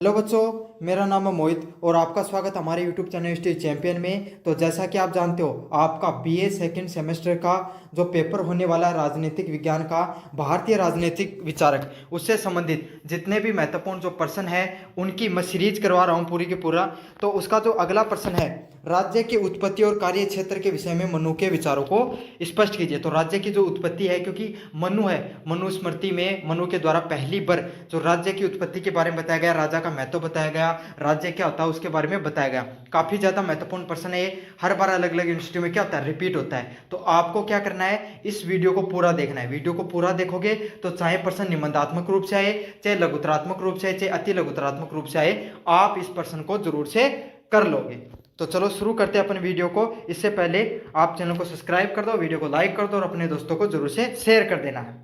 Hello बच्चों, मेरा नाम है मोहित और आपका स्वागत हमारे यूट्यूब चैनल स्टेज चैंपियन में। तो जैसा कि आप जानते हो, आपका बीए सेकंड सेमेस्टर का जो पेपर होने वाला है राजनीतिक विज्ञान का, भारतीय राजनीतिक विचारक, उससे संबंधित जितने भी महत्वपूर्ण जो प्रश्न है उनकी मैं सीरीज करवा रहा हूँ पूरी की पूरा। तो उसका जो अगला प्रश्न है, राज्य की उत्पत्ति और कार्य क्षेत्र के विषय में मनु के विचारों को स्पष्ट कीजिए। तो राज्य की जो उत्पत्ति है, क्योंकि मनु है, मनुस्मृति में मनु के द्वारा पहली बार जो राज्य की उत्पत्ति के बारे में बताया गया, राजा का महत्व बताया गया, राज्य क्या होता है उसके बारे में बताया गया। काफी ज्यादा महत्वपूर्ण प्रश्न है, हर बार अलग अलग यूनिवर्सिटी में क्या होता है, रिपीट होता है। तो आपको क्या करना है, इस वीडियो को पूरा देखना है। वीडियो को पूरा देखोगे तो चाहे प्रश्न निबंधात्मक रूप से आए, चाहे लघुतरात्मक रूप से आए, चाहे अति लघुतरात्मक रूप से आए, आप इस प्रश्न को जरूर से कर लोगे। तो चलो शुरू करते हैं अपन वीडियो को। इससे पहले आप चैनल को सब्सक्राइब कर दो, वीडियो को लाइक कर दो और अपने दोस्तों को जरूर से शेयर कर देना है।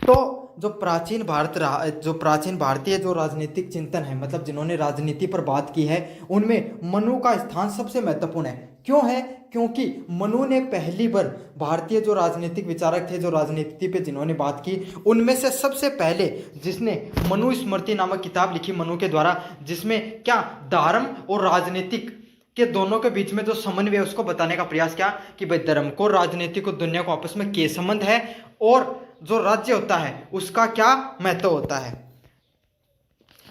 तो जो प्राचीन भारतीय जो राजनीतिक चिंतन है, मतलब जिन्होंने राजनीति पर बात की है, उनमें मनु का स्थान सबसे महत्वपूर्ण है। क्यों है? क्योंकि मनु ने पहली बार भारतीय जो राजनीतिक विचारक थे, जो राजनीति पे जिन्होंने बात की, उनमें से सबसे पहले जिसने मनुस्मृति नामक किताब लिखी मनु के द्वारा, जिसमें क्या धर्म और राजनीतिक के दोनों के बीच में जो समन्वय है उसको बताने का प्रयास किया कि भाई धर्म को, राजनीति को, दुनिया को आपस में क्या संबंध है और जो राज्य होता है उसका क्या महत्व होता है,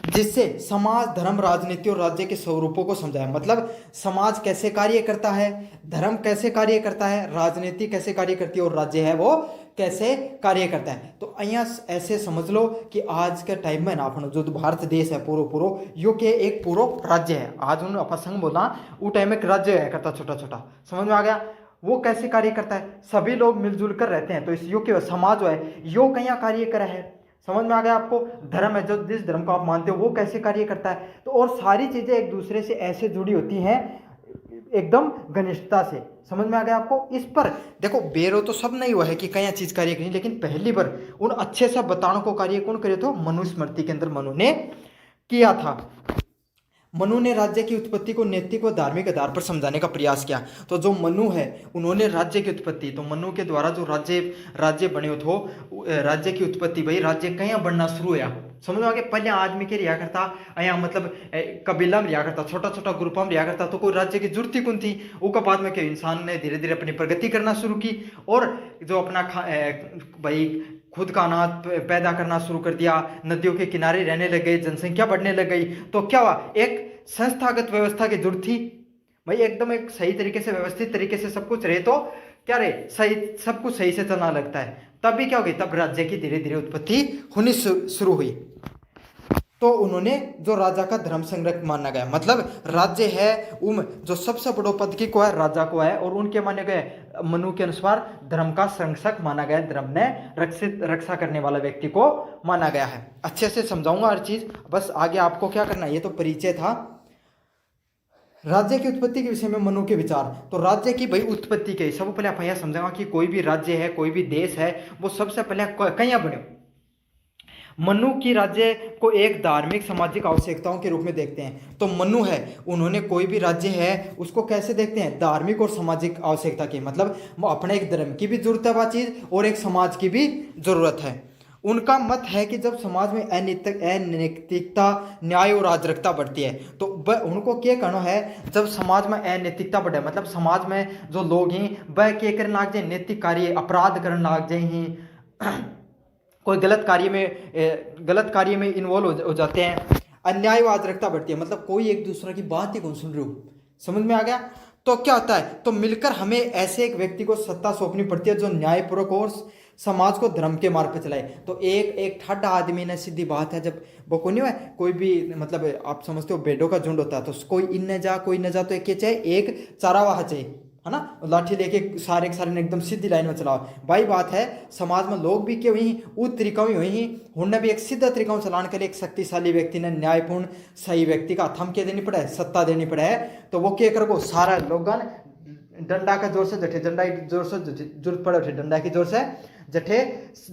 जिससे समाज, धर्म, राजनीति और राज्य के स्वरूपों को समझाया। मतलब समाज कैसे कार्य करता है, धर्म कैसे कार्य करता है, राजनीति कैसे कार्य करती है और राज्य है वो कैसे कार्य करता है। तो અહીંયા ऐसे समझ लो कि आज के टाइम में ना अपन जो भारत देश है पूरो यो के एक पूरो राज्य है। आज उन अपन संग बोला वो टाइम एक राज्य है करता छोटा छोटा, समझ में आ गया? वो कैसे कार्य करता है, सभी लोग मिलजुल कर रहते हैं। तो इस योग के समाज जो है यो कहीं कार्य कर है, समझ में आ गया आपको? धर्म है, जो जिस धर्म को आप मानते हो वो कैसे कार्य करता है। तो और सारी चीजें एक दूसरे से ऐसे जुड़ी होती हैं एकदम घनिष्ठता से, समझ में आ गया आपको? इस पर देखो, बेरो तो सब नहीं हुआ है कि कई चीज कार्य करी, लेकिन पहली बार उन अच्छे से बताने को कार्य कौन करे तो मनुस्मृति के अंदर मनु ने किया था। मनु ने राज्य की उत्पत्ति को नैतिक व धार्मिक आधार पर समझाने का प्रयास किया। तो जो मनु है उन्होंने राज्य की उत्पत्ति, तो मनु के द्वारा जो राज्य बने हो, राज्य की उत्पत्ति, भाई राज्य कहीं बनना शुरू हुआ, समझ में आ गया? पहले आदमी के रिया करता यहाँ, मतलब कबीला में रिया करता, छोटा छोटा ग्रुपा में रिया करता, तो कोई राज्य की जरूरत ही कौन थी। उसका बाद में क्या, इंसान ने धीरे धीरे अपनी प्रगति करना शुरू की और जो अपना भाई खुद का अनाज पैदा करना शुरू कर दिया, नदियों के किनारे रहने लग गए, जनसंख्या बढ़ने लग गई। तो क्या हुआ, एक संस्थागत व्यवस्था की जरूरत थी भाई, एकदम एक सही तरीके से, व्यवस्थित तरीके से सब कुछ रहे तो क्या रहे, सही, सब कुछ सही से चलना लगता है। तब भी क्या हो गई, तब राज्य की धीरे धीरे उत्पत्ति होनी शुरू हुई। तो उन्होंने जो राजा का धर्म संरक्षक माना गया, मतलब राज्य है जो सबसे बड़ो पद की को है, राजा को है, और उनके माने गए मनु के अनुसार धर्म का संरक्षक माना गया, धर्म ने रक्षा करने वाला व्यक्ति को माना गया है। अच्छे से समझाऊंगा हर चीज, बस आगे आपको क्या करना है, ये तो परिचय था राज्य की उत्पत्ति के विषय में मनु के विचार। तो राज्य की भाई उत्पत्ति के सब पहले आप यह समझेंगे कि कोई भी राज्य है, कोई भी देश है, वो सबसे पहले कहीं बने। मनु की राज्य को एक धार्मिक सामाजिक आवश्यकताओं के रूप में देखते हैं। तो मनु है, उन्होंने कोई भी राज्य है उसको कैसे देखते हैं, धार्मिक और सामाजिक आवश्यकता की, मतलब अपने एक धर्म की भी जरूरत है वह चीज और एक समाज की भी जरूरत है। उनका मत है कि जब समाज में अनैतिकता, न्याय और अराजकता बढ़ती है, तो उनको क्या कहना है, जब समाज में अनैतिकता बढ़े, मतलब समाज में जो लोग हैं वह क्या करने लग जाए, नैतिक कार्य, अपराध करने लग जाए हैं, कोई गलत कार्य में इन्वॉल्व हो जाते हैं, अन्याय व अराजकता बढ़ती है, मतलब कोई एक दूसरे की बात ही कौन सुन रहे हो, समझ में आ गया? तो क्या होता है, तो मिलकर हमें ऐसे एक व्यक्ति को सत्ता सौंपनी पड़ती है जो न्यायपूर्वक और समाज को धर्म के मार्ग पर चलाए। तो एक ठाडा आदमी ने, सीधी बात है, जब वो कोई नहीं है, कोई भी, मतलब आप समझते हो भेड़ों का झुंड होता है, तो कोई इन न जा कोई न जा, तो एक चाहिए, एक चारावाह चाहिए, है ना, लाठी लेके सारे के सारे ने एकदम सीधी लाइन में चलाओ। भाई बात है, समाज में लोग भी क्यों ही उस तरीका में हुई, उन्हें भी एक सीधा तरीका में चलाने के लिए एक शक्तिशाली व्यक्ति ने, न्यायपूर्ण सही व्यक्ति का थम के देनी पड़े है, सत्ता देनी पड़े है। तो वो क्या कर, सारा लोग डंडा के जोर से जठे, डंडा की जोर से जरूरत पड़े उठे, डंडा की जोर से जठे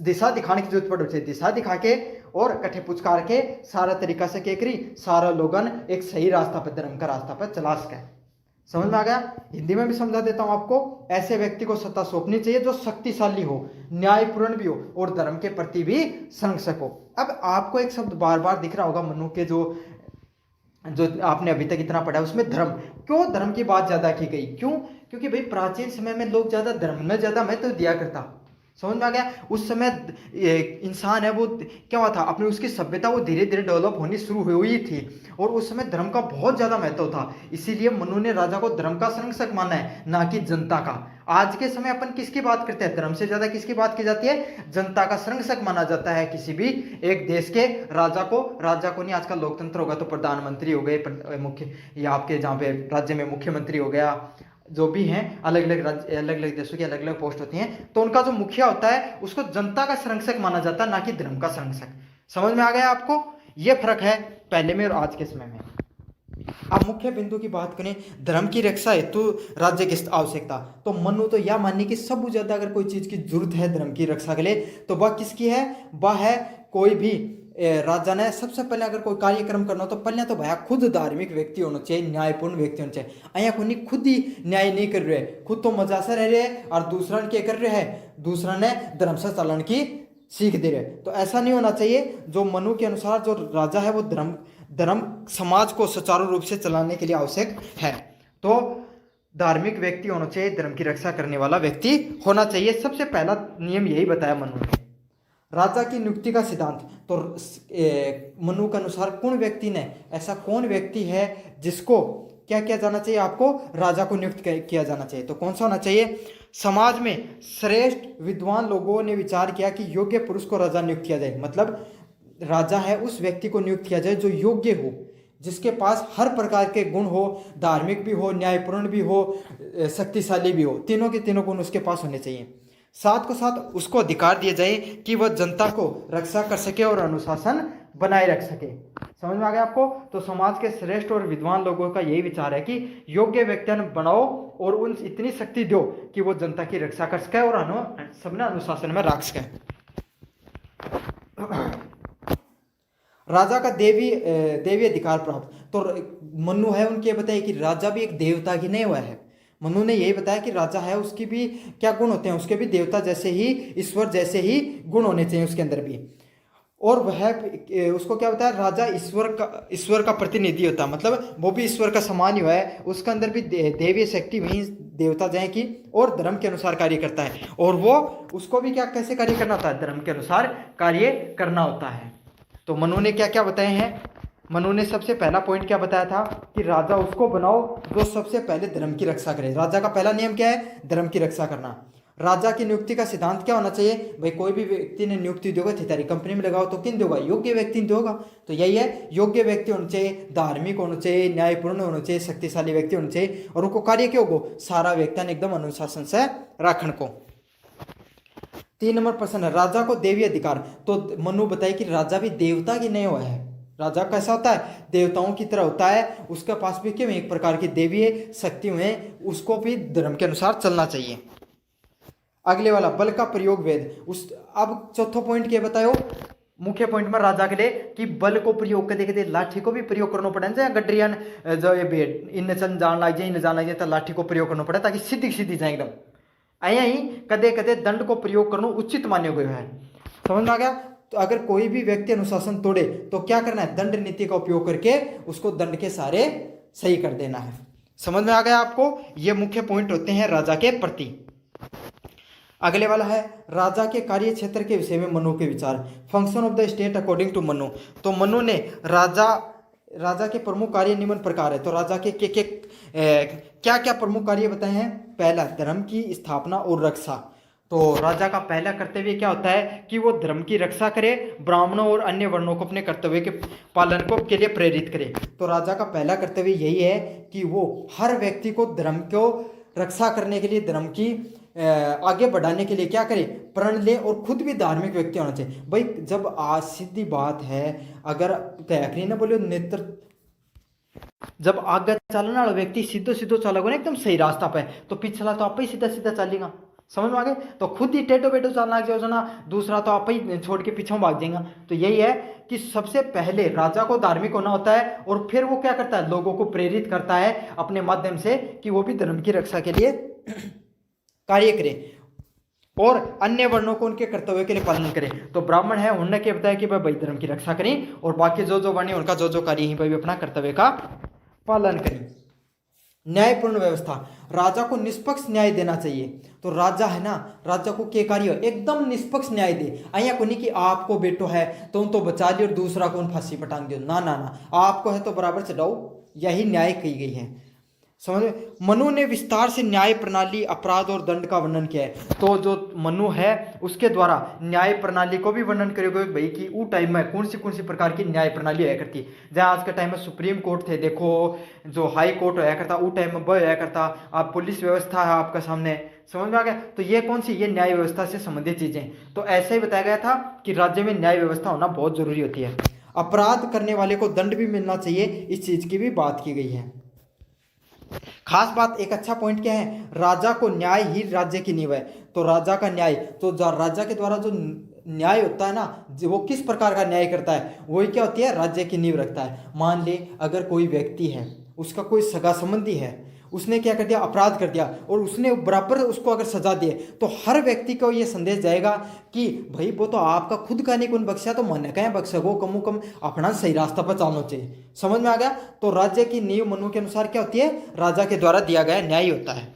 दिशा दिखाने की जरूरत पड़े उठे, दिशा दिखा के और कठे पुचकार के सारा तरीका से क्या करी, सारा लोगन एक सही रास्ता पर, धर्म का रास्ता पर चला सके, समझ में आ गया। हिंदी में भी समझा देता हूं आपको। ऐसे व्यक्ति को सत्ता सौंपनी चाहिए जो शक्तिशाली हो, न्यायपूर्ण भी हो और धर्म के प्रति भी संरक्षक हो। अब आपको एक शब्द बार बार दिख रहा होगा मनु के जो जो आपने अभी तक इतना पढ़ा है उसमें धर्म। क्यों धर्म की बात ज्यादा की गई? क्यों? क्योंकि भाई प्राचीन समय में लोग ज्यादा धर्म में ज्यादा महत्व दिया करता। समझ में आ गया। उस समय इंसान है वो क्या हुआ था, अपनी उसकी सभ्यता वो धीरे धीरे डेवलप होनी शुरू हुई थी और उस समय धर्म का बहुत ज्यादा महत्व था। इसीलिए मनु ने राजा को धर्म का संरक्षक माना है, ना कि जनता का। आज के समय अपन किसकी बात करते हैं? धर्म से ज्यादा किसकी बात की जाती है? जनता का संरक्षक माना जाता है किसी भी एक देश के राजा को। राजा को नहीं, आजकल लोकतंत्र होगा तो प्रधानमंत्री हो गए, मुख्य या आपके जहाँ पे राज्य में मुख्यमंत्री हो गया, जो भी हैं अलग अलग राज्य अलग अलग देशों की अलग अलग पोस्ट होती हैं, तो उनका जो मुखिया होता है उसको जनता का संरक्षक माना जाता है, ना कि धर्म का संरक्षक। समझ में आ गया आपको? ये फर्क है पहले में और आज के समय में। अब मुख्य बिंदु की बात करें, धर्म की रक्षा हेतु राज्य की आवश्यकता, तो मनु तो यह मानने की सबसे ज्यादा अगर कोई चीज की जरूरत है धर्म की रक्षा के लिए तो वह किसकी है? वह है कोई भी राजा ने सबसे पहले अगर कोई कार्यक्रम करना हो तो पहले तो भैया खुद धार्मिक व्यक्ति होना चाहिए, न्यायपूर्ण व्यक्ति होना चाहिए। अया को नहीं, खुद ही न्याय नहीं कर रहे, खुद तो मजा से रह रहे और दूसरा ने क्या कर रहे हैं? दूसरा ने धर्म से चलन की सीख दे रहे। तो ऐसा नहीं होना चाहिए। जो मनु के अनुसार जो राजा है वो धर्म समाज को सुचारू रूप से चलाने के लिए आवश्यक है। तो धार्मिक व्यक्ति होना चाहिए, धर्म की रक्षा करने वाला व्यक्ति होना चाहिए। सबसे पहला नियम यही बताया मनु ने। राजा की नियुक्ति का सिद्धांत, तो मनु के अनुसार कौन व्यक्ति ने, ऐसा कौन व्यक्ति है जिसको क्या किया जाना चाहिए? आपको राजा को नियुक्त किया जाना चाहिए। तो कौन सा होना चाहिए? समाज में श्रेष्ठ विद्वान लोगों ने विचार किया कि योग्य पुरुष को राजा नियुक्त किया जाए। मतलब राजा है उस व्यक्ति को नियुक्त किया जाए जो योग्य हो, जिसके पास हर प्रकार के गुण हो, धार्मिक भी हो, न्यायपूर्ण भी हो, शक्तिशाली भी हो, तीनों के तीनों गुण उसके पास होने चाहिए। साथ को साथ उसको अधिकार दिए जाए कि वह जनता को रक्षा कर सके और अनुशासन बनाए रख सके। समझ में आ गया आपको? तो समाज के श्रेष्ठ और विद्वान लोगों का यही विचार है कि योग्य व्यक्तियों बनाओ और उन इतनी शक्ति दो कि वो जनता की रक्षा कर सके और सबने अनुशासन में रख सके। राजा का देवी अधिकार प्राप्त, तो मनु है उनके बताया कि राजा भी एक देवता ही नहीं हुआ है। मनु ने यही बताया कि राजा है उसकी भी क्या गुण होते हैं? उसके भी देवता जैसे ही, ईश्वर जैसे ही गुण होने चाहिए उसके अंदर भी। और वह उसको क्या बताया? राजा ईश्वर का प्रतिनिधि होता है, मतलब वो भी ईश्वर का समान ही हुआ है। उसके अंदर भी देवीय शक्ति मीन्स देवता जय की, और धर्म के अनुसार कार्य करता है। और वो उसको भी क्या कैसे कार्य करना होता है? धर्म के अनुसार कार्य करना होता है। तो मनु ने क्या क्या बताए हैं? मनु ने सबसे पहला पॉइंट क्या बताया था कि राजा उसको बनाओ जो सबसे पहले धर्म की रक्षा करे। राजा का पहला नियम क्या है? धर्म की रक्षा करना। राजा की नियुक्ति का सिद्धांत क्या होना चाहिए? भाई कोई भी व्यक्ति ने नियुक्ति दोगे, थितारी कंपनी में लगाओ तो किन दोगा? योग्य व्यक्ति दोगा। तो यही है, योग्य व्यक्ति होना चाहिए, धार्मिक होना चाहिए, न्यायपूर्ण होना चाहिए, शक्तिशाली व्यक्ति होना चाहिए। और उनको कार्य क्यों हो? सारा व्यक्ति एकदम अनुशासन से रखने को। 3 नंबर प्रश्न है, राजा को देवी अधिकार, तो मनु बताए कि राजा भी देवता की नहीं हुआ है। राजा कैसा होता है? देवताओं की तरह होता है। उसके पास भी क्यों एक प्रकार की देवीय शक्ति हुए, उसको भी धर्म के अनुसार चलना चाहिए। अगले वाला, बल का प्रयोग वेद। अब चौथा पॉइंट क्या बताओ मुख्य पॉइंट में राजा के लिए कि बल को प्रयोग करते करते लाठी को भी प्रयोग करना पड़े। चाहे गड्रियन जो ये इन चंद जान लग जाए, इन जान लग जाए तो लाठी को प्रयोग करना पड़े ताकि सीधी सीधी जाए एकदम। आया ही कदे कदे दंड को प्रयोग करना उचित मान्य गया है। समझ में आ गया? तो अगर कोई भी व्यक्ति अनुशासन तोड़े तो क्या करना है? दंड नीति का उपयोग करके उसको दंड के सारे सही कर देना है। समझ में आ गया आपको? ये मुख्य पॉइंट होते हैं राजा के प्रति। अगले वाला है, राजा के कार्य क्षेत्र के विषय में मनु के विचार। Function of the state according to Manu. तो मनु ने राजा के प्रमुख कार्य निम्न प्रकार है। तो राजा के क्या क्या प्रमुख कार्य बताए हैं? पहला, धर्म की स्थापना और रक्षा। तो राजा का पहला कर्तव्य क्या होता है कि वो धर्म की रक्षा करे, ब्राह्मणों और अन्य वर्णों को अपने कर्तव्य के पालन को के लिए प्रेरित करे। तो राजा का पहला कर्तव्य यही है कि वो हर व्यक्ति को धर्म को रक्षा करने के लिए, धर्म की आगे बढ़ाने के लिए क्या करे? प्रण ले और खुद भी धार्मिक व्यक्ति होना चाहिए। भाई जब आज सीधी बात है, अगर कहकरी ना बोले नेत्र, जब आगे चलने वाला व्यक्ति सीधो सीधो चलेगा ना एकदम सही रास्ता पे, तो पिछला तो आप ही सीधा सीधा चलेगा। समझ में आ गए। तो खुद ही टेढ़ो बेटो चालना लग जाओ ना, दूसरा तो आप ही छोड़ के पीछे भाग जाएगा। तो यही है कि सबसे पहले राजा को धार्मिक होना होता है, और फिर वो क्या करता है, लोगों को प्रेरित करता है अपने माध्यम से कि वो भी धर्म की रक्षा के लिए कार्य करें और अन्य वर्णों को उनके कर्तव्य के लिए पालन करें। तो ब्राह्मण है, उन्होंने क्या बताया कि भाई धर्म की रक्षा करें, और बाकी जो जो वर्ण है उनका जो जो कार्य है भाई अपना कर्तव्य का पालन करें। न्यायपूर्ण व्यवस्था, राजा को निष्पक्ष न्याय देना चाहिए। तो राजा है ना, राजा को के कार्य एकदम निष्पक्ष न्याय दे। अया को नहीं कि आपको बेटो है तो उन तो बचा लियो और दूसरा को उन फांसी पटांग दियो, ना ना ना, आपको है तो बराबर चढ़ाओ, यही न्याय की गई है। समझ में। मनु ने विस्तार से न्याय प्रणाली, अपराध और दंड का वर्णन किया है। तो जो मनु है उसके द्वारा न्याय प्रणाली को भी वर्णन करेगा भाई कि वो टाइम में कौन सी प्रकार की न्याय प्रणाली होया करती। जहाँ आज के टाइम में सुप्रीम कोर्ट थे, देखो जो हाई कोर्ट होया करता, वो टाइम में वह होया करता। आप पुलिस व्यवस्था है आपका सामने, समझ में आ गया। तो ये कौन सी, ये न्याय व्यवस्था से संबंधित चीजें। तो ऐसा ही बताया गया था कि राज्य में न्याय व्यवस्था होना बहुत जरूरी होती है। अपराध करने वाले को दंड भी मिलना चाहिए, इस चीज की भी बात की गई है। खास बात, एक अच्छा पॉइंट क्या है, राजा को न्याय ही राज्य की नींव है। तो राजा का न्याय, तो राजा के द्वारा जो न्याय होता है ना, वो किस प्रकार का न्याय करता है, वही क्या होती है, राज्य की नींव रखता है। मान ले अगर कोई व्यक्ति है, उसका कोई सगा संबंधी है, उसने क्या कर दिया, अपराध कर दिया, और उसने बराबर उसको अगर सजा दिए, तो हर व्यक्ति को ये संदेश जाएगा कि भाई वो तो आपका खुद का नहीं कौन बख्शा, तो मन कहें बख्शा वो कम कम अपना सही रास्ता पर चलना चाहिए। समझ में आ गया। तो राज्य की नींव मनु के अनुसार क्या होती है, राजा के द्वारा दिया गया न्याय होता है।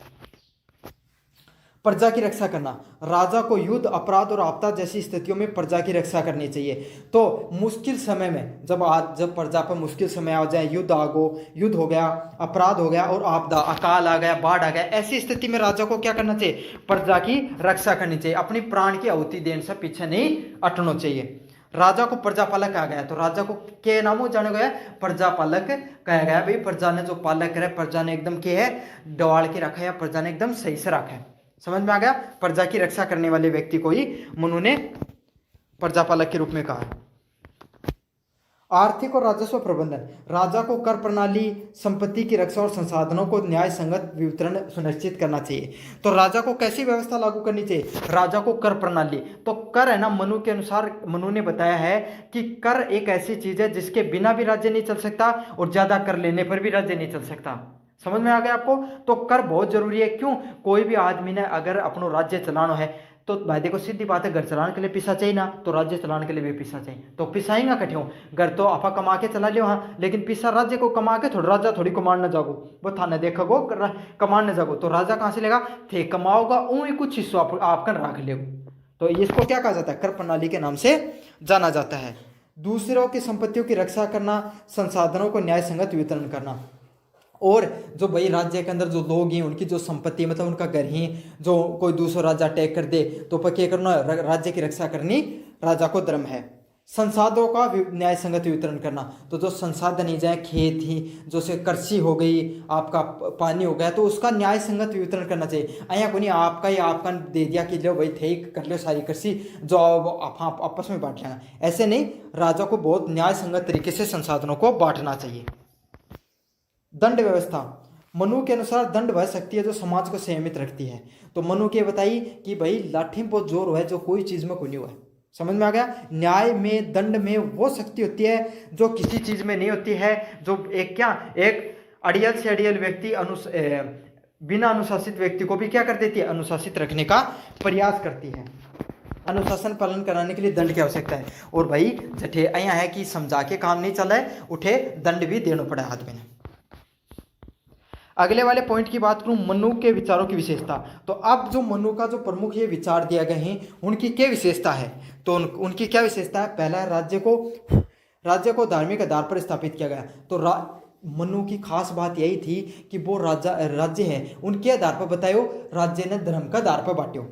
प्रजा की रक्षा करना, राजा को युद्ध, अपराध और आपदा जैसी स्थितियों में प्रजा की रक्षा करनी चाहिए। तो मुश्किल समय में जब प्रजा पर मुश्किल समय आ जाए, युद्ध हो गया, अपराध हो गया और आपदा, अकाल आ गया, बाढ़ आ गया, ऐसी स्थिति में राजा को क्या करना चाहिए, प्रजा की रक्षा करनी चाहिए। अपनी प्राण की आहुति देने से पीछे नहीं हटना चाहिए। राजा को प्रजापालक कहा गया। तो राजा को के नामों जाना गया, प्रजापालक कहा गया। भाई प्रजा ने जो पालक करे, प्रजा ने एकदम के है डवाल के रखा है, या प्रजा ने एकदम सही से रखा है। समझ में आ गया। प्रजा की रक्षा करने वाले व्यक्ति को ही मनु ने प्रजापालक के रूप में कहा। आर्थिक और राजस्व प्रबंधन, राजा को कर प्रणाली, संपत्ति की रक्षा और संसाधनों को न्याय संगत वितरण सुनिश्चित करना चाहिए। तो राजा को कैसी व्यवस्था लागू करनी चाहिए, राजा को कर प्रणाली। तो कर है ना, मनु के अनुसार, मनु ने बताया है कि कर एक ऐसी चीज है जिसके बिना भी राज्य नहीं चल सकता, और ज्यादा कर लेने पर भी राज्य नहीं चल सकता। समझ में आ गया आपको। तो कर बहुत जरूरी है। क्यों, कोई भी आदमी ने अगर अपना राज्य चलाना है, तो भाई देखो सीधी बात है, घर चलाने के लिए पैसा चाहिए ना, तो राज्य चलाने के लिए भी पैसा चाहिए। तो पिसाएंगा कठिन, घर तो आपा कमा के चला लियो, हाँ, लेकिन पैसा राज्य को कमा के थोड़ा, राजा थोड़ी कमान न जागो, वो थाने देखोगो कमान न जागो, तो राजा कहाँ से लेगा, थे कमाओगा ऊँ ही कुछ हिस्सा आपका रख ले। तो इसको क्या कहा जाता है, कर प्रणाली के नाम से जाना जाता है। दूसरों की संपत्तियों की रक्षा करना, संसाधनों को न्याय संगत वितरण करना। और जो भाई राज्य के अंदर जो लोग हैं, उनकी जो संपत्ति, मतलब उनका घर ही, जो कोई दूसरा राजा अटैक कर दे, तो पर क्या करना, राज्य की रक्षा करनी राजा को धर्म है। संसाधनों का न्याय संगत वितरण करना, तो जो संसाधन ही जाए, खेत ही, जो से कृषि हो गई, आपका पानी हो गया, तो उसका न्याय संगत वितरण करना चाहिए। अया को नहीं आपका ही आपका दे दिया कि लो भाई थे कर लो सारी कृषि, जो आप आपस में बांट लेना, ऐसे नहीं। राजा को बहुत न्याय संगत तरीके से संसाधनों को बांटना चाहिए। दंड व्यवस्था, मनु के अनुसार दंड वह शक्ति है जो समाज को संयमित रखती है। तो मनु के बताई कि भाई लाठी में बहुत जोर है जो कोई चीज में कोई नहीं हुआ है। समझ में आ गया। न्याय में, दंड में वो शक्ति होती है जो किसी चीज में नहीं होती है, जो एक अड़ियल से अड़ियल व्यक्ति बिना अनुशासित व्यक्ति को भी क्या कर देती है, अनुशासित रखने का प्रयास करती है। अनुशासन पालन कराने के लिए दंड की आवश्यकता है। और भाई जठे अया है कि समझा के काम नहीं चला है, उठे दंड भी देना पड़ा आदमी ने। अगले वाले पॉइंट की बात करूं, मनु के विचारों की विशेषता। तो अब जो मनु का जो प्रमुख ये विचार दिया गए हैं, उनकी क्या विशेषता है, तो उनकी क्या विशेषता है। पहला है राज्य को धार्मिक आधार पर स्थापित किया गया। तो मनु की खास बात यही थी कि वो राज्य है उनके आधार पर बतायो, राज्य ने धर्म का आधार पर बांटो।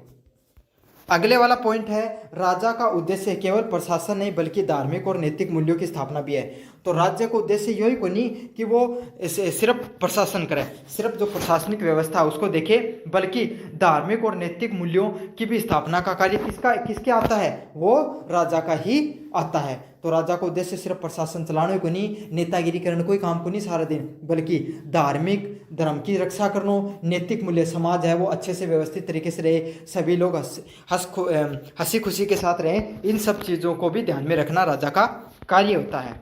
अगले वाला पॉइंट है, राजा का उद्देश्य केवल प्रशासन नहीं बल्कि धार्मिक और नैतिक मूल्यों की स्थापना भी है। तो राज्य को उद्देश्य यही को नहीं कि वो सिर्फ प्रशासन करे, सिर्फ जो प्रशासनिक व्यवस्था है उसको देखे, बल्कि धार्मिक और नैतिक मूल्यों की भी स्थापना का कार्य किसके आता है, वो राजा का ही आता है। तो राजा को उद्देश्य सिर्फ प्रशासन चलाने को नहीं, नेतागिरी करने कोई काम को नहीं सारा दिन, बल्कि धार्मिक धर्म की रक्षा करना, नैतिक मूल्य, समाज है वो अच्छे से व्यवस्थित तरीके से रहे, सभी लोग हंसी खुशी के साथ रहें, इन सब चीज़ों को भी ध्यान में रखना राजा का कार्य होता है।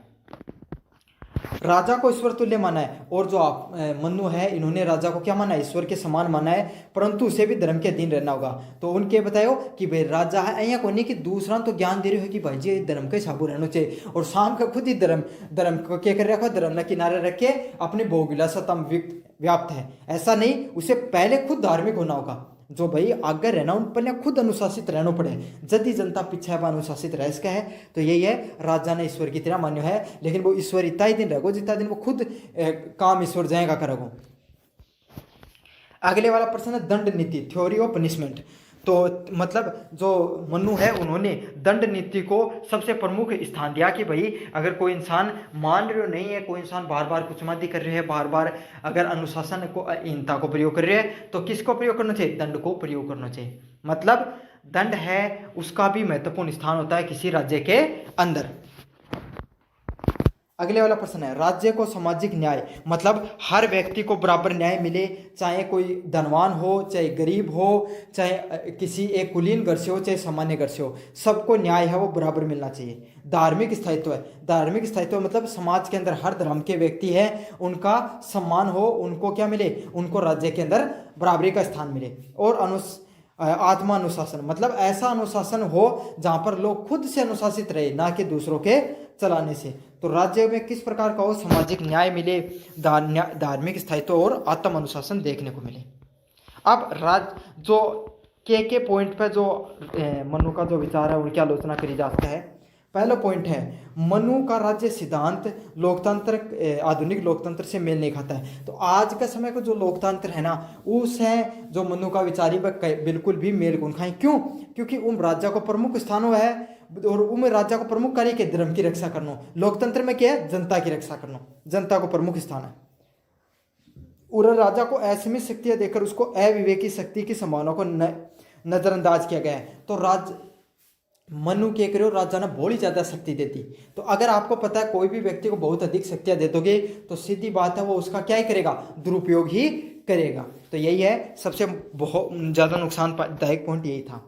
राजा को ईश्वर तुल्य माना है, और जो आप मनु है इन्होंने राजा को क्या माना है, ईश्वर के समान माना है, परंतु उसे भी धर्म के अधीन रहना होगा। तो उनके बतायो कि भाई राजा है ऐसा कोई नहीं कि दूसरा तो ज्ञान दे रहे हो कि भाई जी धर्म के हिसाब रहना चाहिए, और शाम का खुद ही धर्म को क्या कर रखा, धर्म न किनारे रख के अपने भोग विलासता व्याप्त है, ऐसा नहीं, उसे पहले खुद धार्मिक होना होगा। जो भाई आगे रहना उन पहले खुद अनुशासित रहना पड़े, यदि जनता पीछे अनुशासित रह सके है। तो यही है, राजा ने ईश्वर की तरह मान्य है, लेकिन वो ईश्वर इतना ही दिन रहेगो जितना दिन वो खुद काम ईश्वर जाएगा करेगो। अगले वाला प्रश्न है दंड नीति, थ्योरी ऑफ पनिशमेंट। तो मतलब जो मनु है उन्होंने दंड नीति को सबसे प्रमुख स्थान दिया कि भाई अगर कोई इंसान मान रहे नहीं है, कोई इंसान बार बार कुचमादी कर रहे हैं, बार बार अगर अनुशासन को हीनता को प्रयोग कर रहे हैं, तो किसको प्रयोग करना चाहिए, दंड को प्रयोग करना चाहिए। मतलब दंड है उसका भी महत्वपूर्ण स्थान होता है किसी राज्य के अंदर। अगले वाला प्रश्न है राज्य को सामाजिक न्याय, मतलब हर व्यक्ति को बराबर न्याय मिले, चाहे कोई धनवान हो चाहे गरीब हो, चाहे किसी एक कुलीन घर से हो चाहे सामान्य घर से हो, सबको न्याय है वो बराबर मिलना चाहिए। धार्मिक स्थायित्व है, धार्मिक स्थायित्व मतलब समाज के अंदर हर धर्म के व्यक्ति हैं उनका सम्मान हो, उनको क्या मिले, उनको राज्य के अंदर बराबरी का स्थान मिले। और आत्मा अनुशासन, मतलब ऐसा अनुशासन हो जहाँ पर लोग खुद से अनुशासित रहे, ना कि दूसरों के चलाने से। तो राज्य में किस प्रकार का हो, सामाजिक न्याय मिले, धार्मिक स्थायित्व और आत्म अनुशासन देखने को मिले। अब जो के पॉइंट पे जो मनु का जो विचार है उनकी आलोचना करी जाता है। पहला पॉइंट है मनु का राज्य सिद्धांत लोकतंत्र आधुनिक लोकतंत्र से मेल नहीं खाता है। तो आज का समय का जो लोकतंत्र है ना, उस है जो मनु का विचारी बिल्कुल भी मेल को खाए। क्यों? क्योंकि राजा को प्रमुख स्थान हुआ है, और उम राजा को प्रमुख कार्य के धर्म की रक्षा करना। लोकतंत्र में क्या है, जनता की रक्षा करना, जनता को प्रमुख स्थान है। और राजा को असीमित शक्तियां देकर उसको अविवेकी शक्ति की संभावना को नजरअंदाज किया गया है। तो मनु के करो राजा ने बहुत ही ज्यादा शक्ति देती। तो अगर आपको पता है कोई भी व्यक्ति को बहुत अधिक शक्तियां दे दोगे तो सीधी बात है वो उसका क्या ही करेगा, दुरुपयोग ही करेगा। तो यही है सबसे बहुत ज्यादा नुकसानदायक पॉइंट यही था।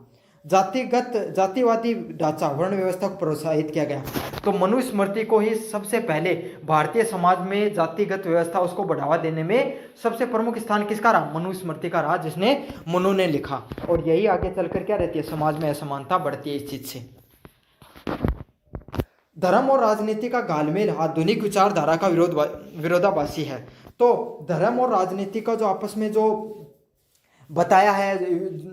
जातिवादी ढांचा वर्ण व्यवस्था को प्रोत्साहित किया गया। तो मनु स्मृति को ही सबसे पहले भारतीय समाज में जातिगत व्यवस्था उसको बढ़ावा देने में सबसे प्रमुख स्थान किसका रहा, मनु स्मृति का रहा, जिसने मनु ने लिखा। और यही आगे चलकर क्या रहती है, समाज में असमानता बढ़ती है इस चीज से। धर्म और राजनीति का घालमेल आधुनिक विचारधारा का विरोधाभासी है। तो धर्म और राजनीति का जो आपस में जो बताया है,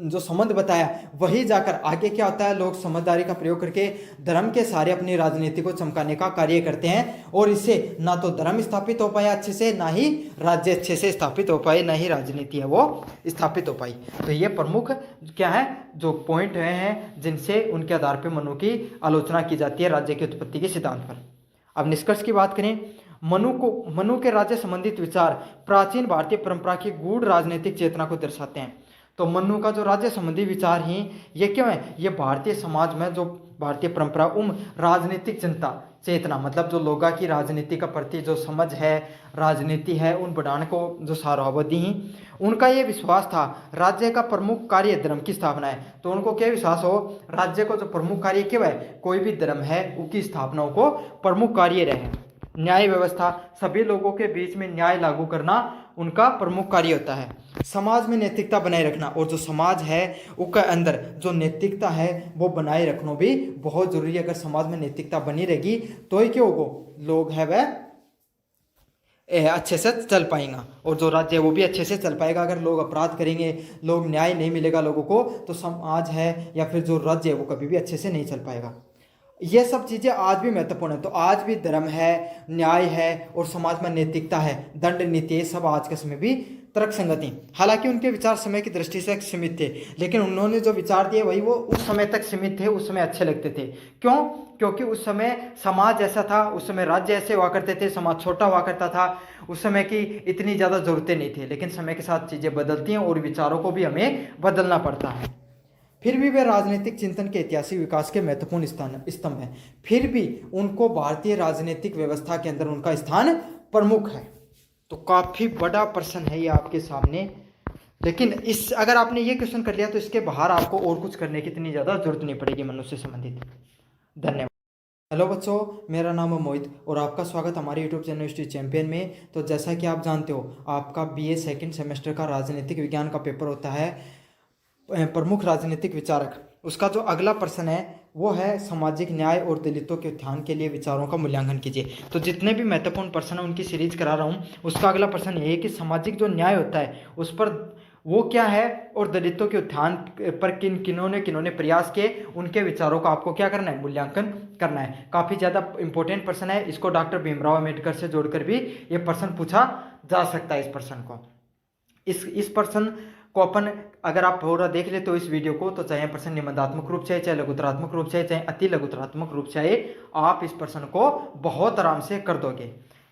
जो संबंध बताया, वही जाकर आगे क्या होता है, लोग समझदारी का प्रयोग करके धर्म के सारे अपनी राजनीति को चमकाने का कार्य करते हैं। और इससे ना तो धर्म स्थापित हो पाया अच्छे से, ना ही राज्य अच्छे से स्थापित हो पाए, ना ही राजनीति है वो स्थापित हो पाई। तो ये प्रमुख क्या है, जो पॉइंट हैं जिनसे उनके आधार पर मनु की आलोचना की जाती है राज्य की उत्पत्ति के सिद्धांत पर। अब निष्कर्ष की बात करें, मनु के राज्य संबंधित विचार प्राचीन भारतीय परंपरा की गूढ़ राजनीतिक चेतना को दर्शाते हैं। तो मनु का जो राज्य संबंधी विचार ही ये क्यों है, ये भारतीय समाज में जो भारतीय परंपरा राजनीतिक चेतना मतलब जो लोगों की राजनीति का प्रति जो समझ है, राजनीति है, उन बढ़ाने को जो सारावधि ही उनका ये विश्वास था राज्य का प्रमुख कार्य धर्म की स्थापना है। तो उनको क्या विश्वास हो, राज्य को जो प्रमुख कार्य क्यों है, कोई भी धर्म है उसकी स्थापनाओं को प्रमुख कार्य रहे। न्याय व्यवस्था, सभी लोगों के बीच में न्याय लागू करना उनका प्रमुख कार्य होता है। समाज में नैतिकता बनाए रखना, और जो समाज है उसके अंदर जो नैतिकता है वो बनाए रखना भी बहुत जरूरी है। अगर समाज में नैतिकता बनी रहेगी तो ही क्या होगा, लोग है वह अच्छे से चल पाएगा, और जो राज्य है वो भी अच्छे से चल पाएगा। अगर लोग अपराध करेंगे, लोग न्याय नहीं मिलेगा लोगों को, तो समाज है या फिर जो राज्य है वो कभी भी अच्छे से नहीं चल पाएगा। ये सब चीज़ें आज भी महत्वपूर्ण है। तो आज भी धर्म है, न्याय है और समाज में नैतिकता है, दंड नीति, सब आज के समय भी तर्क संगत थी। हालांकि उनके विचार समय की दृष्टि से सीमित थे, लेकिन उन्होंने जो विचार दिए वही वो उस समय तक सीमित थे, उस समय अच्छे लगते थे। क्यों? क्योंकि उस समय समाज ऐसा था, उस समय राज्य ऐसे हुआ करते थे, समाज छोटा हुआ करता था, उस समय की इतनी ज़्यादा ज़रूरतें नहीं थी। लेकिन समय के साथ चीज़ें बदलती हैं और विचारों को भी हमें बदलना पड़ता है। फिर भी वे राजनीतिक चिंतन के ऐतिहासिक विकास के महत्वपूर्ण स्थान स्तंभ हैं। फिर भी उनको भारतीय राजनीतिक व्यवस्था के अंदर उनका स्थान प्रमुख है। तो काफ़ी बड़ा प्रश्न है ये आपके सामने, लेकिन इस अगर आपने ये क्वेश्चन कर लिया तो इसके बाहर आपको और कुछ करने की इतनी ज़्यादा जरूरत नहीं पड़ेगी मनुष्य से संबंधित। धन्यवाद। हेलो बच्चों, मेरा नाम है मोहित और आपका स्वागत हमारे यूट्यूब चैनल हिस्ट्री चैंपियन में। तो जैसा कि आप जानते हो, आपका बीए सेकंड सेमेस्टर का राजनीतिक विज्ञान का पेपर होता है, प्रमुख राजनीतिक विचारक। उसका जो अगला प्रश्न है वो है सामाजिक न्याय और दलितों के उत्थान के लिए विचारों का मूल्यांकन कीजिए। तो जितने भी महत्वपूर्ण प्रश्न है उनकी सीरीज करा रहा हूँ। उसका अगला प्रश्न ये है कि सामाजिक जो न्याय होता है उस पर वो क्या है, और दलितों के उत्थान पर किन्होंने प्रयास किए, उनके विचारों का आपको क्या करना है, मूल्यांकन करना है। काफ़ी ज़्यादा इंपॉर्टेंट प्रश्न है। इसको डॉक्टर भीमराव अम्बेडकर से जोड़कर भी ये प्रश्न पूछा जा सकता है। इस प्रश्न को इस प्रश्न को अपन अगर आप पूरा देख ले तो इस वीडियो को, तो चाहे प्रश्न निबंधात्मक रूप से, चाहे लघुतरात्मक रूप से, चाहे अति लघुतरात्मक रूप से, आप इस प्रश्न को बहुत आराम से कर दोगे।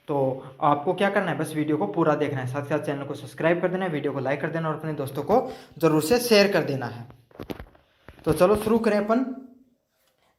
तो आपको क्या करना है, बस वीडियो को पूरा देखना है, साथ साथ चैनल को सब्सक्राइब कर देना है, वीडियो को लाइक कर देना और अपने दोस्तों को जरूर से शेयर कर देना है। तो चलो शुरू करें अपन।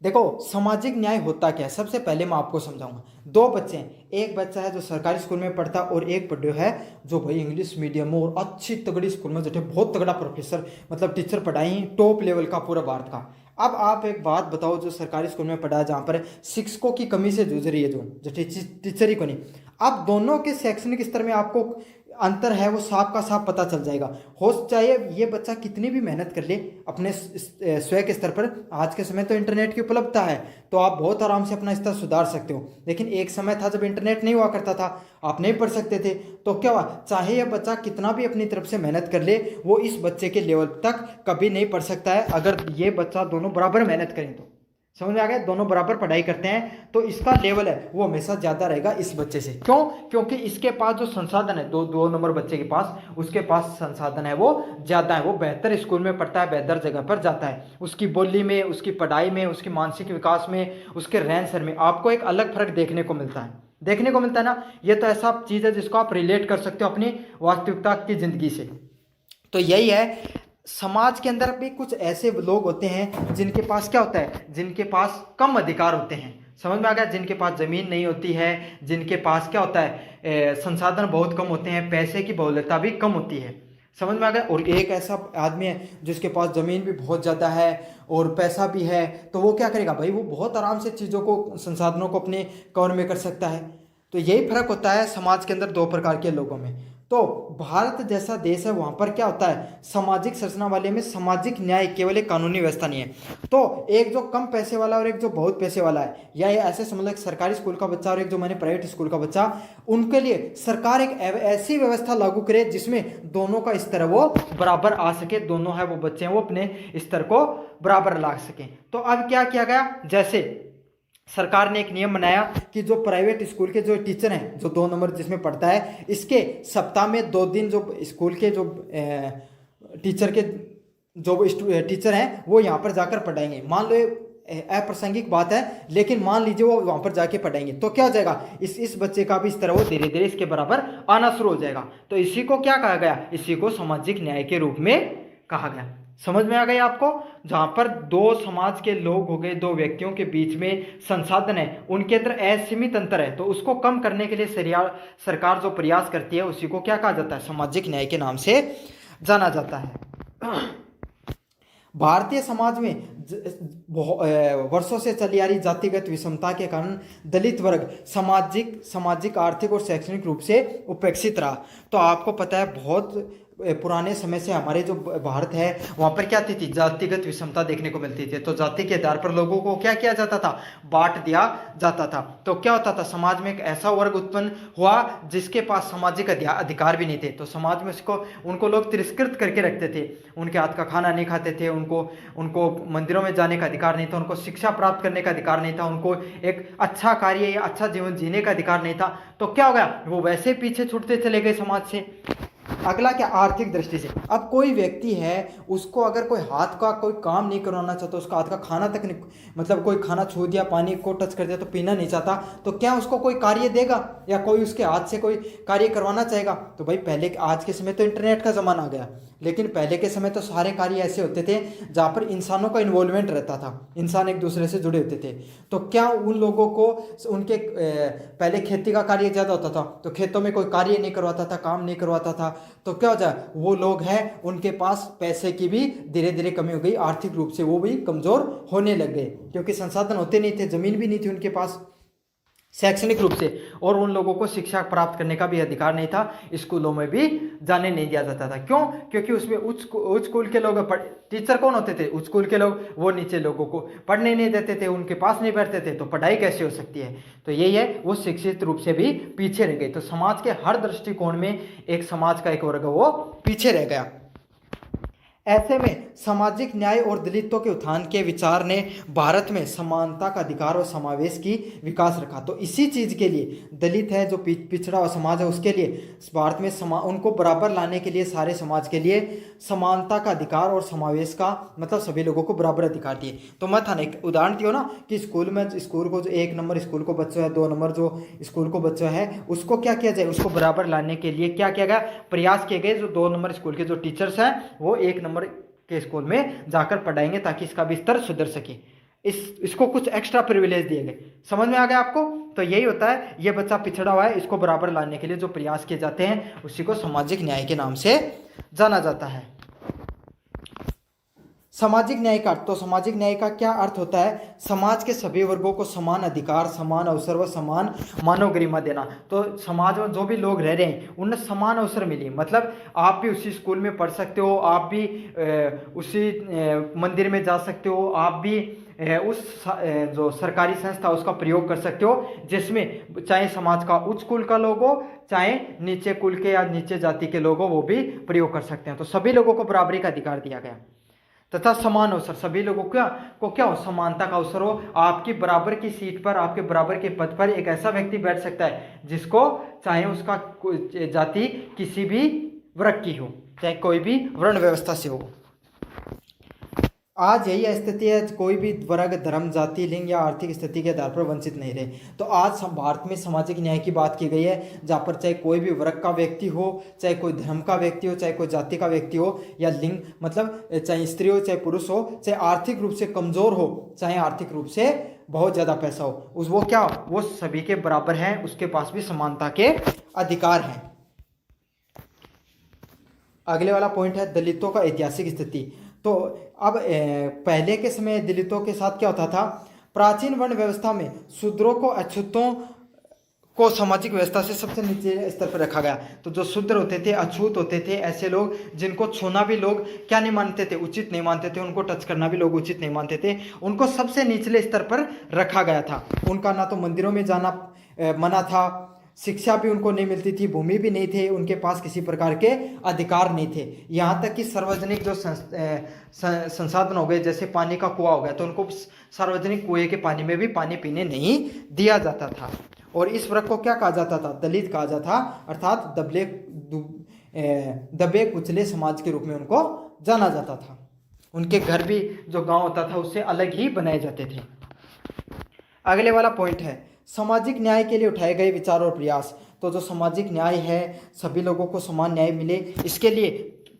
देखो, सामाजिक न्याय होता क्या है, सबसे पहले मैं आपको समझाऊंगा। दो बच्चे हैं, एक बच्चा है जो सरकारी स्कूल में पढ़ता और एक पढ़ो है जो भाई इंग्लिश मीडियम और अच्छी तगड़ी स्कूल में जो बहुत तगड़ा प्रोफेसर मतलब टीचर पढ़ाई टॉप लेवल का पूरा भारत का। अब आप एक बात बताओ, जो सरकारी स्कूल में पढ़ा जहाँ पर शिक्षकों की कमी से जूझ रही है, जो टीचर ही को नहीं, अब दोनों के शैक्षणिक स्तर में आपको अंतर है वो साफ का साफ पता चल जाएगा। हो चाहे ये बच्चा कितनी भी मेहनत कर ले अपने स्वयं के स्तर पर, आज के समय तो इंटरनेट की उपलब्धता है तो आप बहुत आराम से अपना स्तर सुधार सकते हो। लेकिन एक समय था जब इंटरनेट नहीं हुआ करता था, आप नहीं पढ़ सकते थे, तो क्या हुआ, चाहे यह बच्चा कितना भी अपनी तरफ से मेहनत कर ले, वो इस बच्चे के लेवल तक कभी नहीं पढ़ सकता है। अगर ये बच्चा दोनों बराबर मेहनत करें तो, समझ में आ गया, दोनों बराबर पढ़ाई करते हैं तो इसका लेवल है वो हमेशा ज़्यादा रहेगा इस बच्चे से। क्यों? क्योंकि इसके पास जो संसाधन है, दो नंबर बच्चे के पास, उसके पास संसाधन है वो ज़्यादा है, वो बेहतर स्कूल में पढ़ता है, बेहतर जगह पर जाता है, उसकी बोली में, उसकी पढ़ाई में, उसकी मानसिक विकास में, उसके रहन सहन में आपको एक अलग फर्क देखने को मिलता है ना। ये तो ऐसा चीज़ है जिसको आप रिलेट कर सकते हो अपनी वास्तविकता की ज़िंदगी से। तो यही है, समाज के अंदर भी कुछ ऐसे लोग होते हैं जिनके पास क्या होता है, जिनके पास कम अधिकार होते हैं, समझ में आ गया, जिनके पास ज़मीन नहीं होती है, जिनके पास क्या होता है, संसाधन बहुत कम होते हैं, पैसे की बहुलता भी कम होती है, समझ में आ गया। और एक ऐसा आदमी है जिसके पास ज़मीन भी बहुत ज़्यादा है और पैसा भी है, तो वो क्या करेगा भाई, वो बहुत आराम से चीज़ों को, संसाधनों को अपने कवर में कर सकता है। तो यही फर्क होता है समाज के अंदर दो प्रकार के लोगों में। तो भारत जैसा देश है, वहाँ पर क्या होता है, सामाजिक संरचना वाले में सामाजिक न्याय केवल एक कानूनी व्यवस्था नहीं है। तो एक जो कम पैसे वाला और एक जो बहुत पैसे वाला है, या ऐसे समझ लो एक सरकारी स्कूल का बच्चा और एक जो मैंने प्राइवेट स्कूल का बच्चा, उनके लिए सरकार एक ऐसी व्यवस्था लागू करे जिसमें दोनों का स्तर वो बराबर आ सके, दोनों है वो बच्चे हैं वो अपने स्तर को बराबर ला सकें। तो अब क्या किया गया, जैसे सरकार ने एक नियम बनाया कि जो प्राइवेट स्कूल के जो टीचर हैं, जो 2 नंबर जिसमें पढ़ता है, इसके सप्ताह में 2 दिन जो स्कूल के जो टीचर टीचर हैं वो यहाँ पर जाकर पढ़ाएंगे। मान लो अप्रासंगिक बात है, लेकिन मान लीजिए वो वहाँ पर जाके पढ़ाएंगे, तो क्या हो जाएगा, इस बच्चे का भी इस तरह वो धीरे धीरे इसके बराबर आना शुरू हो जाएगा। तो इसी को क्या कहा गया, इसी को सामाजिक न्याय के रूप में कहा गया। समझ में आ गई आपको, जहां पर दो समाज के लोग हो गए, दो व्यक्तियों के बीच में संसाधन है, उनके अंदर असीमित अंतर है, तो उसको कम करने के लिए सरकार जो प्रयास करती है उसी को क्या कहा जाता है, सामाजिक न्याय के नाम से जाना जाता है। भारतीय समाज में वर्षों से चली आ रही जातिगत विषमता के कारण दलित वर्ग सामाजिक आर्थिक और शैक्षणिक रूप से उपेक्षित रहा। तो आपको पता है बहुत पुराने समय से हमारे जो भारत है वहाँ पर क्या थी जातिगत विषमता देखने को मिलती थी। तो जाति के आधार पर लोगों को क्या किया जाता था, बांट दिया जाता था। तो क्या होता था, समाज में एक ऐसा वर्ग उत्पन्न हुआ जिसके पास सामाजिक अधिकार भी नहीं थे। तो समाज में उनको लोग तिरस्कृत करके रखते थे, उनके हाथ का खाना नहीं खाते थे, उनको मंदिरों में जाने का अधिकार नहीं था, उनको शिक्षा प्राप्त करने का अधिकार नहीं था, उनको एक अच्छा कार्य या अच्छा जीवन जीने का अधिकार नहीं था। तो क्या हो गया, वो वैसे पीछे छूटते चले गए समाज से। अगला क्या, आर्थिक दृष्टि से। अब कोई व्यक्ति है, उसको अगर कोई हाथ का कोई काम नहीं करवाना चाहता, उसका हाथ का खाना तक नहीं, मतलब कोई खाना छू दिया, पानी को टच कर दिया तो पीना नहीं चाहता, तो क्या उसको कोई कार्य देगा या कोई उसके हाथ से कोई कार्य करवाना चाहेगा? तो भाई पहले, आज के समय तो इंटरनेट का ज़माना आ गया, लेकिन पहले के समय तो सारे कार्य ऐसे होते थे जहाँ पर इंसानों का इन्वॉल्वमेंट रहता था, इंसान एक दूसरे से जुड़े होते थे। तो क्या उन लोगों को उनके पहले खेती का कार्य ज़्यादा होता था, तो खेतों में कोई कार्य नहीं करवाता था, काम नहीं करवाता था, तो क्या हो जाए, वो लोग हैं उनके पास पैसे की भी धीरे धीरे कमी हो गई, आर्थिक रूप से वो भी कमज़ोर होने लग गए, क्योंकि संसाधन होते नहीं थे, ज़मीन भी नहीं थी उनके पास शैक्षणिक रूप से, और उन लोगों को शिक्षा प्राप्त करने का भी अधिकार नहीं था, स्कूलों में भी जाने नहीं दिया जाता था। क्यों? क्योंकि उसमें उच्च स्कूल के लोग, टीचर कौन होते थे? उच्च स्कूल के लोग, वो नीचे लोगों को पढ़ने नहीं देते थे, उनके पास नहीं बैठते थे, तो पढ़ाई कैसे हो सकती है? तो यही है, वो शिक्षित रूप से भी पीछे रह गए। तो समाज के हर दृष्टिकोण में एक समाज का एक वर्ग वो पीछे रह गया। ऐसे में सामाजिक न्याय और दलितों के उत्थान के विचार ने भारत में समानता का अधिकार और समावेश की विकास रखा। तो इसी चीज़ के लिए दलित है, जो पिछड़ा हुआ समाज है, उसके लिए भारत में उनको बराबर लाने के लिए, सारे समाज के लिए समानता का अधिकार और समावेश का मतलब सभी लोगों को बराबर अधिकार दिए। तो मैं था ना, एक उदाहरण दियो ना कि स्कूल को जो 1 नंबर स्कूल को बच्चों है, 2 नंबर जो स्कूल को बच्चों है, उसको क्या किया जाए, उसको बराबर लाने के लिए क्या किया गया, प्रयास किए गए। जो 2 नंबर स्कूल के जो टीचर्स हैं, वो 1 नंबर के स्कूल में जाकर पढ़ाएंगे ताकि इसका भी स्तर सुधर सके। इसको कुछ एक्स्ट्रा प्रिविलेज दिए गए। समझ में आ गया आपको? तो यही होता है, ये बच्चा पिछड़ा हुआ है, इसको बराबर लाने के लिए जो प्रयास किए जाते हैं, उसी को सामाजिक न्याय के नाम से जाना जाता है। सामाजिक न्याय का अर्थ, तो सामाजिक न्याय का क्या अर्थ होता है? समाज के सभी वर्गों को समान अधिकार, समान अवसर व समान मानव गरिमा देना। तो समाज में जो भी लोग रह रहे हैं, उन्हें समान अवसर मिले, मतलब आप भी उसी स्कूल में पढ़ सकते हो, आप भी उसी मंदिर में जा सकते हो, आप भी उस जो सरकारी संस्था उसका प्रयोग कर सकते हो, जिसमें चाहे समाज का उच्च कुल का लोग हो, चाहे नीचे कुल के या नीचे जाति के लोग हो, वो भी प्रयोग कर सकते हैं। तो सभी लोगों को बराबरी का अधिकार दिया गया तथा समान अवसर, सभी लोगों को क्या हो, समानता का अवसर हो। आपकी बराबर की सीट पर, आपके बराबर के पद पर एक ऐसा व्यक्ति बैठ सकता है जिसको चाहे उसका जाति किसी भी वर्ग की हो, चाहे कोई भी वर्ण व्यवस्था से हो। आज यही स्थिति है, कोई भी वर्ग, धर्म, जाति, लिंग या आर्थिक स्थिति के आधार पर वंचित नहीं रहे। तो आज भारत में सामाजिक न्याय की बात की गई है, जहाँ पर चाहे कोई भी वर्ग का व्यक्ति हो, चाहे कोई धर्म का व्यक्ति हो, चाहे कोई जाति का व्यक्ति हो, या लिंग मतलब चाहे स्त्री हो, चाहे पुरुष हो, चाहे आर्थिक रूप से कमजोर हो, चाहे आर्थिक रूप से बहुत ज़्यादा पैसा हो, वो क्या, वो सभी के बराबर हैं, उसके पास भी समानता के अधिकार हैं। अगले वाला पॉइंट है दलितों का ऐतिहासिक स्थिति। तो अब पहले के समय दलितों के साथ क्या होता था? प्राचीन वर्ण व्यवस्था में शूद्रों को, अछूतों को सामाजिक व्यवस्था से सबसे नीचे स्तर पर रखा गया। तो जो शूद्र होते थे, अछूत होते थे, ऐसे लोग जिनको छूना भी लोग क्या नहीं मानते थे, उचित नहीं मानते थे, उनको टच करना भी लोग उचित नहीं मानते थे, उनको सबसे निचले स्तर पर रखा गया था। उनका ना तो मंदिरों में जाना मना था, शिक्षा भी उनको नहीं मिलती थी, भूमि भी नहीं थे, उनके पास किसी प्रकार के अधिकार नहीं थे। यहाँ तक कि सार्वजनिक जो संसाधन हो गए, जैसे पानी का कुआं हो गया, तो उनको सार्वजनिक कुएं के पानी में भी पानी पीने नहीं दिया जाता था। और इस वर्ग को क्या कहा जाता था? दलित कहा जाता था, अर्थात दबे कुचले समाज के रूप में उनको जाना जाता था। उनके घर भी जो गाँव होता था उससे अलग ही बनाए जाते थे। अगले वाला पॉइंट है सामाजिक न्याय के लिए उठाए गए विचार और प्रयास। तो जो सामाजिक न्याय है, सभी लोगों को समान न्याय मिले, इसके लिए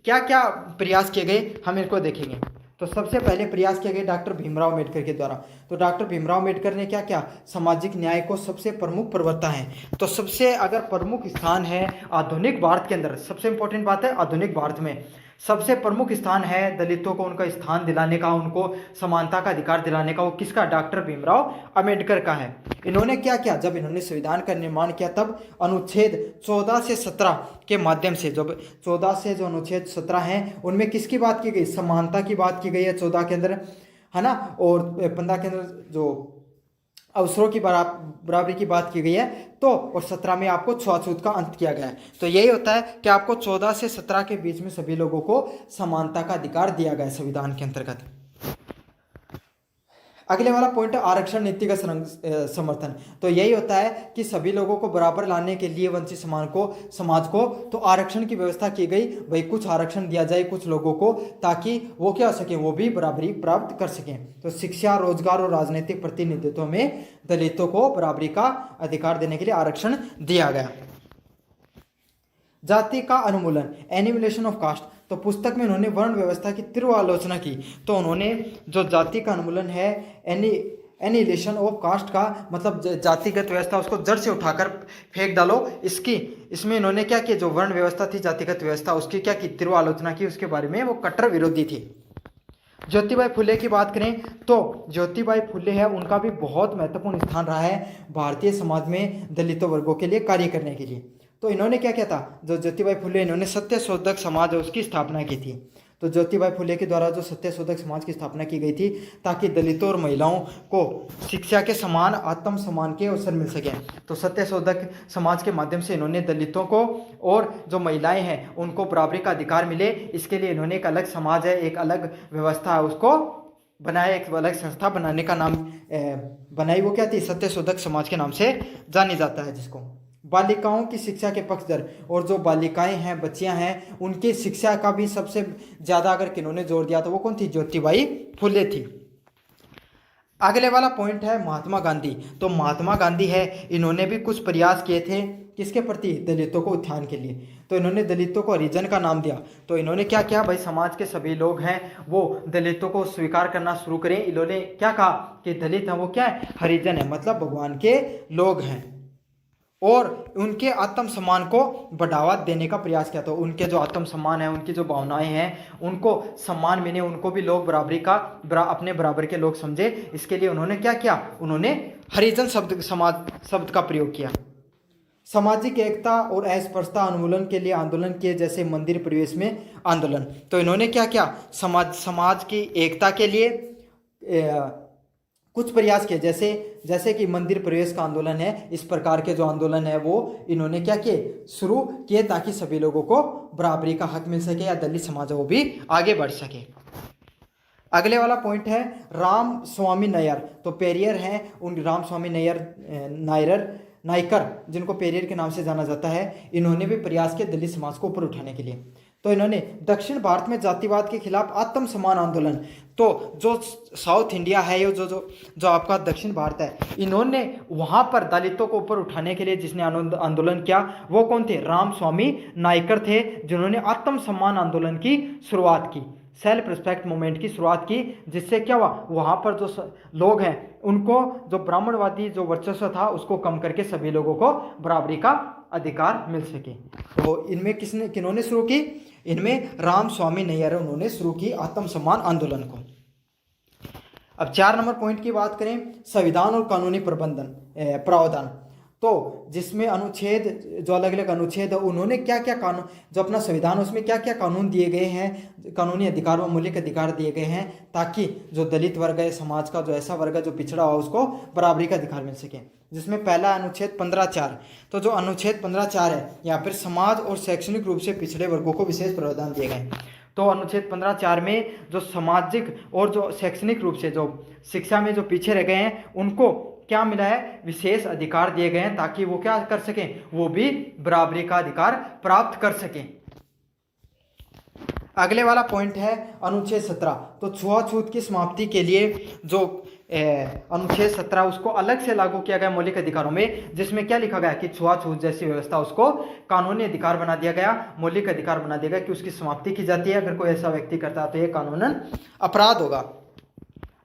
क्या क्या प्रयास किए गए, हम इनको देखेंगे। तो सबसे पहले प्रयास किए गए डॉक्टर भीमराव अम्बेडकर के द्वारा। तो डॉक्टर भीमराव अम्बेडकर ने क्या क्या, सामाजिक न्याय को सबसे प्रमुख प्रवक्ता है। तो सबसे अगर प्रमुख स्थान है आधुनिक भारत के अंदर, सबसे इंपॉर्टेंट बात है आधुनिक भारत में सबसे प्रमुख स्थान है दलितों को उनका स्थान दिलाने का, उनको समानता का अधिकार दिलाने का, वो किसका? डॉक्टर भीमराव अम्बेडकर का है। इन्होंने क्या किया, जब इन्होंने संविधान का निर्माण किया तब अनुच्छेद 14 से 17 के माध्यम से, जब 14 से जो अनुच्छेद 17 हैं उनमें किसकी बात की गई? समानता की बात की गई है 14 के अंदर, है ना, और 15 के अंदर जो अवसरों की बराबरी की बात की गई है, तो और 17 में आपको छुआछूत का अंत किया गया है। तो यही होता है कि आपको 14 से 17 के बीच में सभी लोगों को समानता का अधिकार दिया गया है संविधान के अंतर्गत। अगले वाला पॉइंट है आरक्षण नीति का समर्थन। तो यही होता है कि सभी लोगों को बराबर लाने के लिए वंचित समाज को तो आरक्षण की व्यवस्था की गई, भाई कुछ आरक्षण दिया जाए कुछ लोगों को, ताकि वो क्या हो सके, वो भी बराबरी प्राप्त कर सकें। तो शिक्षा, रोजगार और राजनीतिक प्रतिनिधित्व में दलितों को बराबरी का अधिकार देने के लिए आरक्षण दिया गया। जाति का अनुमूलन, एनिमिलेशन ऑफ कास्ट। तो पुस्तक में उन्होंने वर्ण व्यवस्था की तीव्र आलोचना की। तो उन्होंने जो जाति का अनुमूलन है, एनिहिलेशन ऑफ कास्ट का मतलब जातिगत व्यवस्था उसको जड़ से उठाकर फेंक डालो, इसमें इन्होंने क्या किया, जो वर्ण व्यवस्था थी, जातिगत व्यवस्था, उसकी क्या की तीव्र आलोचना की, उसके बारे में वो कट्टर विरोधी थी। ज्योतिबाई फुले की बात करें तो ज्योतिबाई फुले है, उनका भी बहुत महत्वपूर्ण स्थान रहा है भारतीय समाज में दलितों वर्गों के लिए कार्य करने के लिए। तो इन्होंने क्या किया था, जो ज्योतिबाई फुले, इन्होंने सत्यशोधक समाज है उसकी स्थापना की थी। तो ज्योतिबाई फुले के द्वारा जो सत्यशोधक समाज की स्थापना की गई थी, ताकि दलितों और महिलाओं को शिक्षा के समान, आत्म सम्मान के अवसर मिल सके। तो सत्यशोधक समाज के माध्यम से इन्होंने दलितों को और जो महिलाएं हैं उनको बराबरी का अधिकार मिले, इसके लिए इन्होंने एक अलग समाज है, एक अलग व्यवस्था है उसको बनाया, एक अलग संस्था बनाने का नाम बनाई। वो क्या थी, सत्यशोधक समाज के नाम से जानी जाता है जिसको। बालिकाओं की शिक्षा के पक्षधर, और जो बालिकाएं हैं, बच्चियां हैं, उनकी शिक्षा का भी सबसे ज़्यादा अगर किन्होंने जोर दिया तो वो कौन थी, ज्योतिबाई फुले थी। अगले वाला पॉइंट है महात्मा गांधी। तो महात्मा गांधी है, इन्होंने भी कुछ प्रयास किए थे किसके प्रति, दलितों को उत्थान के लिए। तो इन्होंने दलितों को हरिजन का नाम दिया। तो इन्होंने क्या किया, भाई समाज के सभी लोग हैं वो दलितों को स्वीकार करना शुरू करें। इन्होंने क्या कहा कि दलित हैं वो क्या है, हरिजन है, मतलब भगवान के लोग हैं, और उनके आत्म सम्मान को बढ़ावा देने का प्रयास किया। तो उनके जो आत्म सम्मान है, उनकी जो भावनाएं हैं, उनको सम्मान मिले, उनको भी लोग बराबरी का अपने बराबर के लोग समझे, इसके लिए उन्होंने क्या किया, उन्होंने हरिजन शब्द का प्रयोग किया। सामाजिक एकता और अस्पृश्यता उन्मूलन के लिए आंदोलन किए, जैसे मंदिर प्रवेश में आंदोलन। तो इन्होंने क्या किया, समाज की एकता के लिए कुछ प्रयास किए, जैसे कि मंदिर प्रवेश का आंदोलन है, इस प्रकार के जो आंदोलन है वो इन्होंने क्या किए, शुरू किए, ताकि सभी लोगों को बराबरी का हक मिल सके या दलित समाज वो भी आगे बढ़ सके। अगले वाला पॉइंट है राम स्वामी नायर। तो पेरियर हैं, उन राम स्वामी नायकर जिनको पेरियर के नाम से जाना जाता है, इन्होंने भी प्रयास किए दलित समाज को ऊपर उठाने के लिए। तो इन्होंने दक्षिण भारत में जातिवाद के खिलाफ आत्म सम्मान आंदोलन, तो जो साउथ इंडिया है, ये जो आपका दक्षिण भारत है, इन्होंने वहाँ पर दलितों को ऊपर उठाने के लिए जिसने आंदोलन किया वो कौन थे, राम स्वामी नायकर थे, जिन्होंने आत्म सम्मान आंदोलन की शुरुआत की, सेल्फ रिस्पेक्ट मूवमेंट की शुरुआत की, जिससे क्या हुआ, वहाँ पर जो लोग हैं उनको जो ब्राह्मणवादी जो वर्चस्व था उसको कम करके सभी लोगों को बराबरी का अधिकार मिल सके। तो इनमें किन्होंने शुरू की, इनमें राम स्वामी नैयर उन्होंने शुरू की आत्म सम्मान आंदोलन को। अब 4 नंबर पॉइंट की बात करें, संविधान और कानूनी प्रावधान। तो जिसमें अनुच्छेद, जो अलग अलग अनुच्छेद है, उन्होंने क्या क्या कानून, जो अपना संविधान उसमें क्या क्या कानून दिए गए हैं, कानूनी अधिकार व मौलिक अधिकार दिए गए हैं, ताकि जो दलित वर्ग है, समाज का जो ऐसा वर्ग है जो पिछड़ा हुआ, उसको बराबरी का अधिकार मिल सके। जिसमें पहला अनुच्छेद 15(4). तो जो अनुच्छेद 15(4) है, यहाँ पर समाज और शैक्षणिक रूप से पिछड़े वर्गों को विशेष प्रावधान दिए गए। तो अनुच्छेद 15(4) में जो सामाजिक और जो शैक्षणिक रूप से जो शिक्षा में जो पीछे रह गए हैं, उनको क्या मिला है, विशेष अधिकार दिए गए हैं, ताकि वो क्या कर सकें, वो भी बराबरी का अधिकार प्राप्त कर सकें। अगले वाला पॉइंट है अनुच्छेद 17। तो छुआछूत की समाप्ति के लिए जो अनुच्छेद 17 उसको अलग से लागू किया गया मौलिक अधिकारों में, जिसमें क्या लिखा गया कि छुआछूत जैसी व्यवस्था उसको कानूनी अधिकार बना दिया गया, मौलिक अधिकार बना दिया गया कि उसकी समाप्ति की जाती है। अगर कोई ऐसा व्यक्ति करता है तो यह कानूनन अपराध होगा।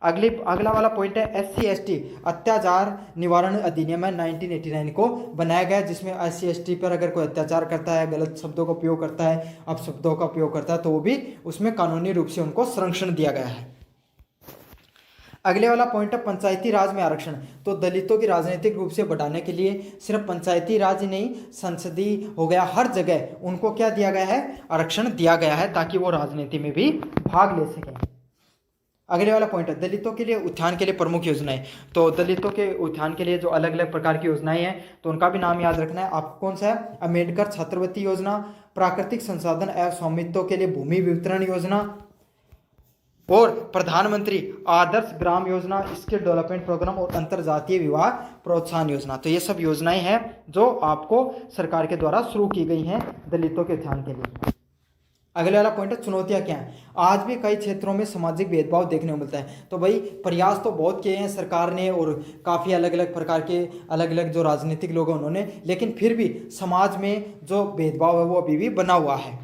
अगला वाला पॉइंट है SC/ST अत्याचार निवारण अधिनियम है 1989 को बनाया गया, जिसमें SC/ST पर अगर कोई अत्याचार करता है, गलत शब्दों का उपयोग करता है, अपशब्दों का उपयोग करता है, तो वो भी उसमें कानूनी रूप से उनको संरक्षण दिया गया है। अगले वाला पॉइंट है पंचायती राज में आरक्षण। तो दलितों की राजनीतिक रूप से बढ़ाने के लिए सिर्फ पंचायती राज ही नहीं, संसदीय हो गया, हर जगह उनको क्या दिया गया है, आरक्षण दिया गया है, ताकि वो राजनीति में भी भाग ले सकें। अगले वाला पॉइंट है दलितों के लिए उत्थान के लिए प्रमुख योजनाएं। तो दलितों के उत्थान के लिए जो अलग अलग प्रकार की योजनाएं हैं, तो उनका भी नाम याद रखना है आपको। कौन सा है, अम्बेडकर छात्रवृत्ति योजना, प्राकृतिक संसाधन एवं स्वामित्व के लिए भूमि वितरण योजना, और प्रधानमंत्री Adarsh Gram Yojana, skill development programme और अंतरजातीय विवाह प्रोत्साहन योजना। तो ये सब योजनाएं हैं जो आपको सरकार के द्वारा शुरू की गई हैं दलितों के उत्थान के लिए। अगले वाला पॉइंट है चुनौतियां क्या हैं। आज भी कई क्षेत्रों में सामाजिक भेदभाव देखने को मिलता है। तो भाई प्रयास तो बहुत किए हैं सरकार ने और काफ़ी अलग अलग प्रकार के अलग अलग जो राजनीतिक लोग हैं उन्होंने, लेकिन फिर भी समाज में जो भेदभाव है वो अभी भी बना हुआ है।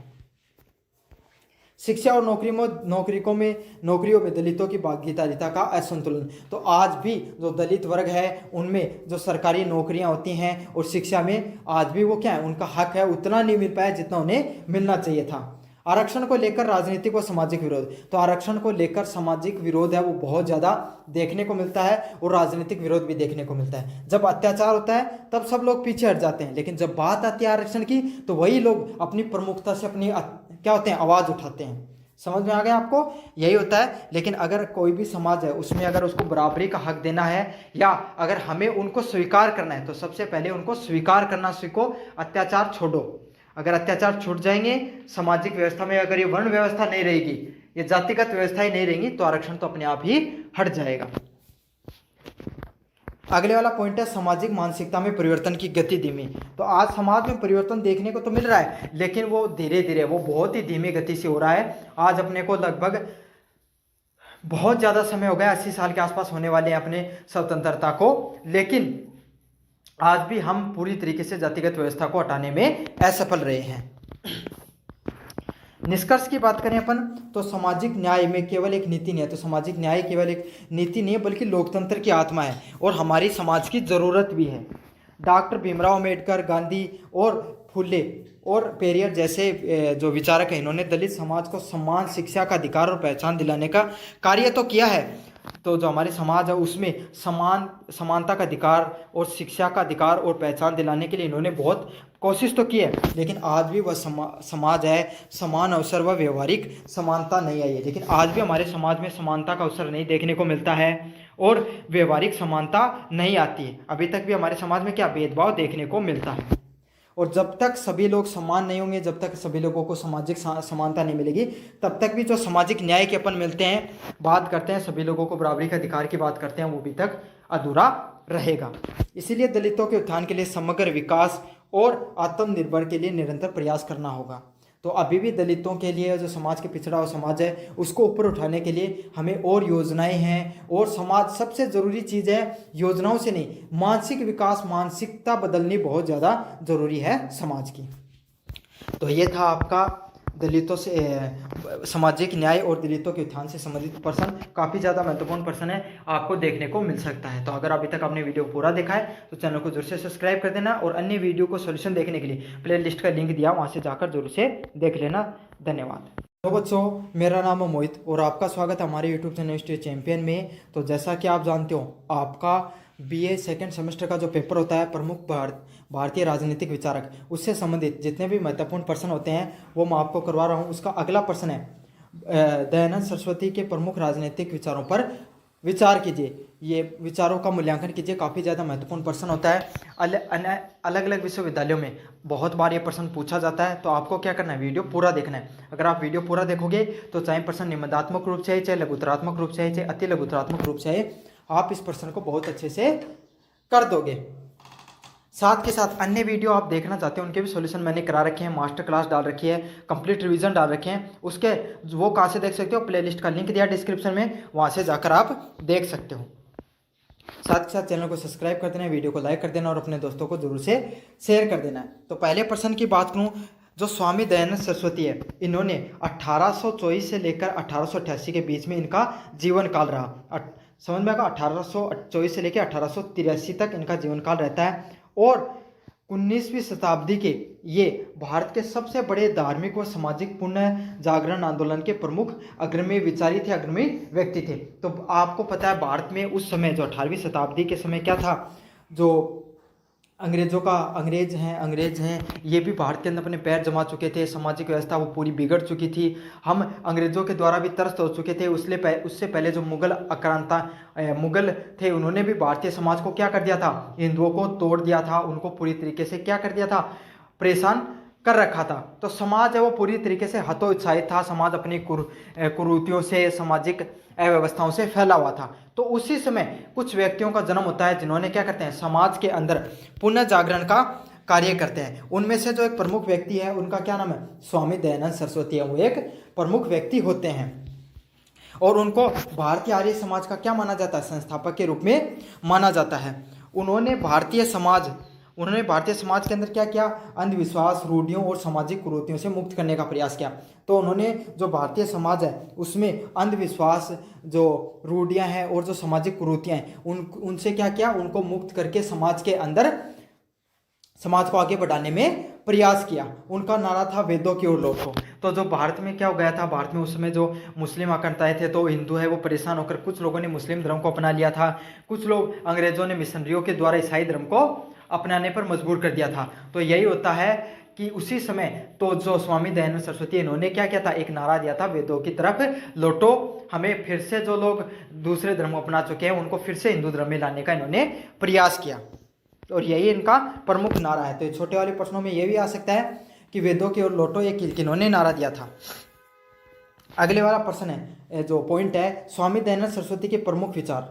शिक्षा और नौकरियों में दलितों की भागीदारिता का असंतुलन। तो आज भी जो दलित वर्ग है उनमें जो सरकारी नौकरियां होती हैं और शिक्षा में आज भी वो क्या है, उनका हक है उतना नहीं मिल पाया जितना उन्हें मिलना चाहिए था। आरक्षण को लेकर राजनीतिक व सामाजिक विरोध। तो आरक्षण को लेकर सामाजिक विरोध है वो बहुत ज़्यादा देखने को मिलता है और राजनीतिक विरोध भी देखने को मिलता है। जब अत्याचार होता है तब सब लोग पीछे हट जाते हैं, लेकिन जब बात आती है आरक्षण की तो वही लोग अपनी प्रमुखता से अपनी क्या होते हैं, आवाज़ उठाते हैं। समझ में आ गया आपको, यही होता है। लेकिन अगर कोई भी समाज है उसमें अगर उसको बराबरी का हक देना है या अगर हमें उनको स्वीकार करना है तो सबसे पहले उनको स्वीकार करना सीखो, अत्याचार छोड़ो। अगर अत्याचार छूट जाएंगे सामाजिक व्यवस्था में, अगर ये वर्ण व्यवस्था नहीं रहेगी, ये जातिगत व्यवस्था ही नहीं रहेंगी तो आरक्षण तो अपने आप ही हट जाएगा। अगले वाला पॉइंट है सामाजिक मानसिकता में परिवर्तन की गति धीमी। तो आज समाज में परिवर्तन देखने को तो मिल रहा है लेकिन वो धीरे धीरे, वो बहुत ही धीमी गति से हो रहा है। आज अपने को लगभग बहुत ज़्यादा समय हो गया, 80 साल के आसपास होने वाले हैं अपने स्वतंत्रता को, लेकिन आज भी हम पूरी तरीके से जातिगत व्यवस्था को हटाने में असफल रहे हैं। निष्कर्ष की बात करें अपन तो सामाजिक न्याय में केवल एक नीति नहीं है। तो सामाजिक न्याय केवल एक नीति नहीं है बल्कि लोकतंत्र की आत्मा है और हमारी समाज की ज़रूरत भी है। डॉक्टर भीमराव अंबेडकर, गांधी और फुले और पेरियर जैसे जो विचारक हैं इन्होंने दलित समाज को सम्मान, शिक्षा का अधिकार और पहचान दिलाने का कार्य तो किया है। तो जो हमारे समाज है उसमें समानता का अधिकार और शिक्षा का अधिकार और पहचान दिलाने के लिए इन्होंने बहुत कोशिश तो की है, लेकिन आज भी वह समाज है समान अवसर व व्यवहारिक समानता नहीं आई है। लेकिन आज भी हमारे समाज में समानता का अवसर नहीं देखने को मिलता है और व्यवहारिक समानता नहीं आती है। अभी तक भी हमारे समाज में क्या भेदभाव देखने को मिलता है। और जब तक सभी लोग समान नहीं होंगे, जब तक सभी लोगों को सामाजिक समानता नहीं मिलेगी, तब तक भी जो सामाजिक न्याय के अपन मिलते हैं, बात करते हैं, सभी लोगों को बराबरी का अधिकार की बात करते हैं, वो भी तक अधूरा रहेगा। इसीलिए दलितों के उत्थान के लिए समग्र विकास और आत्मनिर्भर के लिए निरंतर प्रयास करना होगा। तो अभी भी दलितों के लिए जो समाज के पिछड़ा हुआ समाज है उसको ऊपर उठाने के लिए हमें और योजनाएं हैं। और समाज सबसे ज़रूरी चीज़ है, योजनाओं से नहीं, मानसिक विकास, मानसिकता बदलनी बहुत ज़्यादा ज़रूरी है समाज की। तो ये था आपका दलितों से सामाजिक न्याय और दलितों के उत्थान से संबंधित प्रश्न। काफ़ी ज़्यादा महत्वपूर्ण प्रश्न है, आपको देखने को मिल सकता है। तो अगर अभी तक आपने वीडियो पूरा देखा है तो चैनल को जरूर से सब्सक्राइब कर देना और अन्य वीडियो को सोल्यूशन देखने के लिए प्लेलिस्ट का लिंक दिया, वहाँ से जाकर जरूर से देख लेना। धन्यवाद। तो बच्चों, मेरा नाम है मोहित और आपका स्वागत है हमारे यूट्यूब चैनल स्टेट चैंपियन में। तो जैसा कि आप जानते हो, आपका BA सेकेंड सेमेस्टर का जो पेपर होता है प्रमुख भारतीय राजनीतिक विचारक, उससे संबंधित जितने भी महत्वपूर्ण प्रश्न होते हैं वो मैं आपको करवा रहा हूँ। उसका अगला प्रश्न है दयानंद सरस्वती के प्रमुख राजनीतिक विचारों पर विचार कीजिए। ये विचारों का मूल्यांकन कीजिए, काफ़ी ज़्यादा महत्वपूर्ण प्रश्न होता है। अलग अलग विश्वविद्यालयों में बहुत बार ये प्रश्न पूछा जाता है। तो आपको क्या करना है, वीडियो पूरा देखना है। अगर आप वीडियो पूरा देखोगे तो चाहे प्रश्न निबंधात्मक रूप से है, चाहे लघुतरात्मक रूप से है, चाहे अति लघुतरात्मक रूप से है, आप इस प्रश्न को बहुत अच्छे से कर दोगे। साथ के साथ अन्य वीडियो आप देखना चाहते हैं उनके भी सॉल्यूशन मैंने करा रखे हैं, मास्टर क्लास डाल रखी है, कंप्लीट रिवीजन डाल रखे हैं। उसके वो कहाँ से देख सकते हो, प्लेलिस्ट का लिंक दिया डिस्क्रिप्शन में, वहाँ से जाकर आप देख सकते हो। साथ के साथ चैनल को सब्सक्राइब कर देना, वीडियो को लाइक कर देना और अपने दोस्तों को जरूर से शेयर कर देना। तो पहले प्रश्न की बात करूँ, जो स्वामी दयानंद सरस्वती है, इन्होंने 1824 से लेकर 1888 के बीच में इनका जीवन काल रहा। समझ में आएगा, 1824 से लेकर 1883 तक इनका जीवन काल रहता है। और 19वीं शताब्दी के ये भारत के सबसे बड़े धार्मिक व सामाजिक पुण्य जागरण आंदोलन के प्रमुख अग्रणी विचारी थे, अग्रणी व्यक्ति थे। तो आपको पता है भारत में उस समय जो 18वीं शताब्दी के समय क्या था, जो अंग्रेज हैं ये भी भारत के अंदर अपने पैर जमा चुके थे। सामाजिक व्यवस्था वो पूरी बिगड़ चुकी थी। हम अंग्रेज़ों के द्वारा भी त्रस्त हो चुके थे। उससे पहले जो मुगल थे, उन्होंने भी भारतीय समाज को क्या कर दिया था, हिंदुओं को तोड़ दिया था, उनको पूरी तरीके से क्या कर दिया था, परेशान कर रखा था। तो समाज है वो पूरी तरीके से हतोत्साहित था, समाज अपनी कुरीतियों से, सामाजिक अव्यवस्थाओं से फैला हुआ था। तो उसी समय कुछ व्यक्तियों का जन्म होता है जिन्होंने क्या करते हैं, समाज के अंदर पुनः जागरण का कार्य करते हैं। उनमें से जो एक प्रमुख व्यक्ति है उनका क्या नाम है, स्वामी दयानंद सरस्वती है, वो एक प्रमुख व्यक्ति होते हैं और उनको भारतीय आर्य समाज का क्या माना जाता है, संस्थापक के रूप में माना जाता है। उन्होंने भारतीय समाज के अंदर क्या किया, अंधविश्वास, रूढ़ियों और सामाजिक कुरीतियों से मुक्त करने का प्रयास किया। तो उन्होंने जो भारतीय समाज है उसमें अंधविश्वास, जो रूढ़ियां हैं और जो सामाजिक कुरीतियां हैं उनसे क्या किया, उनको मुक्त करके समाज को आगे बढ़ाने में प्रयास किया। उनका नारा था वेदों की ओर लौटो। तो जो भारत में क्या हो गया था, भारत में उस समय जो मुस्लिम आक्रमण थे, तो हिंदू है वो परेशान होकर कुछ लोगों ने मुस्लिम धर्म को अपना लिया था, कुछ लोग अंग्रेजों ने मिशनरियों के द्वारा ईसाई धर्म को अपनाने पर मजबूर कर दिया था। तो यही होता है कि उसी समय तो जो स्वामी दयानंद सरस्वती इन्होंने क्या किया था, एक नारा दिया था, वेदों की तरफ लौटो। हमें फिर से जो लोग दूसरे धर्म अपना चुके हैं उनको फिर से हिंदू धर्म में लाने का इन्होंने प्रयास किया और यही इनका प्रमुख नारा है। तो छोटे वाले प्रश्नों में यह भी आ सकता है कि वेदों की ओर लौटो ये किन्होंने नारा दिया था। अगले वाला प्रश्न है, जो पॉइंट है, स्वामी दयानंद सरस्वती के प्रमुख विचार।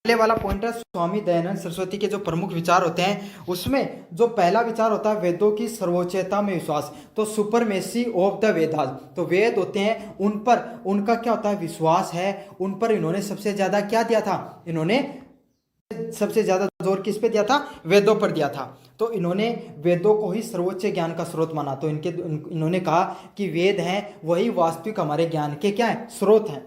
अगले वाला पॉइंट है स्वामी दयानंद सरस्वती के जो प्रमुख विचार होते हैं उसमें जो पहला विचार होता है वेदों की सर्वोच्चता में विश्वास। तो सुपरमेसी ऑफ द वेदास, तो वेद होते हैं उन पर उनका क्या होता है, विश्वास है। उन पर इन्होंने सबसे ज्यादा क्या दिया था, इन्होंने सबसे ज्यादा जोर किस पे दिया था, वेदों पर दिया था। तो इन्होंने वेदों को ही सर्वोच्च ज्ञान का स्रोत माना। तो इन्होंने कहा कि वेद हैं वही वास्तविक हमारे ज्ञान के क्या है, स्रोत हैं।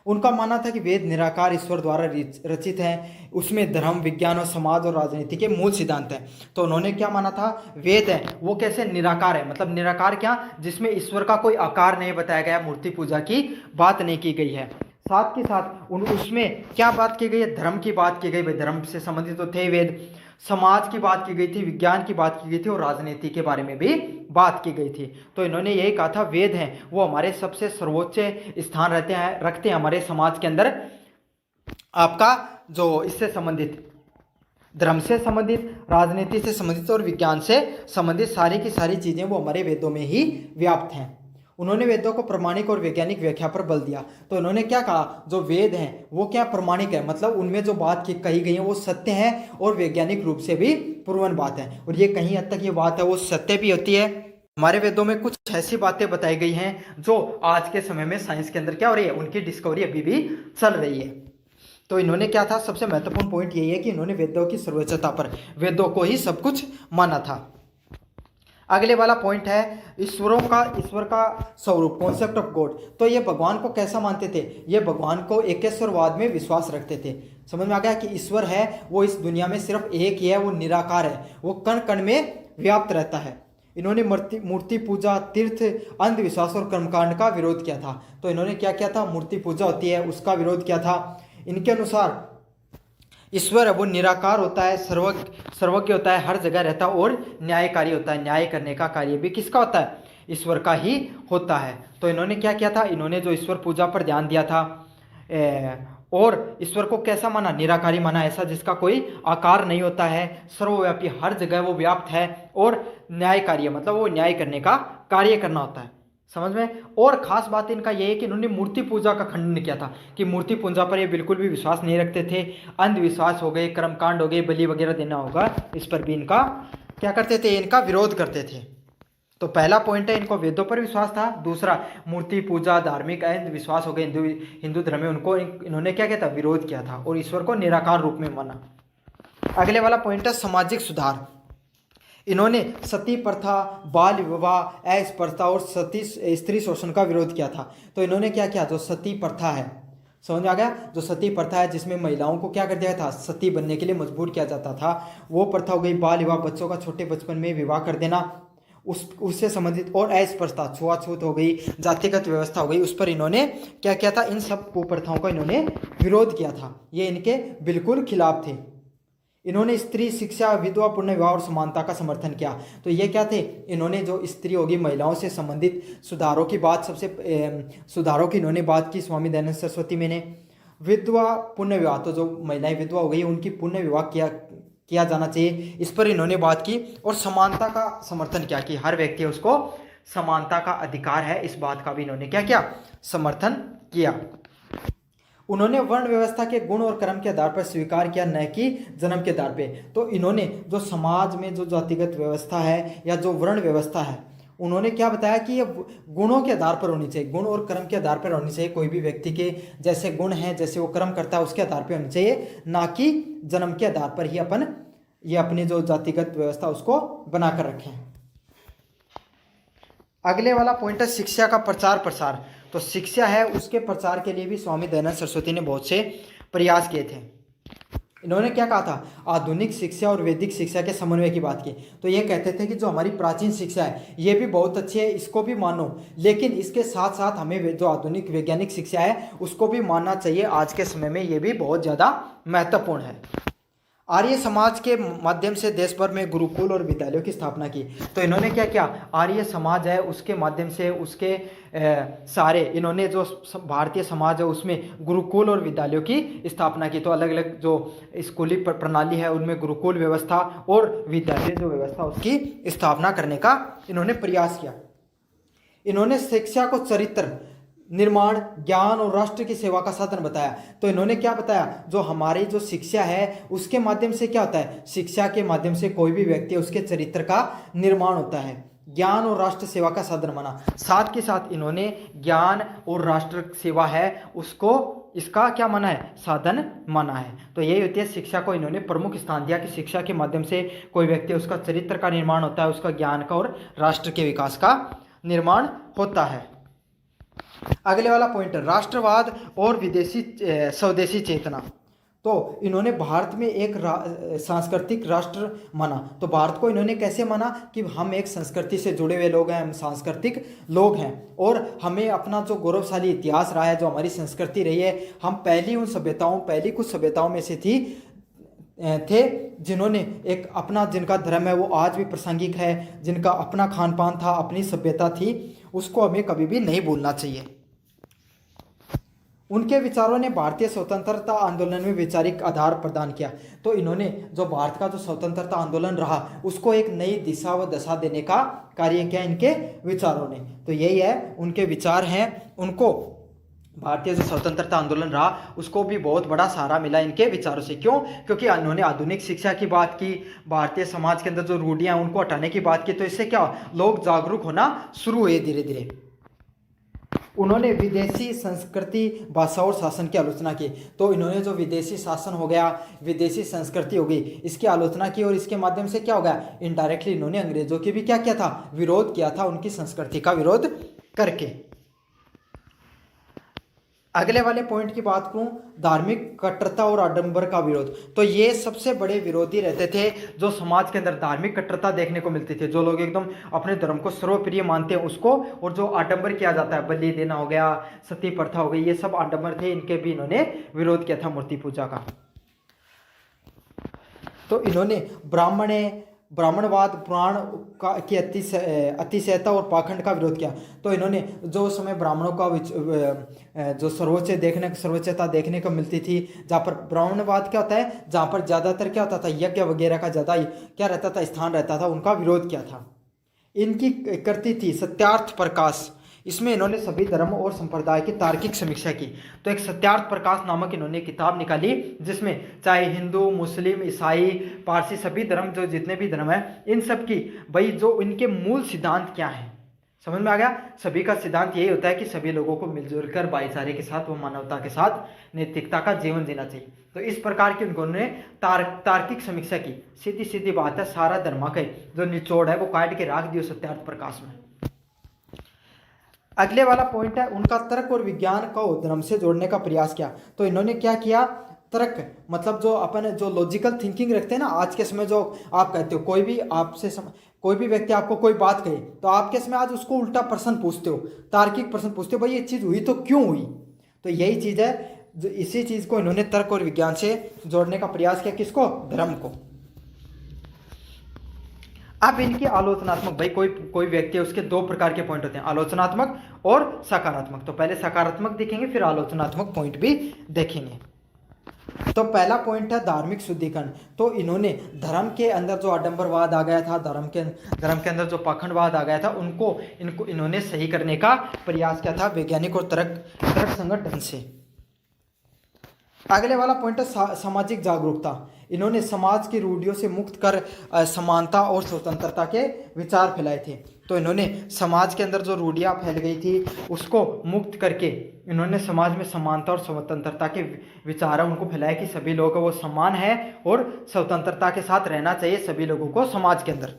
उनका मानना था कि वेद निराकार ईश्वर द्वारा रचित हैं, उसमें धर्म, विज्ञान और समाज और राजनीति के मूल सिद्धांत हैं। तो उन्होंने क्या माना था, वेद है वो कैसे निराकार है, मतलब निराकार क्या, जिसमें ईश्वर का कोई आकार नहीं बताया गया, मूर्ति पूजा की बात नहीं की गई है। साथ के साथ उसमें क्या बात की गई है, धर्म की बात की गई, भाई धर्म से संबंधित तो थे वेद, समाज की बात की गई थी, विज्ञान की बात की गई थी और राजनीति के बारे में भी बात की गई थी। तो इन्होंने यही कहा था वेद हैं वो हमारे सबसे सर्वोच्च स्थान रखते हैं हमारे समाज के अंदर। आपका जो इससे संबंधित, धर्म से संबंधित, राजनीति से संबंधित और विज्ञान से संबंधित सारी की सारी चीजें वो हमारे वेदों में ही व्याप्त हैं। उन्होंने वेदों को प्रमाणिक और वैज्ञानिक व्याख्या पर बल दिया। तो इन्होंने क्या कहा, जो वेद हैं वो क्या प्रमाणिक है, मतलब उनमें जो बात कही गई है वो सत्य है और वैज्ञानिक रूप से भी प्रूवन बात है। और ये कहीं हद तक ये बात है वो सत्य भी होती है। हमारे वेदों में कुछ ऐसी बातें बताई गई हैं जो आज के समय में साइंस के अंदर क्या हो रही है, उनकी डिस्कवरी अभी भी चल रही है। तो इन्होंने क्या था, सबसे महत्वपूर्ण पॉइंट यही है कि इन्होंने वेदों की सर्वोच्चता पर, वेदों को ही सब कुछ माना था। अगले वाला पॉइंट है ईश्वर का स्वरूप, कॉन्सेप्ट ऑफ गॉड। तो ये भगवान को कैसा मानते थे, ये भगवान को एकेश्वरवाद में विश्वास रखते थे। समझ में आ गया कि ईश्वर है वो इस दुनिया में सिर्फ एक ही है, वो निराकार है, वो कण कण में व्याप्त रहता है। इन्होंने मूर्ति पूजा, तीर्थ, अंधविश्वास और कर्मकांड का विरोध किया था। तो इन्होंने क्या किया था, मूर्ति पूजा होती है उसका विरोध किया था। इनके अनुसार ईश्वर वो निराकार होता है, सर्वज्ञ होता है, हर जगह रहता है और न्यायकारी होता है। न्याय करने का कार्य भी किसका होता है, ईश्वर का ही होता है। तो इन्होंने क्या किया था, इन्होंने जो ईश्वर पूजा पर ध्यान दिया था और ईश्वर को कैसा माना, निराकारी माना, ऐसा जिसका कोई आकार नहीं होता है, सर्वव्यापी, हर जगह वो व्याप्त है और न्यायकारी, मतलब वो न्याय करने का कार्य करना होता है। समझ में। और खास बात इनका यह है कि इन्होंने मूर्ति पूजा का खंडन किया था कि मूर्ति पूजा पर ये बिल्कुल भी विश्वास नहीं रखते थे। अंधविश्वास हो गए, कर्मकांड हो गए, बलि वगैरह देना होगा, इस पर भी इनका क्या करते थे, इनका विरोध करते थे। तो पहला पॉइंट है इनको वेदों पर विश्वास था। दूसरा मूर्ति पूजा, धार्मिक अंधविश्वास हो गए हिंदू धर्म में, उनको इन्होंने क्या किया था, विरोध किया था और ईश्वर को निराकार रूप में माना। अगले वाला पॉइंट है सामाजिक सुधार। इन्होंने सती प्रथा, बाल विवाह, अस्पृश्यता और स्त्री शोषण का विरोध किया था। तो इन्होंने क्या किया, जो सती प्रथा है, समझ में आ गया, जो सती प्रथा है जिसमें महिलाओं को क्या कर दिया था, सती बनने के लिए मजबूर किया जाता था, वो प्रथा हो गई। बाल विवाह, बच्चों का छोटे बचपन में विवाह कर देना, उससे संबंधित, और अस्पृश्यता, छुआछूत हो गई, जातिगत व्यवस्था हो गई, उस पर इन्होंने क्या किया था, इन सब कुप्रथाओं का इन्होंने विरोध किया था। ये इनके बिल्कुल खिलाफ थे। इन्होंने स्त्री शिक्षा, विधवा पुनर्विवाह और समानता का समर्थन किया। तो ये क्या थे, इन्होंने जो स्त्री होगी, महिलाओं से संबंधित सुधारों की बात, सुधारों की इन्होंने बात की स्वामी दयानंद सरस्वती में ने। विधवा पुनर्विवाह, तो जो महिलाएं विधवा हो गई उनकी पुनर्विवाह किया जाना चाहिए, इस पर इन्होंने बात की। और समानता का समर्थन किया कि हर व्यक्ति उसको समानता का अधिकार है, इस बात का भी इन्होंने क्या किया, समर्थन किया। उन्होंने वर्ण व्यवस्था के गुण और कर्म के आधार पर स्वीकार किया, न कि जन्म के आधार पे। तो इन्होंने जो समाज में जो जातिगत व्यवस्था है या जो वर्ण व्यवस्था है, उन्होंने क्या बताया कि ये गुणों के आधार पर होनी चाहिए, गुण और कर्म के आधार पर होनी चाहिए। कोई भी व्यक्ति के जैसे गुण हैं, जैसे वो कर्म करता है, उसके आधार पर होनी चाहिए, ना कि जन्म के आधार पर ही ये अपनी जो जातिगत व्यवस्था उसको बनाकर रखें। अगले वाला पॉइंट है शिक्षा का प्रचार प्रसार। तो शिक्षा है उसके प्रचार के लिए भी स्वामी दयानंद सरस्वती ने बहुत से प्रयास किए थे। इन्होंने क्या कहा था, आधुनिक शिक्षा और वैदिक शिक्षा के समन्वय की बात की। तो ये कहते थे कि जो हमारी प्राचीन शिक्षा है ये भी बहुत अच्छी है, इसको भी मानो, लेकिन इसके साथ साथ हमें जो आधुनिक वैज्ञानिक शिक्षा है उसको भी मानना चाहिए। आज के समय में ये भी बहुत ज़्यादा महत्वपूर्ण है। आर्य समाज के माध्यम से देश भर में गुरुकुल और विद्यालयों की स्थापना की। तो इन्होंने क्या किया, आर्य समाज है उसके माध्यम से उसके सारे इन्होंने जो भारतीय समाज है उसमें गुरुकुल और विद्यालयों की स्थापना की। तो अलग अलग जो स्कूली प्रणाली है उनमें गुरुकुल व्यवस्था और विद्यालय जो व्यवस्था उसकी स्थापना करने का इन्होंने प्रयास किया। इन्होंने शिक्षा को चरित्र निर्माण, ज्ञान और राष्ट्र की सेवा का साधन बताया। तो इन्होंने क्या बताया, जो हमारी जो शिक्षा है उसके माध्यम से क्या होता है, शिक्षा के माध्यम से कोई भी व्यक्ति उसके चरित्र का निर्माण होता है, ज्ञान और राष्ट्र सेवा का साधन माना। साथ के साथ इन्होंने ज्ञान और राष्ट्र सेवा है उसको इसका क्या माना है, साधन माना है। तो यही होती है शिक्षा को इन्होंने प्रमुख स्थान दिया कि शिक्षा के माध्यम से कोई व्यक्ति उसका चरित्र का निर्माण होता है, उसका ज्ञान का और राष्ट्र के विकास का निर्माण होता है। अगले वाला पॉइंट है राष्ट्रवाद और विदेशी स्वदेशी चेतना। तो इन्होंने भारत में एक सांस्कृतिक राष्ट्र माना। तो भारत को इन्होंने कैसे माना कि हम एक संस्कृति से जुड़े हुए लोग हैं, हम सांस्कृतिक लोग हैं और हमें अपना जो गौरवशाली इतिहास रहा है, जो हमारी संस्कृति रही है, हम पहली कुछ सभ्यताओं में से थे जिन्होंने एक अपना, जिनका धर्म है वो आज भी प्रासंगिक है, जिनका अपना खान पान था, अपनी सभ्यता थी, उसको हमें कभी भी नहीं भूलना चाहिए। उनके विचारों ने भारतीय स्वतंत्रता आंदोलन में वैचारिक आधार प्रदान किया। तो इन्होंने जो भारत का जो स्वतंत्रता आंदोलन रहा उसको एक नई दिशा व दशा देने का कार्य किया इनके विचारों ने। तो यही है उनके विचार हैं, उनको भारतीय जो स्वतंत्रता आंदोलन रहा उसको भी बहुत बड़ा सहारा मिला इनके विचारों से। क्यों? क्योंकि उन्होंने आधुनिक शिक्षा की बात की, भारतीय समाज के अंदर जो रूढ़ियां हैं उनको हटाने की बात की। तो इससे क्या, लोग जागरूक होना शुरू हुए धीरे धीरे। उन्होंने विदेशी संस्कृति, भाषा और शासन की आलोचना की। तो इन्होंने जो विदेशी शासन हो गया, विदेशी संस्कृति हो गई, इसकी आलोचना की और इसके माध्यम से क्या हो गया, इनडायरेक्टली इन्होंने अंग्रेजों की भी क्या किया था, विरोध किया था, उनकी संस्कृति का विरोध करके। अगले वाले पॉइंट की बात करूं, धार्मिक कट्टरता और आडंबर का विरोध। तो ये सबसे बड़े विरोधी रहते थे जो समाज के अंदर धार्मिक कट्टरता देखने को मिलती थी, जो लोग एकदम अपने धर्म को सर्वप्रिय मानते हैं उसको, और जो आडंबर किया जाता है, बलि देना हो गया, सती प्रथा हो गई, ये सब आडंबर थे, इनके भी इन्होंने विरोध किया था, मूर्ति पूजा का। तो इन्होंने ब्राह्मणवाद, पुराण की अतिशयता और पाखंड का विरोध किया। तो इन्होंने जो समय ब्राह्मणों का जो सर्वोच्चता देखने को मिलती थी, जहाँ पर ब्राह्मणवाद क्या होता है, जहाँ पर ज़्यादातर क्या होता था, यज्ञ वगैरह का ज़्यादा क्या रहता था, स्थान रहता था, उनका विरोध किया था। इनकी कृति थी सत्यार्थ प्रकाश, इसमें इन्होंने सभी धर्म और संप्रदाय की तार्किक समीक्षा की। तो एक सत्यार्थ प्रकाश नामक इन्होंने किताब निकाली जिसमें चाहे हिंदू, मुस्लिम, ईसाई, पारसी, सभी धर्म, जो जितने भी धर्म हैं, इन सब की भाई जो इनके मूल सिद्धांत क्या हैं, समझ में आ गया। सभी का सिद्धांत यही होता है कि सभी लोगों को मिलजुल कर भाईचारे के साथ व मानवता के साथ नैतिकता का जीवन जीना चाहिए। तो इस प्रकार की उन्होंने तार्किक समीक्षा की। सीधी सीधी बात है, सारा धर्म का जो निचोड़ है वो काट के रख दियो सत्यार्थ प्रकाश में। अगले वाला पॉइंट है उनका तर्क और विज्ञान को धर्म से जोड़ने का प्रयास किया। तो इन्होंने क्या किया, तर्क मतलब जो अपन जो लॉजिकल थिंकिंग रखते हैं ना, आज के समय जो आप कहते हो, कोई भी व्यक्ति आपको कोई बात कहे तो आपके समय आज उसको उल्टा प्रश्न पूछते हो, तार्किक प्रश्न पूछते हो, भाई ये चीज़ हुई तो क्यों हुई। तो यही चीज़ है, जो इसी चीज़ को इन्होंने तर्क और विज्ञान से जोड़ने का प्रयास किया, किसको, धर्म को। अब इनकी आलोचनात्मक, भाई कोई व्यक्ति है उसके दो प्रकार के पॉइंट होते हैं, आलोचनात्मक और सकारात्मक। तो पहले सकारात्मक देखेंगे फिर आलोचनात्मक पॉइंट भी देखेंगे। तो पहला पॉइंट है धार्मिक शुद्धिकरण। तो इन्होंने धर्म के अंदर जो आडंबरवाद आ गया था, धर्म के अंदर जो पाखंडवाद आ गया था, इनको इन्होंने सही करने का प्रयास किया था वैज्ञानिक और तर्कसंगत ढंग से। अगले वाला पॉइंट है सामाजिक जागरूकता। इन्होंने समाज की रूढ़ियों से मुक्त कर समानता और स्वतंत्रता के विचार फैलाए थे। तो इन्होंने समाज के अंदर जो रूढ़ियाँ फैल गई थी उसको मुक्त करके इन्होंने समाज में समानता और स्वतंत्रता के विचार उनको फैलाए कि सभी लोग वो समान है और स्वतंत्रता के साथ रहना चाहिए सभी लोगों को समाज के अंदर।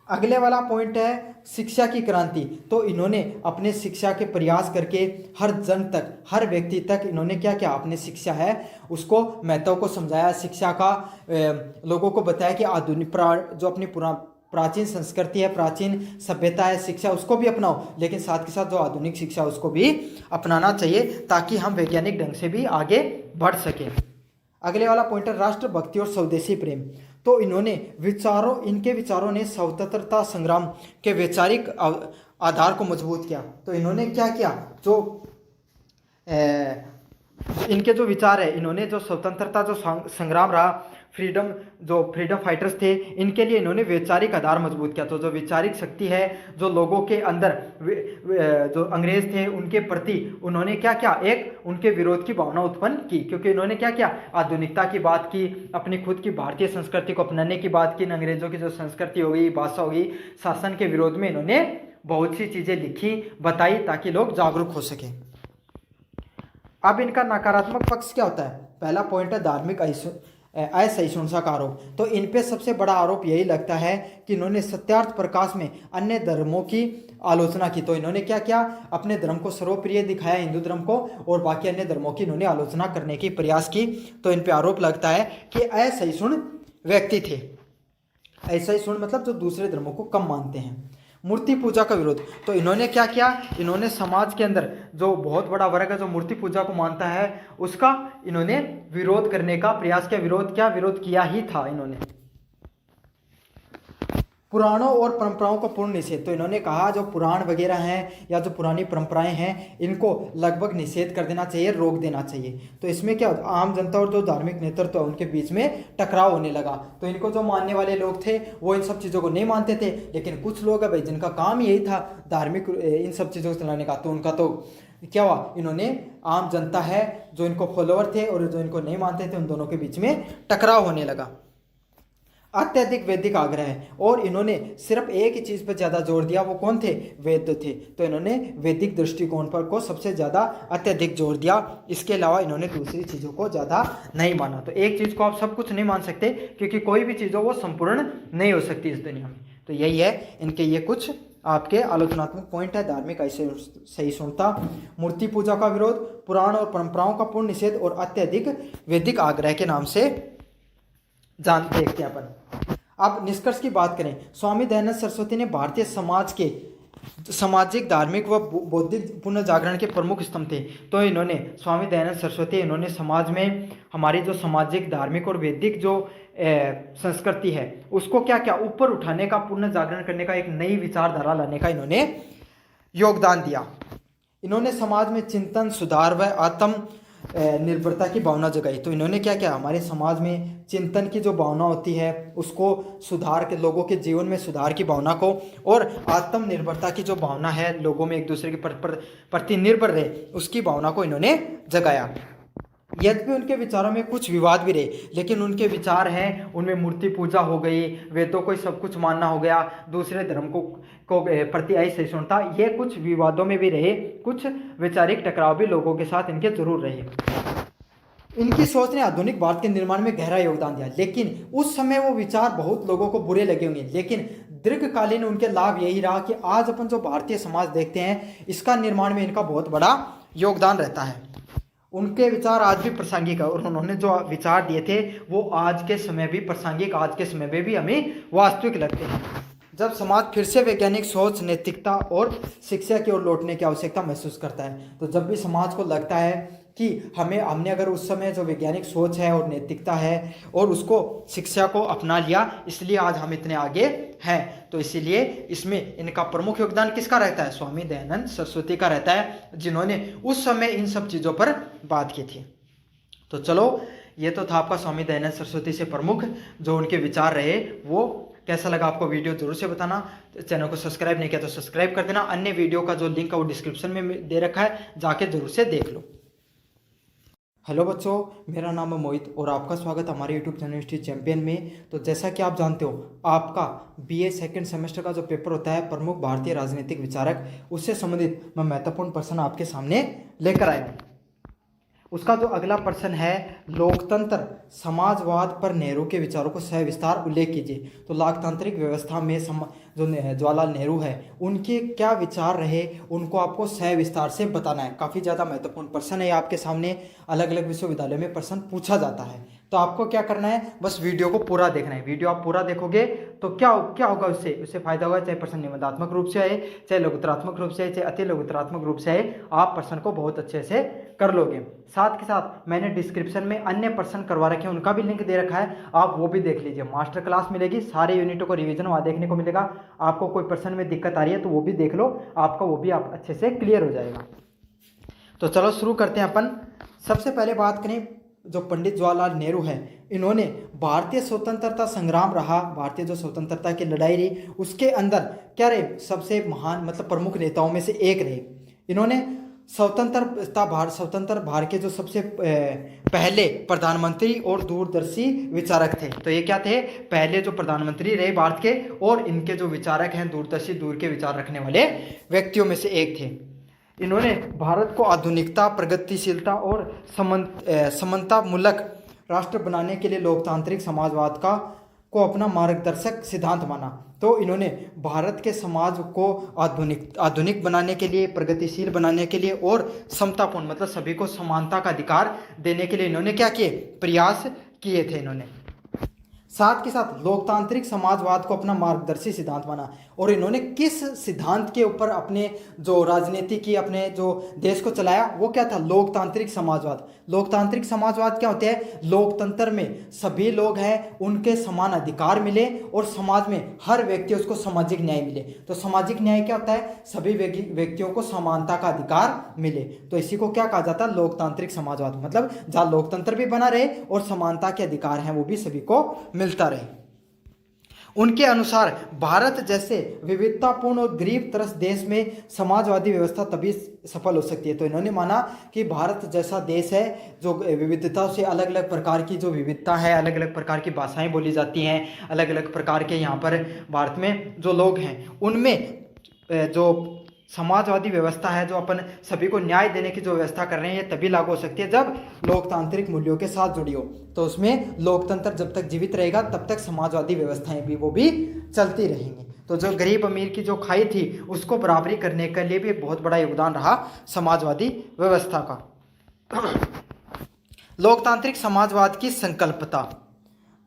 अगले वाला पॉइंट है शिक्षा की क्रांति। तो इन्होंने अपने शिक्षा के प्रयास करके हर जन तक, हर व्यक्ति तक इन्होंने क्या क्या अपने शिक्षा है उसको महत्व को समझाया, शिक्षा का लोगों को बताया कि आधुनिक जो अपनी प्राचीन संस्कृति है, प्राचीन सभ्यता है, शिक्षा उसको भी अपनाओ, लेकिन साथ के साथ जो आधुनिक शिक्षा उसको भी अपनाना चाहिए ताकि हम वैज्ञानिक ढंग से भी आगे बढ़ सकें। अगले वाला पॉइंट है राष्ट्रभक्ति और स्वदेशी प्रेम। तो इनके विचारों ने स्वतंत्रता संग्राम के वैचारिक आधार को मजबूत किया। तो इन्होंने क्या किया, इनके जो विचार है, इन्होंने जो स्वतंत्रता जो संग्राम रहा, फ्रीडम फाइटर्स थे, इनके लिए इन्होंने वैचारिक आधार मजबूत किया। तो जो वैचारिक शक्ति है जो लोगों के अंदर, जो अंग्रेज थे उनके प्रति उन्होंने क्या किया, एक उनके विरोध की भावना उत्पन्न की, क्योंकि इन्होंने क्या किया, आधुनिकता की बात की, अपनी खुद की भारतीय संस्कृति को अपनाने की बात की, अंग्रेजों की जो संस्कृति हो गई, भाषा हो गई, शासन के विरोध में इन्होंने बहुत सी चीज़ें लिखी, बताई ताकि लोग जागरूक हो सकें। अब इनका नकारात्मक पक्ष क्या होता है? पहला पॉइंट है धार्मिक असहिष्णुता का आरोप। तो इन पे सबसे बड़ा आरोप यही लगता है कि इन्होंने सत्यार्थ प्रकाश में अन्य धर्मों की आलोचना की। तो इन्होंने क्या किया, अपने धर्म को सर्वप्रिय दिखाया, हिंदू धर्म को, और बाकी अन्य धर्मों की इन्होंने आलोचना करने की प्रयास की। तो इन पे आरोप लगता है कि असहिष्णु व्यक्ति थे। असहिष्णु मतलब जो दूसरे धर्मों को कम मानते हैं। मूर्ति पूजा का विरोध। तो इन्होंने क्या किया, इन्होंने समाज के अंदर जो बहुत बड़ा वर्ग है जो मूर्ति पूजा को मानता है उसका इन्होंने विरोध करने का प्रयास किया। विरोध किया ही था इन्होंने। पुराणों और परंपराओं का पूर्ण निषेध। तो इन्होंने कहा जो पुराण वगैरह हैं या जो पुरानी परंपराएं हैं इनको लगभग निषेध कर देना चाहिए, रोक देना चाहिए। तो इसमें क्या, आम जनता और जो धार्मिक नेतृत्व है उनके बीच में टकराव होने लगा। तो इनको जो मानने वाले लोग थे वो इन सब चीज़ों को नहीं मानते थे, लेकिन कुछ लोग है भाई जिनका काम यही था धार्मिक इन सब चीज़ों को चलाने का, तो उनका तो क्या हुआ, इन्होंने आम जनता है जो इनको फॉलोअर थे और जो इनको नहीं मानते थे उन दोनों के बीच में टकराव होने लगा। अत्यधिक वैदिक आग्रह, और इन्होंने सिर्फ एक ही चीज़ पर ज़्यादा जोर दिया, वो कौन थे, वेद थे। तो इन्होंने वैदिक दृष्टिकोण पर को सबसे ज़्यादा अत्यधिक जोर दिया। इसके अलावा इन्होंने दूसरी चीज़ों को ज़्यादा नहीं माना। तो एक चीज़ को आप सब कुछ नहीं मान सकते, क्योंकि कोई भी चीज़ हो वो संपूर्ण नहीं हो सकती इस दुनिया में। तो यही है इनके ये कुछ आपके आलोचनात्मक पॉइंट है। धार्मिक असहिष्णुता, मूर्ति पूजा का विरोध, पुराण और परंपराओं का पूर्ण निषेध और अत्यधिक वैदिक आग्रह के नाम से देखते हैं अपन। अब निष्कर्ष की बात करें, स्वामी दयानंद सरस्वती ने भारतीय समाज के सामाजिक, धार्मिक व बौद्धिक पुनर्जागरण के प्रमुख स्तंभ थे। तो इन्होंने स्वामी दयानंद सरस्वती इन्होंने समाज में हमारी जो सामाजिक, धार्मिक और वैदिक जो संस्कृति है उसको क्या क्या ऊपर उठाने का, पुनर्जागरण करने का, एक नई विचारधारा लाने का इन्होंने योगदान दिया। इन्होंने समाज में चिंतन, सुधार व आत्म निर्भरता की भावना जगाई। तो इन्होंने क्या क्या, हमारे समाज में चिंतन की जो भावना होती है उसको सुधार के, लोगों के जीवन में सुधार की भावना को, और आत्मनिर्भरता की जो भावना है, लोगों में एक दूसरे के प्रति निर्भर रहे, उसकी भावना को इन्होंने जगाया। यद्यपि उनके विचारों में कुछ विवाद भी रहे, लेकिन उनके विचार हैं उनमें मूर्ति पूजा हो गई, वेदों को सब कुछ मानना हो गया, दूसरे धर्म को प्रति असहिष्णुता, ये कुछ विवादों में भी रहे, कुछ वैचारिक टकराव भी लोगों के साथ इनके जरूर रहे। इनकी सोच ने आधुनिक भारत के निर्माण में गहरा योगदान दिया, लेकिन उस समय वो विचार बहुत लोगों को बुरे लगे होंगे, लेकिन दीर्घकालीन उनके लाभ यही रहा कि आज अपन जो भारतीय समाज देखते हैं इसका निर्माण में इनका बहुत बड़ा योगदान रहता है। उनके विचार आज भी प्रासंगिक है, और उन्होंने जो विचार दिए थे वो आज के समय भी प्रासंगिक, आज के समय में भी हमें वास्तविक लगते हैं। जब समाज फिर से वैज्ञानिक सोच, नैतिकता और शिक्षा की ओर लौटने की आवश्यकता महसूस करता है, तो जब भी समाज को लगता है कि हमने अगर उस समय जो वैज्ञानिक सोच है और नैतिकता है और उसको, शिक्षा को अपना लिया, इसलिए आज हम इतने आगे हैं, तो इसीलिए इसमें इनका प्रमुख योगदान किसका रहता है, स्वामी दयानंद सरस्वती का रहता है, जिन्होंने उस समय इन सब चीज़ों पर बात की थी। तो चलो, ये तो था आपका स्वामी दयानंद सरस्वती से प्रमुख जो उनके विचार रहे। वो कैसा लगा आपको वीडियो जरूर से बताना। चैनल को सब्सक्राइब नहीं किया तो सब्सक्राइब कर देना। अन्य वीडियो का जो लिंक है वो डिस्क्रिप्शन में दे रखा है, जाके जरूर से देख लो। हेलो बच्चों, मेरा नाम है मोहित और आपका स्वागत हमारे यूट्यूब चैनल हिस्ट्री चैंपियन में। तो जैसा कि आप जानते हो, आपका बीए सेकंड सेमेस्टर का जो पेपर होता है प्रमुख भारतीय राजनीतिक विचारक, उससे संबंधित मैं महत्वपूर्ण प्रश्न आपके सामने लेकर आया हूँ। उसका जो अगला प्रश्न है, लोकतंत्र समाजवाद पर नेहरू के विचारों को सविस्तार उल्लेख कीजिए। तो लोकतांत्रिक व्यवस्था में जो जवाहरलाल नेहरू है उनके क्या विचार रहे, उनको आपको सविस्तार से बताना है। काफ़ी ज़्यादा महत्वपूर्ण प्रश्न है आपके सामने। अलग अलग विश्वविद्यालय में प्रश्न पूछा जाता है। तो आपको क्या करना है, बस वीडियो को पूरा देखना है। वीडियो आप पूरा देखोगे तो क्या होगा, उससे फायदा होगा। चाहे प्रश्न निबंधात्मक रूप से आए, चाहे लघुतरात्मक रूप से आए, चाहे अति लघुतरात्मक रूप से आए, आप प्रश्न को बहुत अच्छे से कर लोगे। साथ के साथ मैंने डिस्क्रिप्शन में अन्य प्रश्न करवा रखे हैं, उनका भी लिंक दे रखा है, आप वो भी देख लीजिए। मास्टर क्लास मिलेगी, सारे यूनिटों को रिवीजन वहाँ देखने को मिलेगा। आपको कोई प्रश्न में दिक्कत आ रही है तो वो भी देख लो, आपका वो भी आप अच्छे से क्लियर हो जाएगा। तो चलो शुरू करते हैं अपन। सबसे पहले बात करें, जो पंडित जवाहरलाल नेहरू है, इन्होंने भारतीय स्वतंत्रता संग्राम रहा, भारतीय जो स्वतंत्रता की लड़ाई रही, उसके अंदर क्या रहे, सबसे महान मतलब प्रमुख नेताओं में से एक रहे। इन्होंने स्वतंत्र भारत के जो सबसे पहले प्रधानमंत्री और दूरदर्शी विचारक थे। तो ये क्या थे, पहले जो प्रधानमंत्री रहे भारत के, और इनके जो विचारक हैं दूरदर्शी, दूर के विचार रखने वाले व्यक्तियों में से एक थे। इन्होंने भारत को आधुनिकता, प्रगतिशीलता और समतामूलक राष्ट्र बनाने के लिए लोकतांत्रिक समाजवाद को अपना मार्गदर्शक सिद्धांत माना। तो इन्होंने भारत के समाज को आधुनिक बनाने के लिए, प्रगतिशील बनाने के लिए और समतापूर्ण मतलब सभी को समानता का अधिकार देने के लिए इन्होंने क्या किए, प्रयास किए थे इन्होंने। साथ के साथ लोकतांत्रिक समाजवाद को अपना मार्गदर्शी सिद्धांत माना। और इन्होंने किस सिद्धांत के ऊपर अपने जो राजनीति की, अपने जो देश को चलाया, वो क्या था, लोकतांत्रिक समाजवाद। लोकतांत्रिक समाजवाद क्या होते हैं, लोकतंत्र में सभी लोग हैं, उनके समान अधिकार मिले और समाज में हर व्यक्ति उसको सामाजिक न्याय मिले। तो सामाजिक न्याय क्या होता है, सभी व्यक्तियों को समानता का अधिकार मिले। तो इसी को क्या कहा जाता है, लोकतांत्रिक समाजवाद। मतलब जहाँ लोकतंत्र भी बना रहे और समानता के अधिकार हैं वो भी सभी को मिलता रहे। उनके अनुसार भारत जैसे विविधतापूर्ण और गरीब तरस देश में समाजवादी व्यवस्था तभी सफल हो सकती है। तो इन्होंने माना कि भारत जैसा देश है जो विविधता से, अलग अलग प्रकार की जो विविधता है, अलग अलग प्रकार की भाषाएं बोली जाती हैं, अलग अलग प्रकार के यहाँ पर भारत में जो लोग हैं, उनमें जो समाजवादी व्यवस्था है, जो अपन सभी को न्याय देने की जो व्यवस्था कर रहे हैं, ये तभी लागू हो सकती है जब लोकतांत्रिक मूल्यों के साथ जुड़ी हो। तो उसमें लोकतंत्र जब तक जीवित रहेगा तब तक समाजवादी व्यवस्थाएं भी वो भी चलती रहेंगी। तो जो गरीब अमीर की जो खाई थी उसको बराबरी करने के लिए भी एक बहुत बड़ा योगदान रहा समाजवादी व्यवस्था का। लोकतांत्रिक समाजवाद की संकल्पता।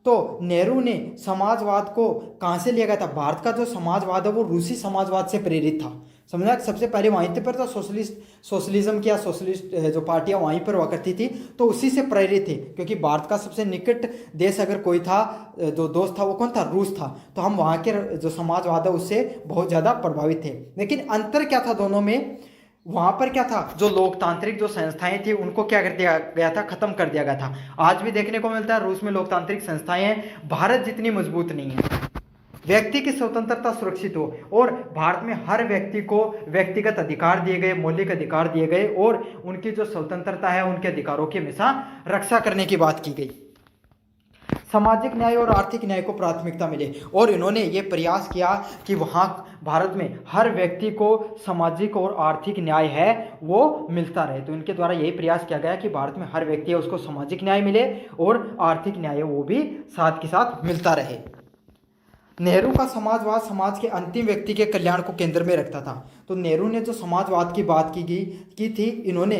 तो नेहरू ने समाजवाद को कहाँ से लिया गया था, भारत का जो समाजवाद है वो रूसी समाजवाद से प्रेरित था। समझा, सबसे पहले वहीं पर तो सोशलिज्म की या सोशलिस्ट जो पार्टियां वहीं पर हुआ करती थी, तो उसी से प्रेरित थी। क्योंकि भारत का सबसे निकट देश अगर कोई था, जो दोस्त था, वो कौन था, रूस था। तो हम वहाँ के जो समाजवाद है उससे बहुत ज़्यादा प्रभावित थे। लेकिन अंतर क्या था दोनों में, वहाँ पर क्या था, जो लोकतांत्रिक जो संस्थाएं थी उनको क्या कर दिया गया था, खत्म कर दिया गया था। आज भी देखने को मिलता है रूस में लोकतांत्रिक संस्थाएं हैं, भारत जितनी मजबूत नहीं है। व्यक्ति की स्वतंत्रता सुरक्षित हो और भारत में हर व्यक्ति को व्यक्तिगत अधिकार दिए गए, मौलिक अधिकार दिए गए और उनकी जो स्वतंत्रता है, उनके अधिकारों की हमेशा रक्षा करने की बात की गई। सामाजिक न्याय और आर्थिक न्याय को प्राथमिकता मिले और इन्होंने ये प्रयास किया कि वहाँ भारत में हर व्यक्ति को सामाजिक और आर्थिक न्याय है वो मिलता रहे। तो इनके द्वारा यही प्रयास किया गया कि भारत में हर व्यक्ति है उसको सामाजिक न्याय मिले और आर्थिक न्याय वो भी साथ के साथ मिलता रहे। नेहरू का समाजवाद समाज के अंतिम व्यक्ति के कल्याण को केंद्र में रखता था। तो नेहरू ने जो समाजवाद की बात की थी, इन्होंने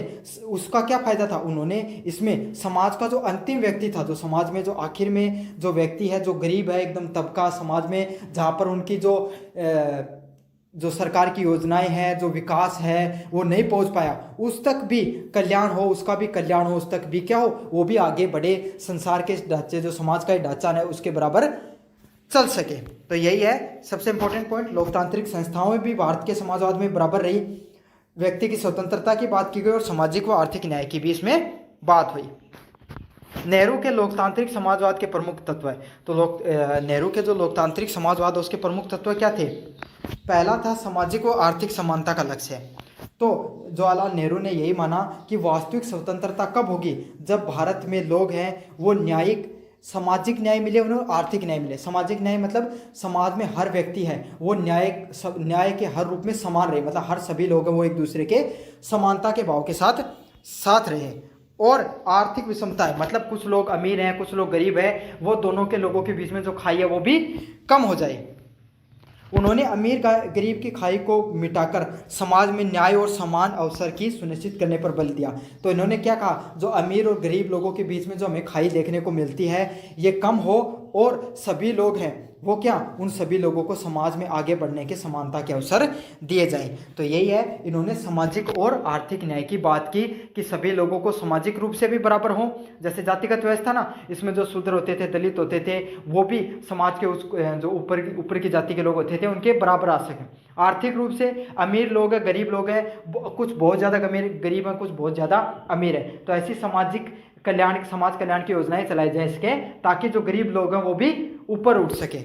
उसका क्या फायदा था, उन्होंने इसमें समाज का जो अंतिम व्यक्ति था, जो समाज में जो आखिर में जो व्यक्ति है, जो गरीब है, एकदम तबका समाज में, जहाँ पर उनकी जो सरकार की योजनाएं हैं, जो विकास है वो नहीं पहुंच पाया, उस तक भी कल्याण हो, उसका भी कल्याण हो, उस तक भी क्या हो, वो भी आगे बढ़े, संसार के ढांचे, जो समाज का ढांचा है उसके बराबर चल सके। तो यही है सबसे इंपॉर्टेंट पॉइंट। लोकतांत्रिक संस्थाओं में भी भारत के समाजवाद में बराबर रही, व्यक्ति की स्वतंत्रता की बात की गई और सामाजिक व आर्थिक न्याय की भी इसमें बात हुई। नेहरू के लोकतांत्रिक समाजवाद के प्रमुख तत्व है। तो नेहरू के जो लोकतांत्रिक समाजवाद है उसके प्रमुख तत्व क्या थे? पहला था सामाजिक और आर्थिक समानता का लक्ष्य। तो जवाहरलाल नेहरू ने यही माना कि वास्तविक स्वतंत्रता कब होगी? जब भारत में लोग हैं वो न्यायिक सामाजिक न्याय मिले, उन्हें आर्थिक न्याय मिले। सामाजिक न्याय मतलब समाज में हर व्यक्ति है वो न्याय के हर रूप में समान रहे, मतलब हर सभी लोग हैं वो एक दूसरे के समानता के भाव के साथ साथ रहे। और आर्थिक विषमता है मतलब कुछ लोग अमीर हैं कुछ लोग गरीब हैं, वो दोनों के लोगों के बीच में जो खाई है वो भी कम हो जाए। उन्होंने अमीर गरीब की खाई को मिटाकर समाज में न्याय और समान अवसर की सुनिश्चित करने पर बल दिया। तो इन्होंने क्या कहा? जो अमीर और गरीब लोगों के बीच में जो हमें खाई देखने को मिलती है ये कम हो और सभी लोग हैं वो क्या, उन सभी लोगों को समाज में आगे बढ़ने के समानता के अवसर दिए जाएं। तो यही है, इन्होंने सामाजिक और आर्थिक न्याय की बात की कि सभी लोगों को सामाजिक रूप से भी बराबर हों। जैसे जातिगत व्यवस्था ना, इसमें जो शूद्र होते थे दलित होते थे वो भी समाज के उस जो ऊपर की जाति के लोग होते थे उनके बराबर आ सकें। आर्थिक रूप से अमीर लोग हैं गरीब लोग हैं, कुछ बहुत ज़्यादा गरीब हैं कुछ बहुत ज़्यादा अमीर है। तो ऐसी समाज कल्याण की योजनाएं चलाई जाए इसके, ताकि जो गरीब लोग हैं वो भी ऊपर उठ सके।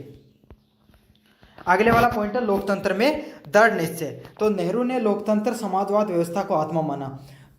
अगले वाला पॉइंट है लोकतंत्र में दृढ़ निश्चय। तो नेहरू ने लोकतंत्र समाजवाद व्यवस्था को आत्मा माना।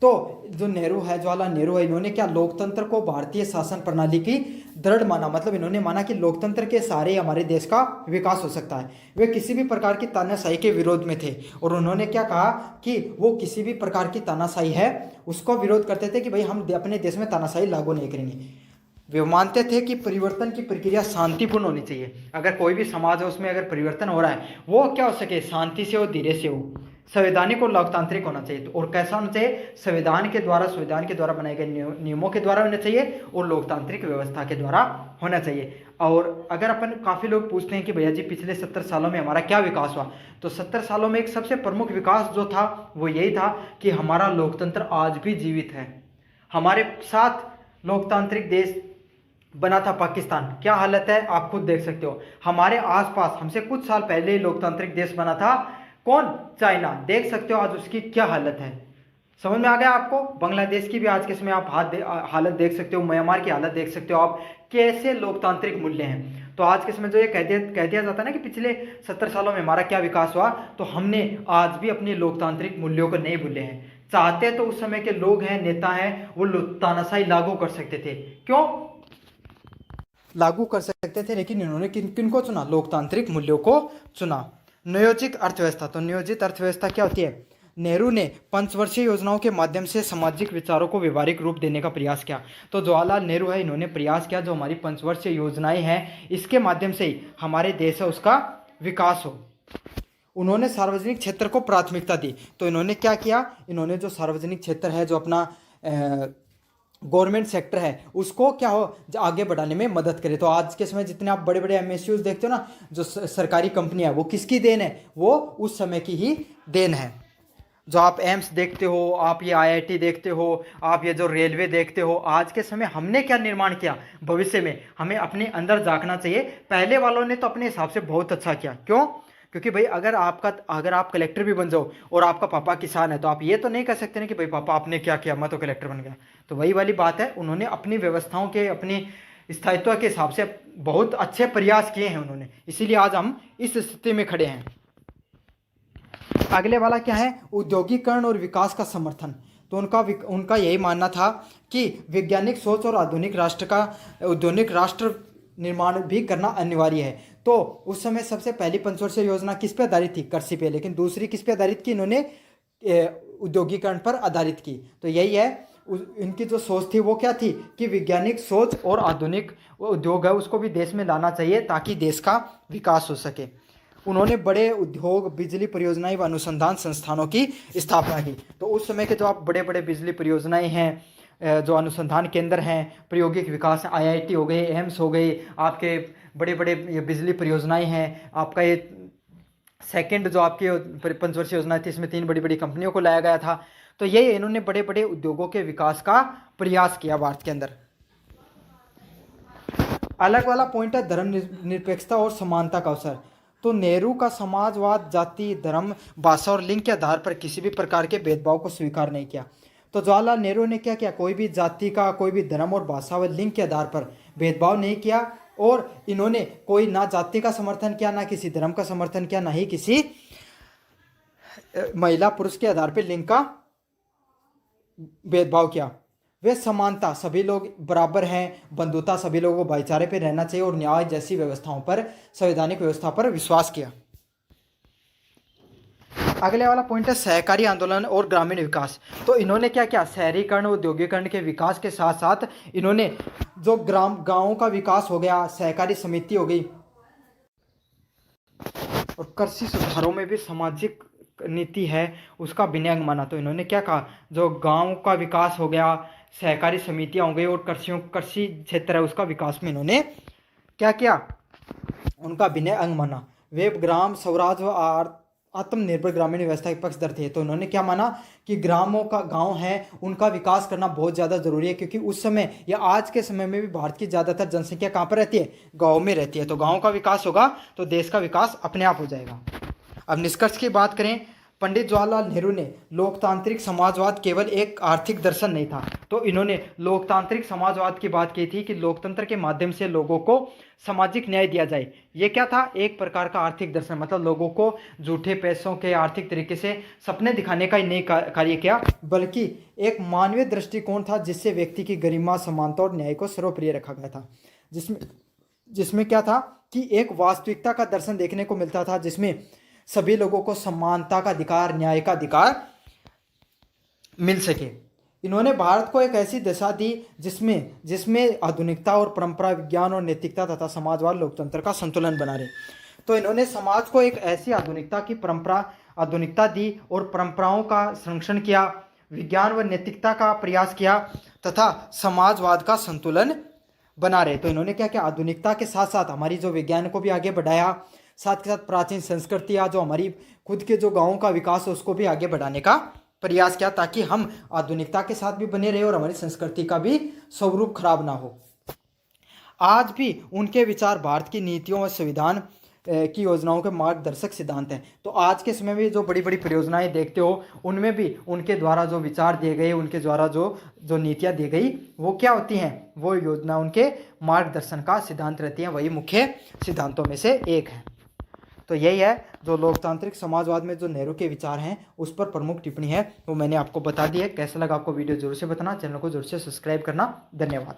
तो जो नेहरू है जवाहरलाल नेहरू है, इन्होंने क्या लोकतंत्र को भारतीय शासन प्रणाली की दृढ़ माना। मतलब इन्होंने माना कि लोकतंत्र के सहारे हमारे देश का विकास हो सकता है। वे किसी भी प्रकार की तानाशाही के विरोध में थे और उन्होंने क्या कहा कि वो किसी भी प्रकार की तानाशाही है उसको विरोध करते थे कि भाई हम अपने देश में तानाशाही लागू नहीं करेंगे। वे मानते थे कि परिवर्तन की प्रक्रिया शांतिपूर्ण होनी चाहिए। अगर कोई भी समाज है उसमें अगर परिवर्तन हो रहा है वो क्या हो सके, शांति से हो धीरे से हो, संवैधानिक और लोकतांत्रिक होना चाहिए। तो और कैसा होना चाहिए? संविधान के द्वारा बनाए गए नियमों के द्वारा होना चाहिए और लोकतांत्रिक व्यवस्था के द्वारा होना चाहिए। और अगर अपन काफ़ी लोग पूछते हैं कि भैया जी पिछले 70 सालों में हमारा क्या विकास हुआ, तो 70 सालों में एक सबसे प्रमुख विकास जो था वो यही था कि हमारा लोकतंत्र आज भी जीवित है। हमारे साथ लोकतांत्रिक देश बना था पाकिस्तान, क्या हालत है आप खुद देख सकते हो। हमारे आसपास हमसे कुछ साल पहले ही लोकतांत्रिक देश बना था, कौन? चाइना। देख सकते हो आज उसकी क्या हालत है। समझ में आ गया आपको? बांग्लादेश की भी आज के समय आप हालत देख सकते हो, म्यांमार की हालत देख सकते हो आप, कैसे लोकतांत्रिक मूल्य हैं। तो आज के समय जो ये कह दिया जाता है ना कि पिछले 70 सालों में हमारा क्या विकास हुआ, तो हमने आज भी अपने लोकतांत्रिक मूल्यों को नहीं भूले हैं। चाहते तो उस समय के लोग हैं, नेता हैं, वो तानाशाही लागू कर सकते थे। क्यों लागू कर सकते थे? लेकिन इन्होंने किन को चुना? लोकतांत्रिक मूल्यों को चुना। नियोजित अर्थव्यवस्था। तो नियोजित अर्थव्यवस्था क्या होती है? नेहरू ने पंचवर्षीय योजनाओं के माध्यम से सामाजिक विचारों को व्यवहारिक रूप देने का प्रयास किया। तो जवाहरलाल नेहरू है, इन्होंने प्रयास किया जो हमारी पंचवर्षीय योजनाएं हैं इसके माध्यम से ही हमारे देश है उसका विकास हो। उन्होंने सार्वजनिक क्षेत्र को प्राथमिकता दी। तो इन्होंने क्या किया? इन्होंने जो सार्वजनिक क्षेत्र है जो अपना गवर्नमेंट सेक्टर है उसको क्या हो आगे बढ़ाने में मदद करे। तो आज के समय जितने आप बड़े बड़े एमएसयूज देखते हो ना, जो सरकारी कंपनियां, वो किसकी देन है? वो उस समय की ही देन है। जो आप एम्स देखते हो, आप ये आईआईटी देखते हो, आप ये जो रेलवे देखते हो, आज के समय हमने क्या निर्माण किया? भविष्य में हमें अपने अंदर झांकना चाहिए। पहले वालों ने तो अपने हिसाब से बहुत अच्छा किया। क्यों? क्योंकि भाई अगर आप कलेक्टर भी बन जाओ और आपका पापा किसान है तो आप ये तो नहीं कह सकते ना कि भाई पापा आपने क्या किया, मैं तो कलेक्टर बन गया। तो वही वाली बात है, उन्होंने अपनी व्यवस्थाओं के अपनी स्थायित्व के हिसाब से बहुत अच्छे प्रयास किए हैं उन्होंने, इसीलिए आज हम इस स्थिति में खड़े हैं। अगले वाला क्या है? औद्योगिकरण और विकास का समर्थन। तो उनका यही मानना था कि वैज्ञानिक सोच और आधुनिक राष्ट्र निर्माण भी करना अनिवार्य है। तो उस समय सबसे पहली पंचवर्षीय योजना किस पे आधारित थी? कृषि पे। लेकिन दूसरी किस पे आधारित की? इन्होंने औद्योगिकरण पर आधारित की। तो यही है, इनकी जो सोच थी वो क्या थी कि वैज्ञानिक सोच और आधुनिक उद्योग है उसको भी देश में लाना चाहिए ताकि देश का विकास हो सके। उन्होंने बड़े उद्योग, बिजली परियोजनाएं व अनुसंधान संस्थानों की स्थापना की। तो उस समय के जो आप बड़े बड़े बिजली परियोजनाएं हैं, जो अनुसंधान केंद्र हैं, प्रायोगिक विकास, आईआईटी हो गए, एम्स हो गए, आपके बड़े बड़े ये बिजली परियोजनाएं हैं। आपका ये सेकंड जो आपकी पंचवर्षीय योजना थी इसमें 3 बड़ी बड़ी कंपनियों को लाया गया था। तो ये इन्होंने बड़े बड़े उद्योगों के विकास का प्रयास किया भारत के अंदर। अलग वाला पॉइंट है धर्मनिरपेक्षता और समानता का अवसर। तो नेहरू का समाजवाद जाति, धर्म, भाषा और लिंग के आधार पर किसी भी प्रकार के भेदभाव को स्वीकार नहीं किया। तो जवाहरलाल नेहरू ने क्या किया, कोई भी जाति का, कोई भी धर्म और भाषा व लिंग के आधार पर भेदभाव नहीं किया, और इन्होंने कोई ना जाति का समर्थन किया, ना किसी धर्म का समर्थन किया, ना ही किसी महिला पुरुष के आधार पर लिंग का भेदभाव किया। वे समानता, सभी लोग बराबर हैं, बंधुता, सभी लोगों को भाईचारे पे रहना चाहिए, और न्याय जैसी व्यवस्थाओं पर, संवैधानिक व्यवस्था पर विश्वास किया। अगले वाला पॉइंट है सहकारी आंदोलन और ग्रामीण विकास। तो इन्होंने क्या किया, शहरीकरण, औद्योगिकरण के विकास के साथ साथ इन्होंने जो गांवों का विकास हो गया, सहकारी समिति हो गई, और कृषि सुधारों में भी सामाजिक नीति है उसका विनियंग माना। तो इन्होंने क्या कहा, जो गांव का विकास हो गया, सहकारी समितियां हो गई, और कृषि क्षेत्र है उसका विकास में इन्होंने क्या किया, उनका विनय अंग माना। वे ग्राम स्वराज व आत्मनिर्भर ग्रामीण व्यवस्था के पक्षधर थे। तो उन्होंने क्या माना कि ग्रामों का, गांव है उनका विकास करना बहुत ज़्यादा ज़रूरी है, क्योंकि उस समय या आज के समय में भी भारत की ज़्यादातर जनसंख्या कहाँ पर रहती है, गाँव में रहती है। तो गाँव का विकास होगा तो देश का विकास अपने आप हो जाएगा। अब निष्कर्ष की बात करें, पंडित जवाहरलाल नेहरू ने लोकतांत्रिक समाजवाद केवल एक आर्थिक दर्शन नहीं था। तो इन्होंने लोकतांत्रिक समाजवाद की बात की थी कि लोकतंत्र के माध्यम से लोगों को सामाजिक न्याय दिया जाए। ये क्या था, एक प्रकार का आर्थिक दर्शन, मतलब लोगों को झूठे पैसों के आर्थिक तरीके से सपने दिखाने का ही नहीं कार्य किया, बल्कि एक मानवीय दृष्टिकोण था जिससे व्यक्ति की गरिमा, समानता और न्याय को सर्वप्रिय रखा गया था। जिसमें क्या था कि एक वास्तविकता का दर्शन देखने को मिलता था, जिसमें सभी लोगों को समानता का अधिकार, न्याय का अधिकार मिल सके। इन्होंने भारत को एक ऐसी दिशा दी जिसमें आधुनिकता और परंपरा, विज्ञान और नैतिकता तथा समाजवाद, लोकतंत्र का संतुलन बना रहे। तो इन्होंने समाज को एक ऐसी आधुनिकता दी और परंपराओं का संरक्षण किया, विज्ञान व नैतिकता का प्रयास किया तथा समाजवाद का संतुलन बना रहे। तो इन्होंने क्या किया, आधुनिकता के साथ साथ हमारी जो विज्ञान को भी आगे बढ़ाया, साथ के साथ प्राचीन संस्कृतियाँ, जो हमारी खुद के जो गाँवों का विकास है उसको भी आगे बढ़ाने का प्रयास किया, ताकि हम आधुनिकता के साथ भी बने रहे और हमारी संस्कृति का भी स्वरूप खराब ना हो। आज भी उनके विचार भारत की नीतियों और संविधान की योजनाओं के मार्गदर्शक सिद्धांत हैं। तो आज के समय में जो बड़ी बड़ी परियोजनाएं देखते हो, उनमें भी उनके द्वारा जो विचार दिए गए, उनके द्वारा जो नीतियां दी गई, वो क्या होती हैं, वो योजना उनके मार्गदर्शन का सिद्धांत रहती हैं, वही मुख्य सिद्धांतों में से एक है। तो यही है जो लोकतांत्रिक समाजवाद में जो नेहरू के विचार हैं उस पर प्रमुख टिप्पणी है, वो मैंने आपको बता दी है। कैसा लगा आपको वीडियो जरूर से बताना, चैनल को जरूर से सब्सक्राइब करना। धन्यवाद।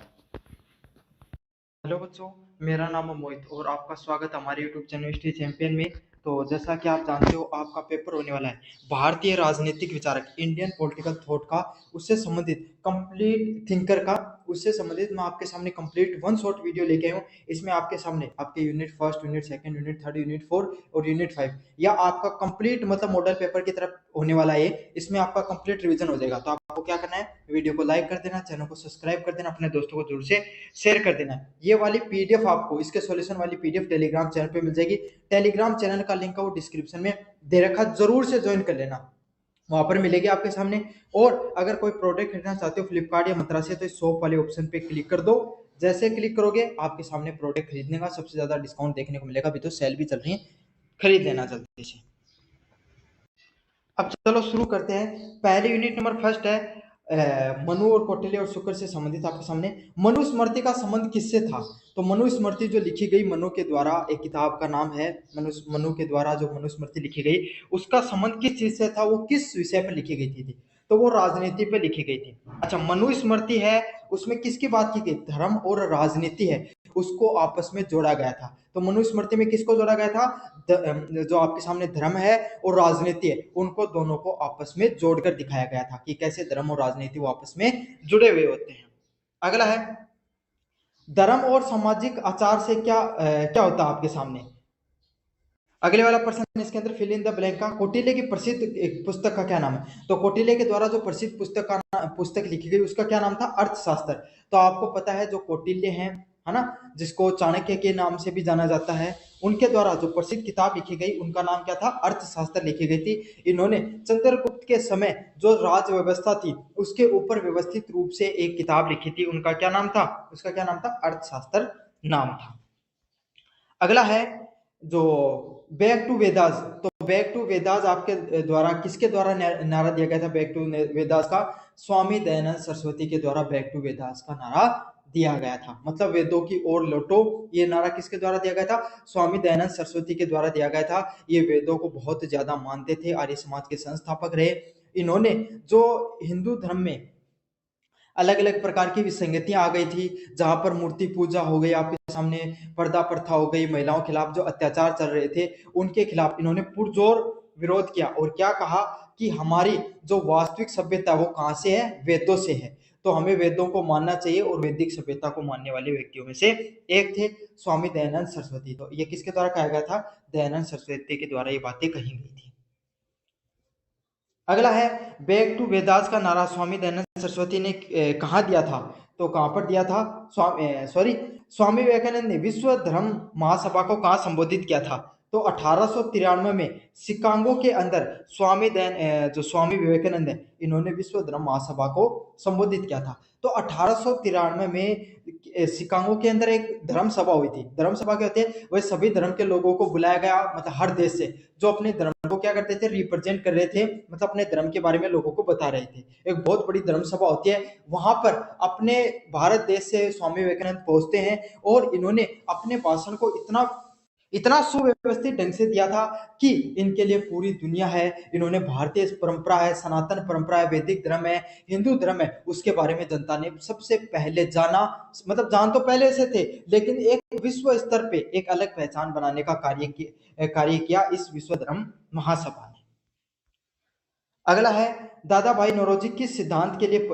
हेलो बच्चों, मेरा नाम है मोहित और आपका स्वागत हमारे यूट्यूब चैनल हिस्ट्री चैंपियन में। तो जैसा कि आप जानते हो, आपका पेपर होने वाला है भारतीय राजनीतिक विचारक, इंडियन पॉलिटिकल थॉट का, उससे संबंधित कंप्लीट थिंकर का, उससे संबंधित मैं आपके सामने कंप्लीट वन शॉट वीडियो लेके आया हूँ। इसमें आपके सामने आपके unit first, unit second, unit third, unit 4 और यूनिट 5 या आपका कंप्लीट मतलब मॉडल पेपर की तरफ होने वाला है। इसमें आपका कंप्लीट रिवीजन हो जाएगा। तो आपको क्या करना है, वीडियो को लाइक कर देना, चैनल को सब्सक्राइब कर देना, अपने दोस्तों को जरूर से शेयर कर देना। ये वाली पीडीएफ आपको, इसके सॉल्यूशन वाली पीडीएफ टेलीग्राम चैनल पे मिल जाएगी। टेलीग्राम चैनल का लिंक है वो डिस्क्रिप्शन में दे रखा, जरूर से ज्वाइन कर लेना, वहां पर मिलेगी आपके सामने। और अगर कोई प्रोडक्ट खरीदना चाहते हो फ्लिपकार्ट या मंत्रा से, तो इस शॉप वाले ऑप्शन पे क्लिक कर दो। जैसे क्लिक करोगे आपके सामने प्रोडक्ट खरीदने का सबसे ज्यादा डिस्काउंट देखने को मिलेगा। अभी तो सेल भी चल रही है, खरीद लेना जल्दी से। अब चलो शुरू करते हैं। पहले यूनिट नंबर फर्स्ट है मनु और कौटिल्य और शुक्र से संबंधित। आपके सामने मनुस्मृति का संबंध किससे था। तो मनुस्मृति जो लिखी गई मनु के द्वारा, एक किताब का नाम है मनु के द्वारा जो मनुस्मृति लिखी गई, उसका संबंध किस चीज से था, वो किस विषय पर लिखी गई थी। तो वो राजनीति पे लिखी गई थी। अच्छा, मनुस्मृति है उसमें किसकी बात की गई, धर्म और राजनीति है उसको आपस में जोड़ा गया था। तो मनुस्मृति में किसको जोड़ा गया था, जो आपके सामने धर्म है और राजनीति है, उनको दोनों को आपस में जोड़कर दिखाया गया था कि कैसे धर्म और राजनीति वो आपस में जुड़े हुए होते हैं। अगला है धर्म और सामाजिक आचार से क्या होता है आपके सामने। अगले वाला प्रश्न इसके अंदर फिल इन द ब्लैंक का, कौटिल्य की प्रसिद्ध एक पुस्तक का क्या नाम है। तो कौटिल्य के द्वारा जो प्रसिद्ध पुस्तक लिखी गई उसका क्या नाम था, अर्थशास्त्र। तो आपको पता है जो कौटिल्य है ना, जिसको चाणक्य के नाम से भी जाना जाता है, उनके द्वारा जो प्रसिद्ध किताब लिखी गई उनका नाम क्या था, अर्थशास्त्र लिखी गई थी। इन्होंने चंद्रगुप्त के समय जो राज व्यवस्था थी उसके ऊपर व्यवस्थित रूप से एक किताब लिखी थी, उनका क्या नाम था, उसका क्या नाम था, अर्थशास्त्र नाम था। अगला है जो बैक टू वेदास। तो बैक टू वेदास आपके द्वारा किसके द्वारा नारा दिया गया था? बैक टू वेदास का स्वामी दयानंद सरस्वती के द्वारा बैक टू वेदास का नारा दिया गया था। मतलब वेदों की ओर लौटो, ये नारा किसके द्वारा दिया गया था? स्वामी दयानंद सरस्वती के द्वारा दिया गया था। ये वेदों को बहुत ज्यादा मानते थे, आर्य समाज के संस्थापक रहे। इन्होंने जो हिंदू धर्म में अलग अलग प्रकार की विसंगतियां आ गई थी, जहां पर मूर्ति पूजा हो गई, आपके सामने पर्दा प्रथा हो गई, महिलाओं के खिलाफ जो अत्याचार चल रहे थे उनके खिलाफ इन्होंने पुरजोर विरोध किया और क्या कहा कि हमारी जो वास्तविक सभ्यता वो कहां से है? वेदों से है, तो हमें वेदों को मानना चाहिए। और वैदिक सभ्यता को मानने वाले व्यक्तियों में से एक थे स्वामी दयानंद सरस्वती। तो ये किसके द्वारा कहा गया था? दयानंद सरस्वती के द्वारा ये बातें कही गई थी। अगला है बैक टू वेदास का नारा स्वामी दयानंद सरस्वती ने कहाँ दिया था? तो कहां पर दिया था? स्वामी विवेकानंद ने विश्व धर्म महासभा को कहाँ संबोधित किया था? तो 1893 में शिकागो के अंदर जो स्वामी विवेकानंद है इन्होंने विश्व धर्म महासभा को संबोधित किया था। तो 1893 में शिकागो के अंदर एक धर्म सभा हुई थी। धर्म सभा क्या होती है? वह सभी धर्म के लोगों को बुलाया गया, मतलब हर देश से, जो अपने धर्म को क्या करते थे? रिप्रेजेंट कर रहे थे, मतलब अपने धर्म के बारे में लोगों को बता रहे थे। एक बहुत बड़ी धर्म सभा होती है, वहां पर अपने भारत देश से स्वामी विवेकानंद पहुंचते हैं और इन्होंने अपने भाषण को इतना सुव्यवस्थित ढंग से दिया था कि इनके लिए पूरी दुनिया है। इन्होंने भारतीय परंपरा है, सनातन परंपरा है, वैदिक धर्म है, हिंदू धर्म है, उसके बारे में जनता ने सबसे पहले जाना। मतलब जान तो पहले से थे, लेकिन एक विश्व स्तर पे एक अलग पहचान बनाने का कार्य किया इस विश्व धर्म महासभा ने। अगला है दादा भाई नौरोजी किस सिद्धांत के लिए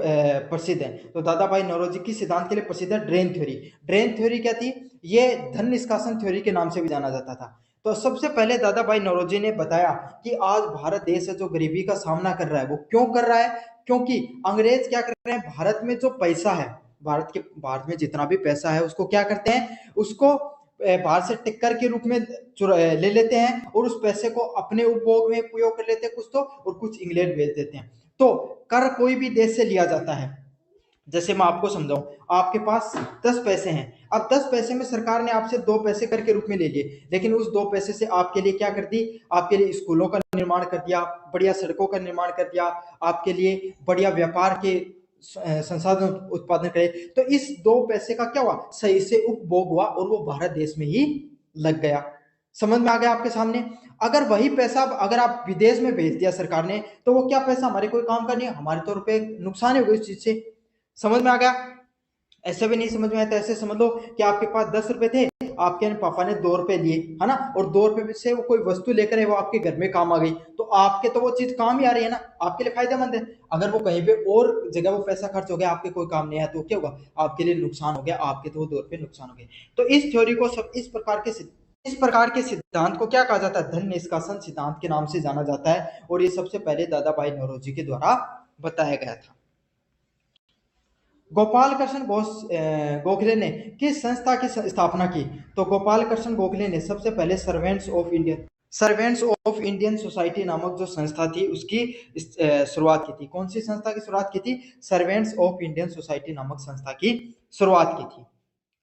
प्रसिद्ध है? तो दादा भाई नौरोजी किस सिद्धांत के लिए प्रसिद्ध है? Drain theory. ड्रेन थ्योरी क्या थी? ये धन निष्कासन थ्योरी के नाम से भी जाना जाता था। तो सबसे पहले दादा भाई नौरोजी ने बताया कि आज भारत देश है जो गरीबी का सामना कर रहा है, वो क्यों कर रहा है? क्योंकि अंग्रेज क्या कर रहे हैं? भारत में जो पैसा है, भारत में जितना भी पैसा है उसको क्या करते हैं? उसको बाहर से टिक्कर के रूप में ले लेते हैं और उस पैसे को अपने उपभोग में उपयोग कर लेते हैं कुछ तो, और कुछ इंग्लैंड भेज देते हैं। तो कर कोई भी देश से लिया जाता है। जैसे मैं आपको समझाऊं, आपके पास 10 पैसे हैं, अब 10 पैसे में सरकार ने आपसे 2 पैसे कर के रूप में ले लिए, लेकिन उस 2 पैसे से आपके लिए क्या कर दी? आपके लिए स्कूलों का निर्माण कर दिया, बढ़िया सड़कों का निर्माण कर दिया, आपके लिए बढ़िया व्यापार के संसाधन उत्पादन करे। तो इस 2 पैसे का क्या हुआ? सही से उपभोग हुआ और वो भारत देश में ही लग गया। समझ में आ गया आपके सामने? अगर वही पैसा अगर आप विदेश में भेज दिया सरकार ने, तो वो क्या पैसा हमारे कोई काम का नहीं है, हमारे तो रुपए नुकसान हो गए इस चीज से। समझ में आ गया? ऐसे भी नहीं समझ में आया तो ऐसे समझ लो कि आपके पास 10 रुपए थे, आपके पापा ने 2 रुपए लिए, है ना, और 2 रुपए से वो कोई वस्तु लेकर है, वो आपके घर में काम आ गई, तो आपके तो वो चीज काम ही आ रही है ना, आपके लिए फायदेमंद है। अगर वो कहीं पे और जगह वो पैसा खर्च हो गया, आपके कोई काम नहीं आया, तो क्या होगा? आपके लिए नुकसान हो गया, आपके तो वो 2 रुपए नुकसान हो गए। तो इस थ्योरी को सब इस प्रकार के सिद्धांत को क्या कहा जाता है? धन निष्कासन सिद्धांत के नाम से जाना जाता है, और ये सबसे पहले दादा भाई नौरोजी के द्वारा बताया गया था। गोपाल कृष्ण गोखले ने किस संस्था की स्थापना की? तो गोपाल कृष्ण गोखले ने सबसे पहले सर्वेंट्स ऑफ इंडियन सोसाइटी नामक जो संस्था थी उसकी शुरुआत की थी। कौन सी संस्था की शुरुआत की थी? सर्वेंट्स ऑफ इंडियन सोसाइटी नामक संस्था की शुरुआत की थी।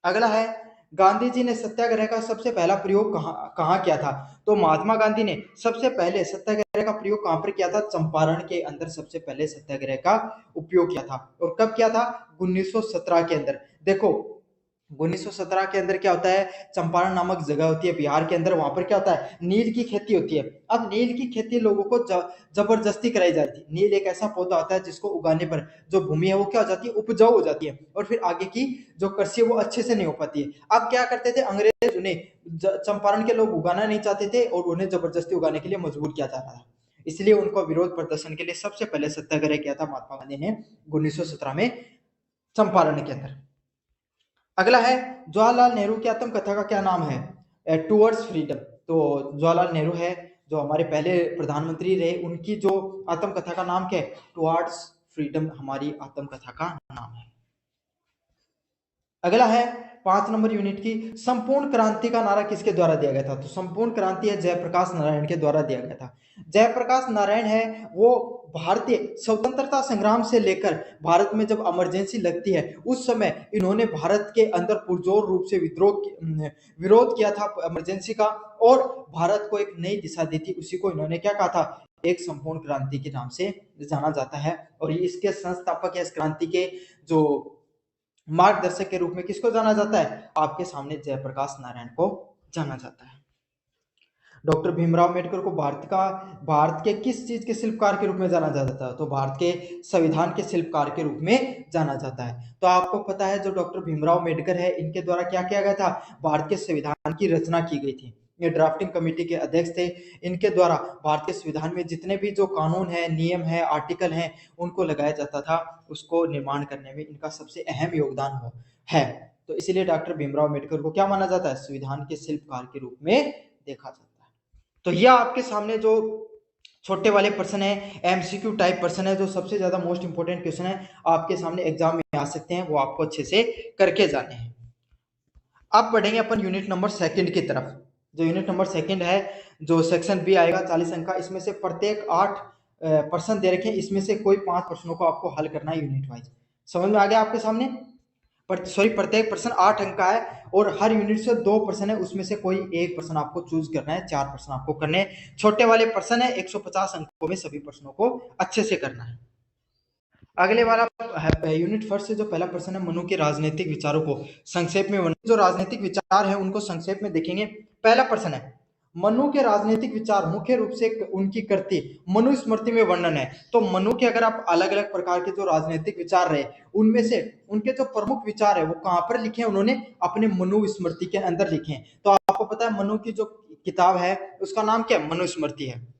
अगला है गांधी जी ने सत्याग्रह का सबसे पहला प्रयोग कहाँ किया था? तो महात्मा गांधी ने सबसे पहले सत्याग्रह का प्रयोग कहां पर किया था? चंपारण के अंदर सबसे पहले सत्याग्रह का उपयोग किया था। और कब किया था? 1917 के अंदर। देखो 1917 के अंदर क्या होता है? चंपारण नामक जगह होती है बिहार के अंदर, वहां पर क्या होता है? नील की खेती होती है। अब नील की खेती लोगों को जबरदस्ती कराई जाती है। नील एक ऐसा पौधा होता है जिसको उगाने पर जो भूमि है वो क्या हो जाती है? उपजाऊ हो जाती है, और फिर आगे की जो कृषि है वो अच्छे से नहीं हो पाती है। अब क्या करते थे अंग्रेज? उन्हें चंपारण के लोग उगाना नहीं चाहते थे और उन्हें जबरदस्ती उगाने के लिए मजबूर किया जा रहा था। इसलिए उनको विरोध प्रदर्शन के लिए सबसे पहले सत्याग्रह किया था महात्मा गांधी ने 1917 में चंपारण के अंदर। अगला है जवाहरलाल नेहरू की आत्मकथा का क्या नाम है? Towards freedom. तो जवाहरलाल नेहरू है जो हमारे पहले प्रधानमंत्री रहे, उनकी जो आत्मकथा का नाम क्या है? टूवर्ड्स फ्रीडम हमारी आत्मकथा का नाम है। अगला है 5 नंबर यूनिट की, संपूर्ण क्रांति का नारा किसके द्वारा दिया गया था? तो संपूर्ण क्रांति है जयप्रकाश नारायण के द्वारा दिया गया था। जयप्रकाश नारायण है वो भारतीय स्वतंत्रता संग्राम से लेकर भारत में जब इमरजेंसी लगती है उस समय इन्होंने भारत के अंदर पुरजोर रूप से विरोध किया था इमरजेंसी का, और भारत को एक नई दिशा दी थी। उसी को इन्होंने क्या कहा था? एक संपूर्ण क्रांति के नाम से जाना जाता है। और ये इसके संस्थापक या इस क्रांति के जो मार्गदर्शक के रूप में किसको जाना जाता है? आपके सामने जयप्रकाश नारायण को जाना जाता है। डॉक्टर भीमराव अम्बेडकर को भारत के किस चीज के शिल्पकार के रूप में जाना जाता है? तो भारत के संविधान के शिल्पकार के रूप में जाना जाता है। तो आपको पता है जो डॉक्टर भीमराव अम्बेडकर है इनके द्वारा क्या किया गया था? भारत के संविधान की रचना की गई थी। ये ड्राफ्टिंग कमेटी के अध्यक्ष थे। इनके द्वारा भारत के संविधान में जितने भी जो कानून है, नियम है, आर्टिकल हैं, उनको लगाया जाता था। उसको निर्माण करने में इनका सबसे अहम योगदान है। तो इसीलिए डॉक्टर भीमराव अम्बेडकर को क्या माना जाता है? संविधान के शिल्पकार के रूप में देखा जाता है। तो यह आपके सामने जो छोटे वाले प्रश्न है, एमसीक्यू टाइप प्रश्न है, जो सबसे ज्यादा मोस्ट इंपोर्टेंट क्वेश्चन है, आपके सामने एग्जाम में आ सकते हैं, वो आपको अच्छे से करके जाने हैं। अब बढ़ेंगे अपन यूनिट नंबर 2 की तरफ। जो यूनिट नंबर 2 है, जो सेक्शन बी आएगा 40 अंक का, इसमें से प्रत्येक 8 प्रश्न दे रखे हैं, इसमें से कोई 5 प्रश्नों को आपको हल करना है यूनिट वाइज। समझ में आ गया आपके सामने? प्रत्येक प्रश्न 8 अंक का है और हर यूनिट से 2 प्रश्न है, उसमें से कोई एक प्रश्न आपको चूज करना है। 4 प्रश्न आपको करने हैं। छोटे वाले प्रश्न है, 150 अंकों में सभी प्रश्नों को अच्छे से करना है। अगले वाला यूनिट फर्स्ट से जो पहला प्रश्न है, मनु के राजनीतिक विचारों को संक्षेप में, जो राजनीतिक विचार है उनको संक्षेप में देखेंगे। पहला प्रश्न है, मनु के राजनीतिक विचार मुख्य रूप से उनकी कृति मनुस्मृति में वर्णन है। तो मनु के अगर आप अलग अलग प्रकार के जो राजनीतिक विचार रहे, उनमें से उनके जो प्रमुख विचार है वो कहाँ पर लिखे हैं? उन्होंने अपने मनुस्मृति के अंदर लिखे हैं। तो आपको पता है मनु की जो किताब है उसका नाम क्या है? मनुस्मृति है।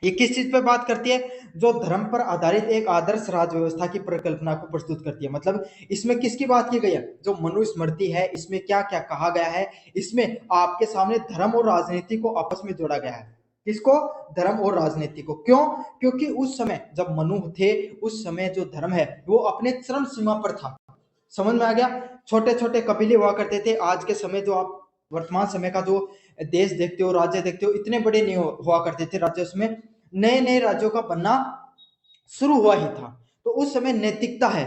ये किस चीज पे बात करती है? जो धर्म पर आधारित एक आदर्श राज्य व्यवस्था की परिकल्पना को प्रस्तुत करती है। मतलब इसमें किसकी बात की गई है? जो मनुस्मृति है, इसमें क्या क्या कहा गया है? इसमें आपके सामने धर्म और राजनीति को आपस में जोड़ा गया है। किसको? धर्म और राजनीति को। क्यों? क्योंकि उस समय जब मनु थे, उस समय जो धर्म है वो अपने चरम सीमा पर था। समझ में आ गया? छोटे छोटे कबीले हुआ करते थे। आज के समय जो आप वर्तमान समय का जो देश देखते हो, राज्य देखते हो, इतने बड़े नहीं हुआ करते थे राज्य। उसमें नए नए राज्यों का बनना शुरू हुआ ही था। तो उस समय नैतिकता है,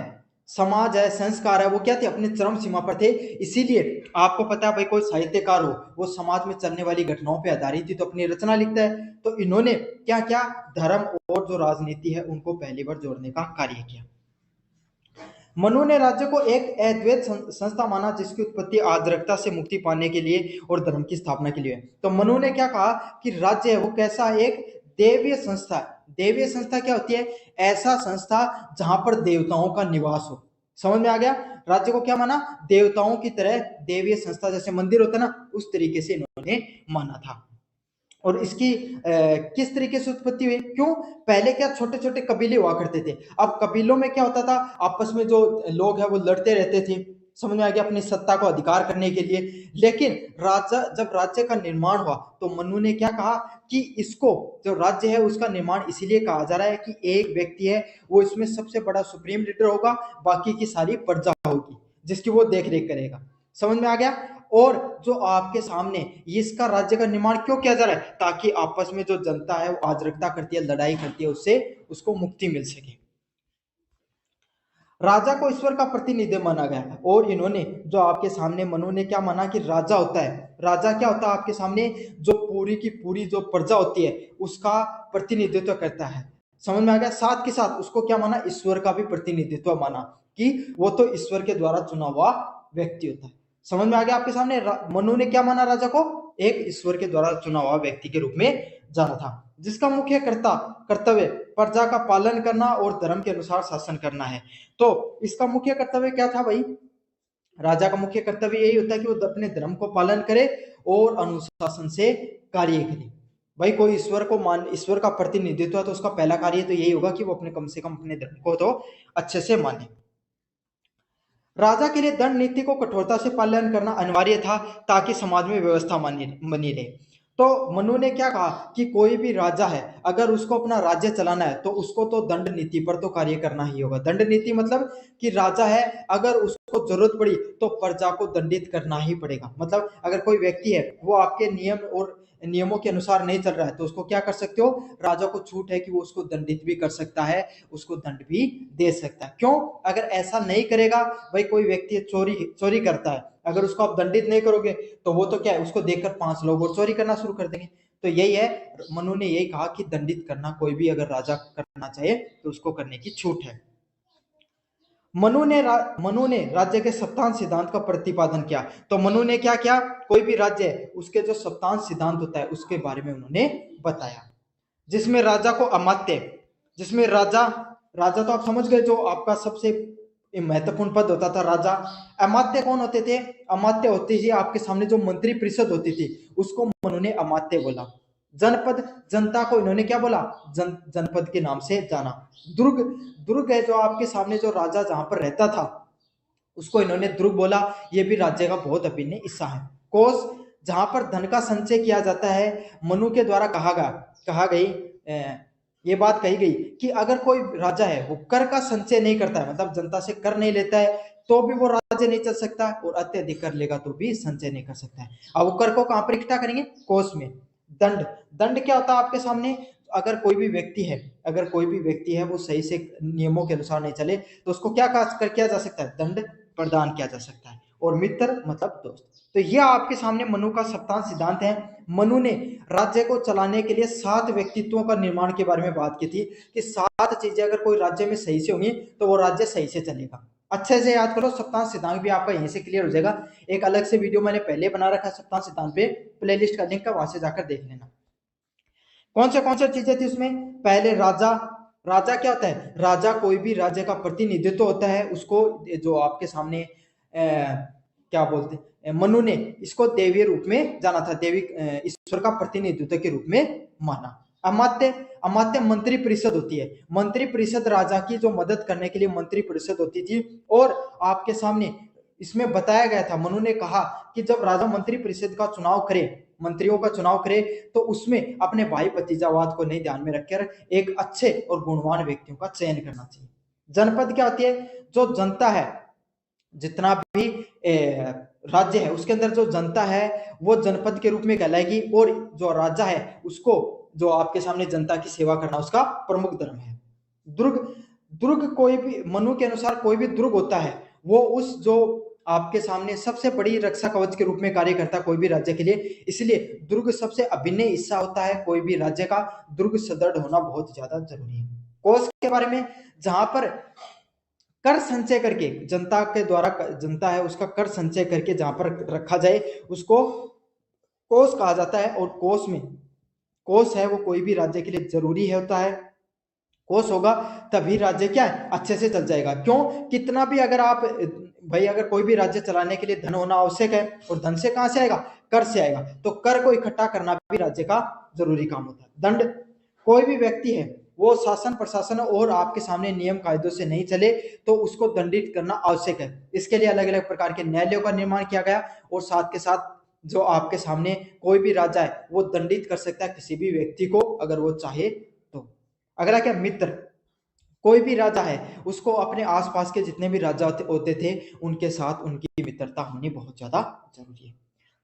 समाज है, संस्कार है, वो क्या थे? अपने चरम सीमा पर थे। इसीलिए आपको पता है भाई, कोई साहित्यकार हो वो समाज में चलने वाली घटनाओं पर आधारित थी तो अपनी रचना लिखता है। तो इन्होंने क्या क्या? धर्म और जो राजनीति है उनको पहली बार जोड़ने का कार्य किया। मनु ने राज्य को एक अद्वैत संस्था माना जिसकी उत्पत्ति आर्द्रकता से मुक्ति पाने के लिए और धर्म की स्थापना के लिए। तो मनु ने क्या कहा कि राज्य है वो कैसा? एक देवीय संस्था। देवीय संस्था क्या होती है? ऐसा संस्था जहां पर देवताओं का निवास हो। समझ में आ गया? राज्य को क्या माना? देवताओं की तरह देवीय संस्था, जैसे मंदिर होता है ना, उस तरीके से इन्होंने माना था। और इसकी किस तरीके से उत्पत्ति हुई? क्यों? पहले क्या छोटे छोटे कबीले हुआ करते थे। अब कबीलों में क्या होता था? आपस में जो लोग हैं वो लड़ते रहते थे। समझ में आ गया? अपनी सत्ता को अधिकार करने के लिए। लेकिन जब राज्य का निर्माण हुआ तो मनु ने क्या कहा कि इसको, जो राज्य है उसका निर्माण इसीलिए कहा जा रहा है कि एक व्यक्ति है वो इसमें सबसे बड़ा सुप्रीम लीडर होगा, बाकी की सारी प्रजा होगी जिसकी वो देख रेख करेगा। समझ में आ गया? और जो आपके सामने इसका राज्य का निर्माण क्यों किया जा रहा है? ताकि आपस में जो जनता है वो आर्द्रकता करती है, लड़ाई करती है, उससे उसको मुक्ति मिल सके। राजा को ईश्वर का प्रतिनिधि माना गया है। और इन्होंने जो आपके सामने मनु ने क्या माना कि राजा होता है, राजा क्या होता है? आपके सामने जो पूरी की पूरी जो प्रजा होती है उसका प्रतिनिधित्व करता है। समझ में आ गया? साथ के साथ उसको क्या माना? ईश्वर का भी प्रतिनिधित्व माना कि वो तो ईश्वर के द्वारा चुना हुआ व्यक्ति होता है। समझ में आ गया आपके सामने? मनु ने क्या माना? राजा को एक ईश्वर के द्वारा चुना हुआ व्यक्ति के रूप में जाना था, जिसका मुख्य कर्तव्य प्रजा का पालन करना और धर्म के अनुसार शासन करना है। तो इसका मुख्य कर्तव्य क्या था भाई? राजा का मुख्य कर्तव्य यही होता है कि वो अपने धर्म को पालन करे और अनुशासन से कार्य करे। भाई कोई ईश्वर का प्रतिनिधित्व है तो उसका पहला कार्य तो यही होगा कि वो कम से कम अपने धर्म को तो अच्छे से माने। राजा के लिए दंड नीति को कठोरता से पालन करना अनिवार्य था ताकि समाज में व्यवस्था बनी रहे। तो मनु ने क्या कहा कि कोई भी राजा है अगर उसको अपना राज्य चलाना है तो उसको तो दंड नीति पर तो कार्य करना ही होगा। दंड नीति मतलब कि राजा है अगर उस उसको जरूरत पड़ी तो प्रजा को दंडित करना ही पड़ेगा। मतलब अगर कोई व्यक्ति है वो आपके नियम और नियमों के अनुसार नहीं चल रहा है तो उसको क्या कर सकते हो, राजा को छूट है कि वो उसको दंडित भी कर सकता है, उसको दंड भी दे सकता है। क्यों? अगर ऐसा नहीं करेगा, भाई कोई व्यक्ति चोरी चोरी करता है, अगर उसको आप दंडित नहीं करोगे तो वो तो क्या है, उसको देखकर 5 लोग और चोरी करना शुरू कर देंगे। तो यही है, मनु ने यही कहा कि दंडित करना कोई भी अगर राजा करना चाहे तो उसको करने की छूट है। मनु ने राज्य के सप्तांश सिद्धांत का प्रतिपादन किया। तो मनु ने क्या किया, कोई भी राज्य है उसके जो सप्तांश सिद्धांत होता है उसके बारे में उन्होंने बताया, जिसमें राजा को अमात्य, जिसमें राजा राजा तो आप समझ गए, जो आपका सबसे महत्वपूर्ण पद होता था राजा। अमात्य कौन होते थे? अमात्य होते ही आपके सामने जो मंत्री परिषद होती थी उसको मनु ने अमात्य बोला। जनपद, जनता को इन्होंने क्या बोला, जनपद के नाम से जाना। दुर्ग, दुर्ग है जो आपके सामने जो राजा जहां पर रहता था उसको इन्होंने दुर्ग बोला। ये भी राज्य का बहुत अभिन्न हिस्सा है। कोष, जहां पर धन का संचय किया जाता है, मनु के द्वारा कहा गई ये बात कही गई कि अगर कोई राजा है वो कर का संचय नहीं करता है, मतलब जनता से कर नहीं लेता है, तो भी वो राज्य नहीं चल सकता, और अत्यधिक कर लेगा तो भी संचय नहीं कर सकता है। अब वो कर को कहां पर इकट्ठा करेंगे? कोष में। दंड, दंड क्या होता है आपके सामने, अगर कोई भी व्यक्ति है, अगर कोई भी व्यक्ति है वो सही से नियमों के अनुसार नहीं चले तो उसको क्या किया जा सकता है? दंड प्रदान किया जा सकता है। और मित्र मतलब दोस्त। तो यह आपके सामने मनु का सप्तांश सिद्धांत है। मनु ने राज्य को चलाने के लिए 7 व्यक्तित्वों का निर्माण के बारे में बात की थी कि 7 चीजें अगर कोई राज्य में सही से होंगी तो वो राज्य सही से चलेगा। अच्छे से याद करो, सप्तांश सिद्धांत भी आपका यहीं से क्लियर हो जाएगा। एक अलग से वीडियो मैंने पहले बना रखा है सप्तांश सिद्धांत पे, प्लेलिस्ट का लिंक है, वहां से जाकर देख लेना। कौन से चीजें थी उसमें? पहले राजा, राजा क्या होता है? राजा कोई भी राज्य का प्रतिनिधित्व होता है, उसको जो आपके सामने क्या बोलते हैं, मनु ने इसको देवीय रूप में जाना था, देवी ईश्वर का प्रतिनिधित्व के रूप में माना। अमात्य, अमात्य मंत्री परिषद होती है। मंत्री परिषद राजा की जो मदद करने के लिए मंत्री परिषद होती थी। और आपके सामने इसमें बताया गया था, मनु ने कहा कि जब राजा मंत्री परिषद का चुनाव करे, मंत्रियों का चुनाव करे, तो उसमें अपने भाई भतीजावाद को नहीं ध्यान में रखकर एक अच्छे और गुणवान व्यक्तियों का चयन करना चाहिए। जनपद क्या होती है? जो जनता है, जितना भी राज्य है उसके अंदर जो जनता है वो जनपद के रूप में कहलाएगी, और जो राजा है उसको जो आपके सामने जनता की सेवा करना उसका प्रमुख धर्म है। दुर्ग, दुर्ग कोई भी, मनु के अनुसार कोई भी दुर्ग होता है वो उस जो आपके सामने सबसे बड़ी रक्षा कवच के रूप में कार्य करता है कोई भी राज्य के लिए। इसलिए दुर्ग सबसे अभिन्न हिस्सा होता है कोई भी राज्य का। दुर्ग सुदृढ़ होना बहुत ज्यादा जरूरी है। कोष के बारे में, जहां पर कर संचय करके जनता के द्वारा, जनता है उसका कर संचय करके जहां पर रखा जाए उसको कोष कहा जाता है। और कोष में, कोष है वो कोई भी राज्य के लिए जरूरी है होता है। कोष होगा तभी राज्य क्या है, अच्छे से चल जाएगा। क्यों? कितना भी अगर आप, भाई अगर कोई भी राज्य चलाने के लिए धन होना आवश्यक है, और धन से कहां से आएगा? कर से आएगा। तो कर को इकट्ठा करना भी राज्य का जरूरी काम होता है। दंड, कोई भी व्यक्ति है वो शासन प्रशासन और आपके सामने नियम कायदों से नहीं चले तो उसको दंडित करना आवश्यक है। इसके लिए अलग अलग प्रकार के न्यायालयों का निर्माण किया गया, और साथ के साथ जो आपके सामने कोई भी राजा है वो दंडित कर सकता है किसी भी व्यक्ति को अगर वो चाहे तो। अगला क्या? मित्र, कोई भी राजा है उसको अपने आसपास के जितने भी राजा होते थे उनके साथ उनकी मित्रता होनी बहुत ज्यादा जरूरी है।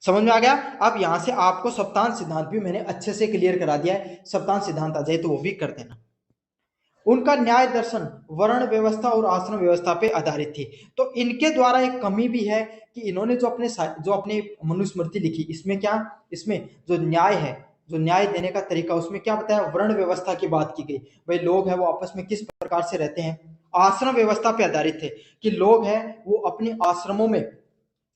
समझ में आ गया? अब यहां से आपको सप्तांश सिद्धांत भी मैंने अच्छे से क्लियर करा दिया है। सप्तांश सिद्धांत आ जाए तो वो भी कर देना। उनका न्याय दर्शन वर्ण व्यवस्था और आश्रम व्यवस्था पे आधारित थी। तो इनके द्वारा एक कमी भी है कि इन्होंने जो अपने मनुस्मृति लिखी, इसमें क्या, इसमें जो न्याय है, जो न्याय देने का तरीका, उसमें क्या बताया? वर्ण व्यवस्था की बात की गई। भाई लोग हैं वो आपस में किस प्रकार से रहते हैं। आश्रम व्यवस्था पे आधारित थे कि लोग हैं वो अपने आश्रमों में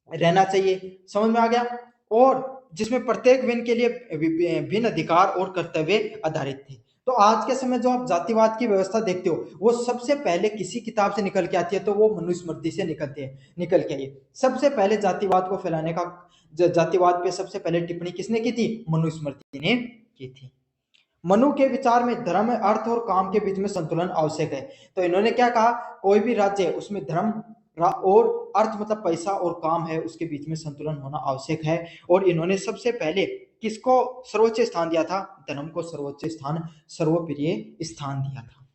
रहना चाहिए। समझ में आ गया? और जिसमें प्रत्येक वन के लिए भिन्न अधिकार और कर्तव्य आधारित थे। तो आज के समय जो आप जातिवाद की व्यवस्था देखते हो वो सबसे पहले किसी किताब से निकल के आती है तो वो मनुस्मृति से निकल के आई है। सबसे पहले जातिवाद को फैलाने का, जातिवाद पे सबसे पहले टिप्पणी किसने की थी? मनुस्मृति ने की थी। मनु के विचार में धर्म, अर्थ और काम के बीच में संतुलन आवश्यक है। तो इन्होंने क्या कहा? कोई भी राज्य है उसमें धर्म और अर्थ मतलब पैसा और काम है उसके बीच में संतुलन होना आवश्यक है। और इन्होंने सबसे पहले किसको सर्वोच्च स्थान दिया था? धर्म को सर्वोच्च स्थान, सर्वप्रिय स्थान दिया था।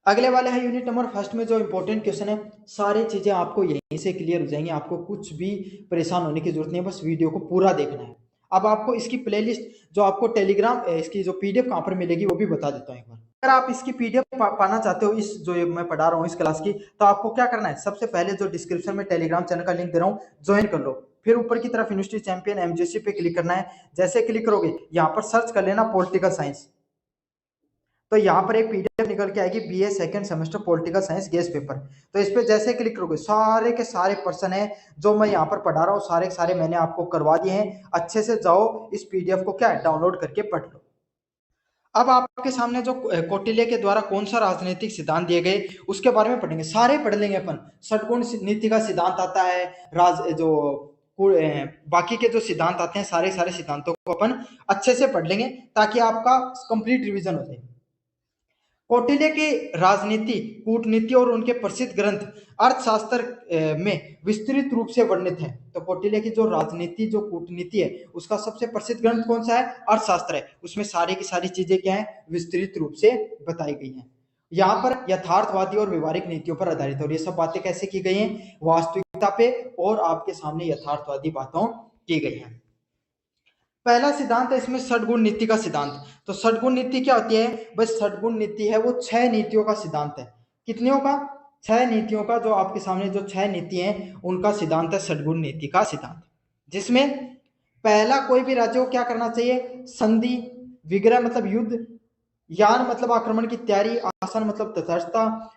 अगले वाले है यूनिट नंबर फर्स्ट में जो इंपॉर्टेंट क्वेश्चन है, सारी चीजें आपको यहीं से क्लियर हो जाएंगी, आपको कुछ भी परेशान होने की जरूरत नहीं है, बस वीडियो को पूरा देखना है। अब आपको इसकी प्लेलिस्ट जो आपको टेलीग्राम इसकी जो पीडीएफ कहाँ पर मिलेगी वो भी बता देता हूँ एक बार। अगर आप इसकी पीडीएफ पाना चाहते हो इस जो मैं पढ़ा रहा हूँ इस क्लास की, तो आपको क्या करना है, सबसे पहले जो डिस्क्रिप्शन में टेलीग्राम चैनल का लिंक दे रहा हूँ ज्वाइन कर लो। फिर ऊपर की तरफ यूनिवर्सिटी चैंपियन एमजीसी पे क्लिक करना है। जैसे क्लिक करोगे यहाँ पर सर्च कर लेना पॉलिटिकल साइंस, तो यहाँ पर एक पीडीएफ निकल के आएगी BA second semester political science guest paper. तो इस पे जैसे क्लिक करोगे सारे के सारे पर्सन है जो मैं यहाँ पर पढ़ा रहा हूँ, सारे के सारे मैंने आपको करवा दिए हैं। अच्छे से जाओ इस पीडीएफ को क्या डाउनलोड करके पढ़ लो। अब आपके सामने जो कौटिल्य के द्वारा कौन सा राजनीतिक सिद्धांत दिए गए उसके बारे में पढ़ेंगे, सारे पढ़ लेंगे अपन। षटगुण नीति का सिद्धांत आता है, राज जो बाकी के जो सिद्धांत आते हैं सारे सारे सिद्धांतों को अपन अच्छे से पढ़ लेंगे ताकि आपका कंप्लीट रिवीजन हो जाए। कौटिल्य की राजनीति, कूटनीति और उनके प्रसिद्ध ग्रंथ अर्थशास्त्र में विस्तृत रूप से वर्णित है। तो कौटिल्य की जो राजनीति जो कूटनीति है उसका सबसे प्रसिद्ध ग्रंथ कौन सा है, अर्थशास्त्र है। उसमें सारी की सारी चीजें क्या है, विस्तृत रूप से बताई गई हैं। यहाँ पर यथार्थवादी और व्यवहारिक नीतियों पर आधारित और ये सब बातें कैसे की गई हैं, वास्तविकता पे और आपके सामने यथार्थवादी बातों की गई हैं। पहला सिद्धांत है इसमें षटगुण नीति का सिद्धांत। तो षटगुण नीति क्या होती है, बस षटगुण नीति है वो 6 नीतियों का सिद्धांत है। कितनियों का, 6 नीतियों का। जो आपके सामने जो 6 नीति हैं उनका सिद्धांत है षटगुण नीति का सिद्धांत, जिसमें पहला कोई भी राज्य को क्या करना चाहिए, संधि, विग्रह मतलब युद्ध, यान मतलब आक्रमण की तैयारी, आसन मतलब तटस्थता,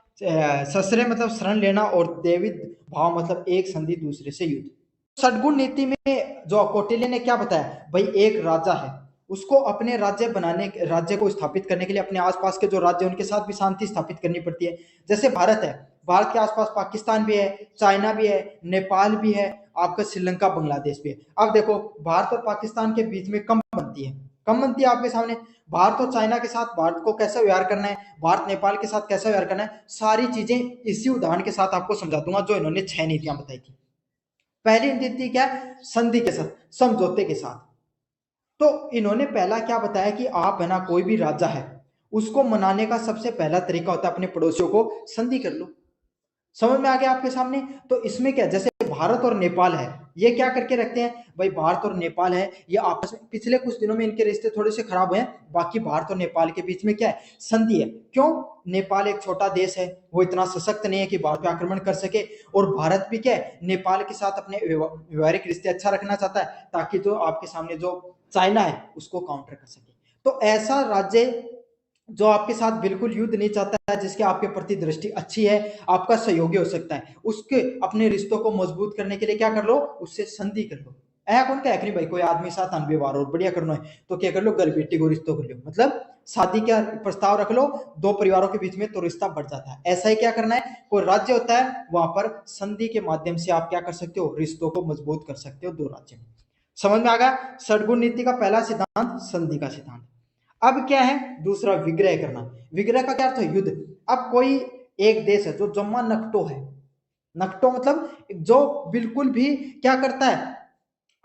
ससरे मतलब शरण लेना और देविद भाव मतलब एक संधि दूसरे से युद्ध। षटगुण नीति में जो कौटिल्य ने क्या बताया, भाई एक राजा है उसको अपने राज्य बनाने, राज्य को स्थापित करने के लिए अपने आसपास के जो राज्य उनके साथ भी शांति स्थापित करनी पड़ती है। जैसे भारत है, भारत के आसपास पाकिस्तान भी है, चाइना भी है, नेपाल भी है, आपका श्रीलंका बांग्लादेश भी है। अब देखो भारत और पाकिस्तान के बीच में कम बनती है, कम बनती है आपके सामने। भारत और चाइना के साथ भारत को कैसा व्यवहार करना है, भारत नेपाल के साथ कैसा व्यवहार करना है, सारी चीजें इसी उदाहरण के साथ आपको समझा दूंगा जो इन्होंने 6 नीतियां बताई थी। पहली नीति क्या है, संधि के साथ, समझौते के साथ। तो इन्होंने पहला क्या बताया कि आप है ना कोई भी राजा है उसको मनाने का सबसे पहला तरीका होता है अपने पड़ोसियों को संधि कर लो। समझ में आ गया आपके सामने। तो इसमें क्या, जैसे भारत और नेपाल है ये क्या करके रखते हैं, भाई भारत और नेपाल है ये आपस में पिछले कुछ दिनों में इनके रिश्ते थोड़े से खराब हुए हैं, बाकी भारत और नेपाल के बीच में क्या है, संधि है। क्यों, नेपाल एक छोटा देश है, वो इतना सशक्त नहीं है कि भारत पे आक्रमण कर सके, और भारत भी क्या है नेपाल के साथ अपने व्यवहारिक रिश्ते अच्छा रखना चाहता है ताकि जो आपके सामने जो चाइना है उसको काउंटर कर सके। तो ऐसा राज्य जो आपके साथ बिल्कुल युद्ध नहीं चाहता है, जिसके आपके प्रति दृष्टि अच्छी है, आपका सहयोगी हो सकता है, उसके अपने रिश्तों को मजबूत करने के लिए क्या कर लो, उससे संधि कर लो। ऐ कौन क्या भाई कोई आदमी साथ अनव्यवहार और बढ़िया करना है तो क्या कर लो, घर बेटी को रिश्तों कर लो, मतलब शादी का प्रस्ताव रख लो, 2 परिवारों के बीच में तो रिश्ता बढ़ जाता है। ऐसा ही क्या करना है, कोई राज्य होता है वहां पर संधि के माध्यम से आप क्या कर सकते हो, रिश्तों को मजबूत कर सकते हो 2 राज्य में। समझ में आ गया, षटगुण नीति का पहला सिद्धांत संधि का सिद्धांत। अब क्या है दूसरा, विग्रह करना। विग्रह का क्या अर्थ है, युद्ध। अब कोई एक देश है जो जम्मा नकटो है, नकटो मतलब जो बिल्कुल भी क्या करता है,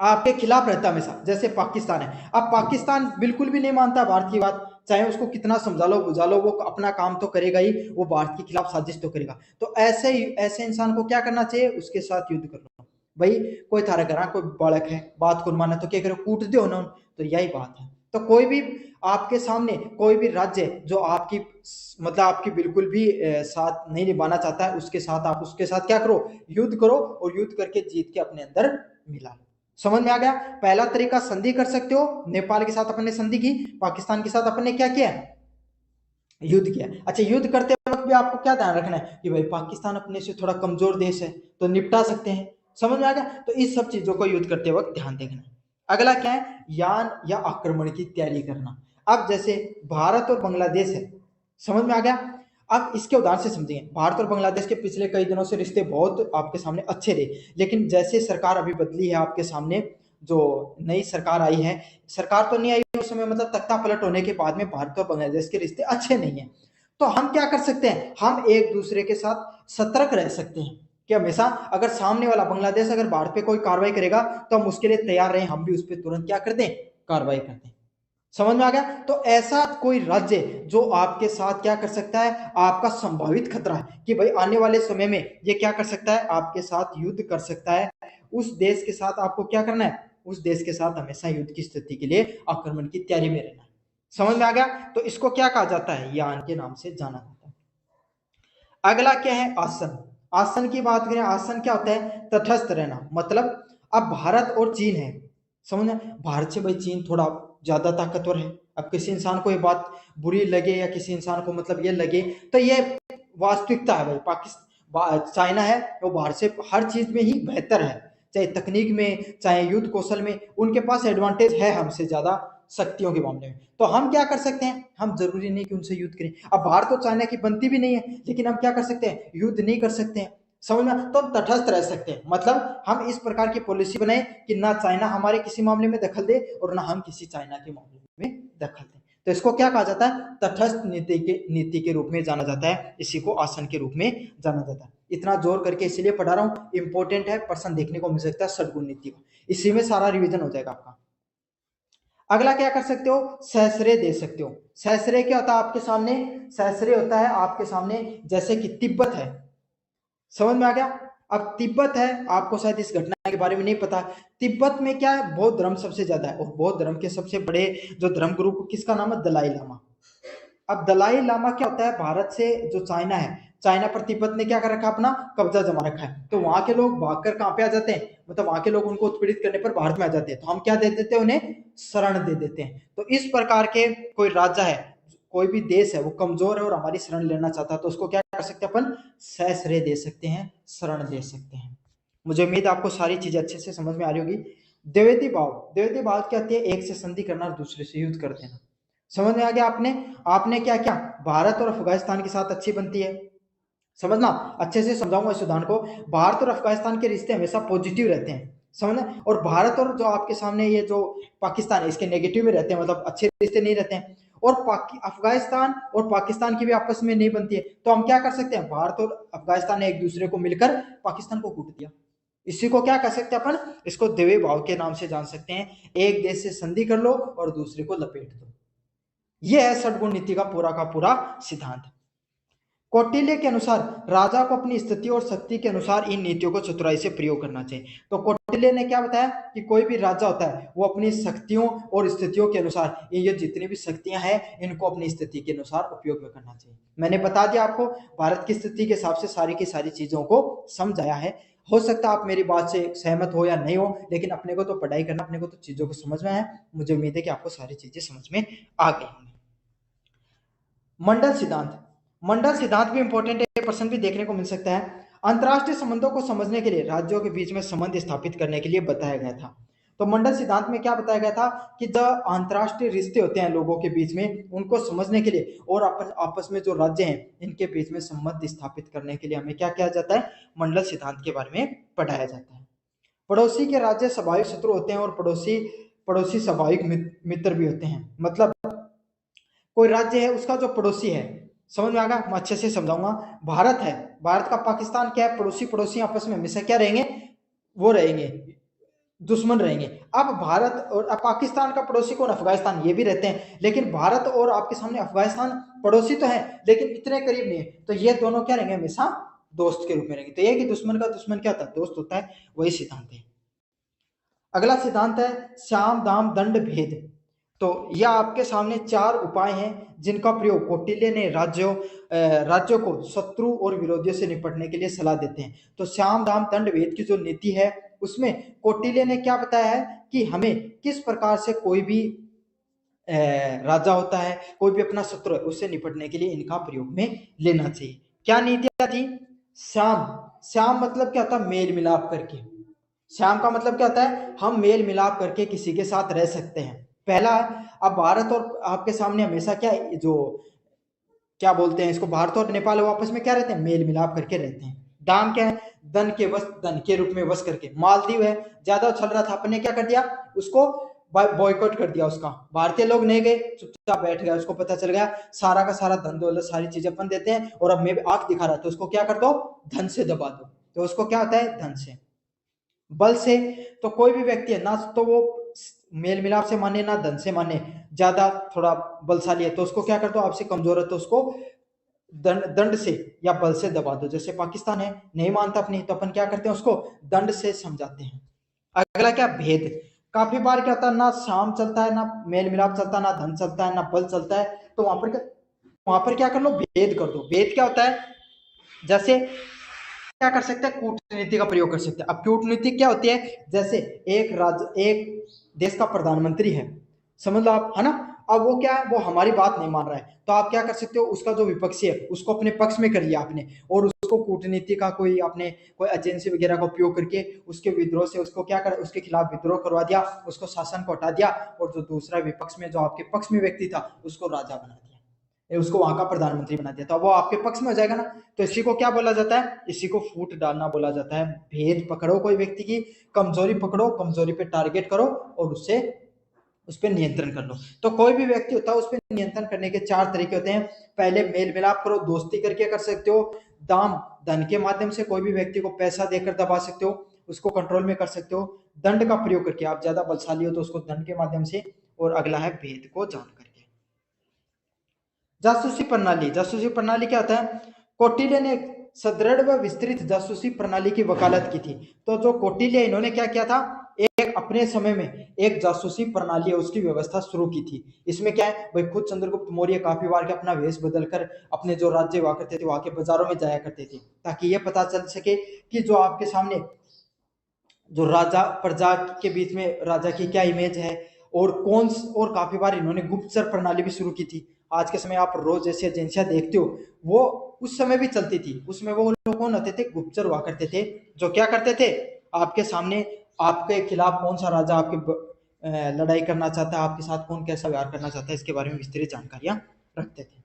आपके खिलाफ रहता है हमेशा, जैसे पाकिस्तान है। अब पाकिस्तान बिल्कुल भी नहीं मानता भारत की बात, चाहे उसको कितना समझा लो बुझा लो वो अपना काम तो करेगा ही, वो भारत के खिलाफ साजिश तो करेगा। तो ऐसे ही ऐसे इंसान को क्या करना चाहिए, उसके साथ युद्ध कर लो। भाई कोई थारा घर कोई बालक है बात को माना तो क्या करो, कूट दो ना। तो यही बात है। तो कोई भी आपके सामने कोई भी राज्य जो आपकी मतलब आपकी बिल्कुल भी साथ नहीं निभाना चाहता है, उसके साथ आप उसके साथ क्या करो, युद्ध करो, और युद्ध करके जीत के अपने अंदर मिला लो। समझ में आ गया। पहला तरीका संधि कर सकते हो, नेपाल के साथ अपने संधि की, पाकिस्तान के साथ अपने क्या किया, युद्ध किया। अच्छा, युद्ध करते वक्त भी आपको क्या ध्यान रखना है कि भाई पाकिस्तान अपने से थोड़ा कमजोर देश है तो निपटा सकते हैं। समझ में आ गया। तो इस सब चीजों को युद्ध करते वक्त ध्यान देखना है। अगला क्या है, यान या आक्रमण की तैयारी करना। अब जैसे भारत और बांग्लादेश है, समझ में आ गया। अब इसके उदाहरण से समझेंगे, भारत और बांग्लादेश के पिछले कई दिनों से रिश्ते बहुत आपके सामने अच्छे रहे, लेकिन जैसे सरकार अभी बदली है आपके सामने, जो नई सरकार आई है, सरकार तो नहीं आई उस समय, मतलब तख्ता पलट होने के बाद में भारत और बांग्लादेश के रिश्ते अच्छे नहीं है। तो हम क्या कर सकते हैं, हम एक दूसरे के साथ सतर्क रह सकते हैं कि हमेशा अगर सामने वाला बांग्लादेश अगर भारत पे कोई कार्रवाई करेगा तो हम उसके लिए तैयार रहें, हम भी उस पर तुरंत क्या कर दें, कार्रवाई कर दें। समझ में आ गया। तो ऐसा कोई राज्य जो आपके साथ क्या कर सकता है, आपका संभावित खतरा है कि भाई आने वाले समय में ये क्या कर सकता है, आपके साथ युद्ध कर सकता है, उस देश के साथ आपको क्या करना है, उस देश के साथ हमेशा युद्ध की स्थिति के लिए आक्रमण की तैयारी में रहना है। समझ में आ गया। तो इसको क्या कहा जाता है, यान के नाम से जाना जाता है। अगला क्या है, आसन। आसन की बात करें, आसन क्या होता है, तटस्थ रहना। मतलब अब भारत और चीन है, समझ में, भारत से भाई चीन थोड़ा ज्यादा ताकतवर है। अब किसी इंसान को ये बात बुरी लगे या किसी इंसान को मतलब ये लगे, तो ये वास्तविकता है भाई। पाकिस्तान चाइना है वो भारत से हर चीज में ही बेहतर है, चाहे तकनीक में चाहे युद्ध कौशल में, उनके पास एडवांटेज है हमसे ज्यादा शक्तियों के मामले में। तो हम क्या कर सकते हैं, हम जरूरी नहीं कि उनसे युद्ध करें। अब भारत और चाइना की बनती भी नहीं है, लेकिन हम क्या कर सकते हैं, युद्ध नहीं कर सकते हैं। समझ में, तो हम तटस्थ रह सकते हैं। मतलब हम इस प्रकार की पॉलिसी बनाए कि ना चाइना हमारे किसी मामले में दखल दे और ना हम किसी चाइना के मामले में दखल दें। तो इसको क्या कहा जाता है, तटस्थ नीति के रूप में जाना जाता है। इसी को आसन के रूप में जाना जाता है। इतना जोर करके इसलिए पढ़ा रहा हूं, इंपॉर्टेंट है, प्रश्न देखने को मिल सकता है षटगुण नीति का, इसी में सारा रिवीजन हो जाएगा आपका। अगला क्या कर सकते हो, सहस्रे दे सकते हो। सहस्रे क्या होता है आपके सामने, सहस्रे होता है आपके सामने जैसे कि तिब्बत है, समझ में आ गया। अब तिब्बत है, आपको शायद इस घटना के बारे में नहीं पता, तिब्बत में क्या है, बौद्ध धर्म सबसे ज्यादा है और बौद्ध धर्म के सबसे बड़े जो धर्म गुरु किसका नाम है, दलाई लामा। अब दलाई लामा क्या होता है, भारत से जो चाइना है, चाइना पर तिब्बत ने क्या कर रखा, अपना कब्जा जमा रखा है। तो वहां के लोग भागकर कहां पे आ जाते हैं, मतलब वहां के लोग उनको उत्पीड़ित करने पर भारत में आ जाते हैं। तो हम क्या दे देते हैं, उन्हें शरण दे देते हैं। तो इस प्रकार के कोई राजा है, कोई भी देश है वो कमजोर है और हमारी शरण लेना चाहता है, तो उसको क्या कर सकते हैं अपन, सहस्रे दे सकते हैं, शरण दे सकते हैं। मुझे उम्मीद आपको सारी चीजें अच्छे से समझ में आ रही होगी। द्विवेदी भाव, द्विवेदी भाव क्या होती है, एक से संधि करना और दूसरे से युद्ध कर देना। समझ में आ गया। आपने आपने क्या क्या, भारत और अफगानिस्तान के साथ अच्छी बनती है, समझना, अच्छे से समझाऊंगा इस उदाहरण को। भारत और अफगानिस्तान के रिश्ते हमेशा पॉजिटिव रहते हैं, समझना। और भारत और जो आपके सामने ये जो पाकिस्तान है, इसके नेगेटिव में रहते हैं, मतलब अच्छे रिश्ते नहीं रहते हैं। और अफगानिस्तान और पाकिस्तान की भी आपस में नहीं बनती है। तो हम क्या कर सकते हैं, भारत और अफगानिस्तान ने एक दूसरे को मिलकर पाकिस्तान को कूट दिया। इसी को क्या कर सकते हैं अपन, इसको द्विवेदी भाव के नाम से जान सकते हैं। एक देश से संधि कर लो और दूसरे को लपेट दो। यह है षटगुण नीति का पूरा सिद्धांत। कौटिल्य के अनुसार राजा को अपनी स्थिति और शक्ति के अनुसार इन नीतियों को चतुराई से प्रयोग करना चाहिए। तो कौटिल्य ने क्या बताया कि कोई भी राजा होता है वो अपनी शक्तियों और स्थितियों के अनुसार ये जितनी भी शक्तियां हैं इनको अपनी स्थिति के अनुसार उपयोग में करना चाहिए। मैंने बता दिया आपको, भारत की स्थिति के हिसाब से सारी की सारी चीजों को समझाया है। हो सकता है आप मेरी बात से सहमत हो या नहीं हो, लेकिन अपने को तो पढ़ाई करना, अपने को तो चीजों को समझ में आया। मुझे उम्मीद है कि आपको सारी चीजें समझ में आ गई होंगी। मंडल सिद्धांत, मंडल सिद्धांत भी इंपॉर्टेंट है, प्रश्न भी देखने को मिल सकता है। अंतरराष्ट्रीय संबंधों को समझने के लिए राज्यों के बीच में संबंध स्थापित करने के लिए बताया गया था। तो मंडल सिद्धांत में क्या बताया गया था कि जो अंतरराष्ट्रीय रिश्ते होते हैं लोगों के बीच में, उनको समझने के लिए और आपस में जो राज्य हैं इनके बीच में संबंध स्थापित करने के लिए हमें क्या किया जाता है, मंडल सिद्धांत के बारे में पढ़ाया जाता है। पड़ोसी के राज्य स्वाभाविक शत्रु होते हैं और पड़ोसी पड़ोसी स्वाभाविक मित्र भी होते हैं। मतलब कोई राज्य है उसका जो पड़ोसी है, समझ में आएगा, मैं अच्छे से समझाऊंगा। भारत है, भारत का पाकिस्तान क्या है, पड़ोसी पड़ोसी आपस में हमेशा क्या रहेंगे, वो रहेंगे, दुश्मन रहेंगे। अब भारत और अब पाकिस्तान का पड़ोसी कौन, अफगानिस्तान, ये भी रहते हैं। लेकिन भारत और आपके सामने अफगानिस्तान पड़ोसी तो है लेकिन इतने करीब नहीं है। तो ये दोनों क्या रहेंगे, हमेशा दोस्त के रूप में रहेंगे। तो ये कि दुश्मन का दुश्मन क्या होता है, दोस्त होता है, वही सिद्धांत है। अगला सिद्धांत है श्याम दाम दंड भेद। तो यह आपके सामने चार उपाय हैं जिनका प्रयोग कौटिल्य ने राज्यों को शत्रु और विरोधियों से निपटने के लिए सलाह देते हैं। तो श्याम दाम दंड भेद की जो नीति है उसमें कौटिल्य ने क्या बताया है कि हमें किस प्रकार से कोई भी राजा होता है, कोई भी अपना शत्रु है, उससे निपटने के लिए इनका प्रयोग में लेना चाहिए। क्या नीतियां थी, श्याम, श्याम मतलब क्या होता है, मेल मिलाप करके। श्याम का मतलब क्या होता है, हम मेल मिलाप करके किसी के साथ रह सकते हैं। पहला, अब भारत और आपके सामने हमेशा क्या जो क्या बोलते हैं इसको, भारत और नेपाल आपस में क्या रहते हैं, मेल मिलाप करके रहते हैं। दाम क्या है, धन के वश, धन के रूप में वश करके। मालदीव है, ज्यादा उछल रहा था, अपने क्या कर दिया, उसको बॉयकॉट कर दिया उसका। भारतीय लोग नहीं गए, चुपचाप बैठ गया, उसको पता चल गया सारा का सारा धन दौलत सारी चीजें अपन देते हैं और अब मैं आंख दिखा रहा था, उसको क्या कर दो, धन से दबा दो। तो उसको क्या होता है, धन से, बल से। तो कोई भी व्यक्ति है ना, तो वो मेल मिलाप से माने ना धन से माने, ज्यादा थोड़ा बलशाली है तो उसको क्या कर दो, आपसे कमजोर है तो उसको दंड से या बल से दबा दो। जैसे पाकिस्तान है, नहीं मानता अपनी, तो अपन क्या करते हैं, उसको दंड से समझाते हैं। अगला क्या, भेद। काफी बार क्या होता है, ना शाम चलता है, ना मेल मिलाप चलता है, ना धन चलता है, ना बल चलता है, तो वहां पर क्या कर लो, भेद कर दो। भेद क्या होता है, जैसे क्या कर सकते हैं, कूटनीति का प्रयोग कर सकते हैं। अब कूटनीति क्या होती है, जैसे एक देश का प्रधानमंत्री है, समझ लो आप, है ना। अब वो क्या है, वो हमारी बात नहीं मान रहा है, तो आप क्या कर सकते हो, उसका जो विपक्षी है उसको अपने पक्ष में कर लिया आपने, और उसको कूटनीति का कोई आपने कोई एजेंसी वगैरह का उपयोग करके उसके विद्रोह से उसको क्या कर, उसके खिलाफ विद्रोह करवा दिया, उसको शासन को हटा दिया, और जो दूसरा विपक्ष में जो आपके पक्ष में व्यक्ति था उसको राजा बना दिया, उसको वहां का प्रधानमंत्री बना दिया, तो वो आपके पक्ष में हो जाएगा ना। तो इसी को क्या बोला जाता है, इसी को फूट डालना बोला जाता है। भेद पकड़ो, कोई व्यक्ति की कमजोरी पकड़ो, कमजोरी पे टारगेट करो और उससे उस पर नियंत्रण कर लो। तो कोई भी व्यक्ति होता है उस पर नियंत्रण करने के चार तरीके होते हैं। पहले मेल मिलाप करो, दोस्ती करके कर सकते हो, दाम धन के माध्यम से कोई भी व्यक्ति को पैसा देकर दबा सकते हो, उसको कंट्रोल में कर सकते हो, दंड का प्रयोग करके, आप ज्यादा बलशाली हो तो उसको दंड के माध्यम से, और अगला है भेद को जान करके। जासूसी प्रणाली। जासूसी प्रणाली क्या होता है, कौटिल्य ने सुदृढ़ व विस्तृत जासूसी प्रणाली की वकालत की थी। तो जो कौटिल्य, इन्होंने क्या किया था, एक अपने समय में एक जासूसी प्रणाली है उसकी व्यवस्था शुरू की थी। इसमें क्या है भाई, खुद चंद्रगुप्त मौर्य काफी बार के अपना वेश बदलकर अपने जो राज्य हुआ करते थे वहां के बाजारों में जाया करते थे, ताकि ये पता चल सके कि जो आपके सामने जो राजा प्रजा के बीच में राजा की क्या इमेज है, और और काफी बार इन्होंने गुप्तचर प्रणाली भी शुरू की थी। आज के समय आप रोज जैसी एजेंसियां देखते हो, वो उस समय भी चलती थी। उसमें वो लोग कौन होते थे, गुप्तचर हुआ करते थे, जो क्या करते थे, आपके सामने आपके खिलाफ कौन सा राजा आपके लड़ाई करना चाहता है, आपके साथ कौन कैसा व्यवहार करना चाहता है, इसके बारे में विस्तृत जानकारियां रखते थे।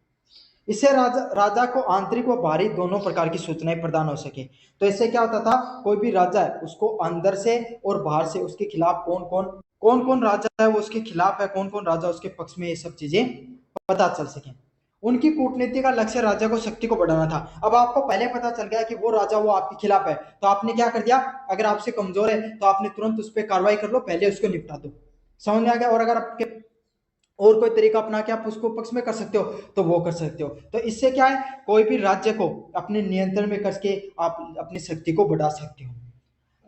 इससे राजा को आंतरिक व बाहरी दोनों प्रकार की सूचनाएं प्रदान हो सके। तो इससे क्या होता था, कोई भी राजा है उसको अंदर से और बाहर से उसके खिलाफ कौन कौन राजा है वो उसके खिलाफ है, कौन कौन राजा उसके पक्ष में, ये सब चीजें पता चल सके। उनकी कूटनीति का लक्ष्य राजा को शक्ति को बढ़ाना था। अब आपको पहले पता चल गया कि वो राजा वो आपके खिलाफ है, तो आपने क्या कर दिया, अगर आपसे कमजोर है तो आपने तुरंत उस पर कार्रवाई कर लो, पहले उसको निपटा दो। समझ में आ गया। और अगर आपके और कोई तरीका अपना के आप उसको पक्ष में कर सकते हो तो वो कर सकते हो। तो इससे क्या है, कोई भी राज्य को अपने नियंत्रण में करके आप अपनी शक्ति को बढ़ा सकते हो,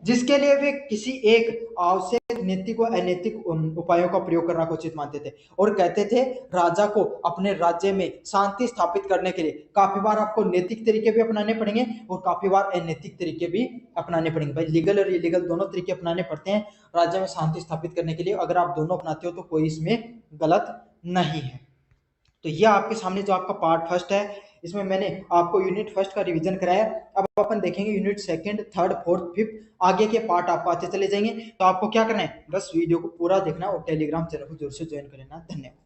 जिसके लिए वे किसी एक आवश्यक नैतिक व अनैतिक उपायों का प्रयोग करना को उचित मानते थे, और कहते थे राजा को अपने राज्य में शांति स्थापित करने के लिए काफी बार आपको नैतिक तरीके भी अपनाने पड़ेंगे और काफी बार अनैतिक तरीके भी अपनाने पड़ेंगे। भाई लीगल और इलीगल दोनों तरीके अपनाने पड़ते हैं राज्य में शांति स्थापित करने के लिए। अगर आप दोनों अपनाते हो तो कोई इसमें गलत नहीं है। तो यह आपके सामने जो आपका पार्ट फर्स्ट है, इसमें मैंने आपको यूनिट फर्स्ट का रिवीजन कराया। अब अपन देखेंगे unit second, third, fourth, fifth, आगे के पार्ट आपको आते चले जाएंगे। तो आपको क्या करना है, बस वीडियो को पूरा देखना और टेलीग्राम चैनल को जोर से ज्वाइन कर लेना। धन्यवाद।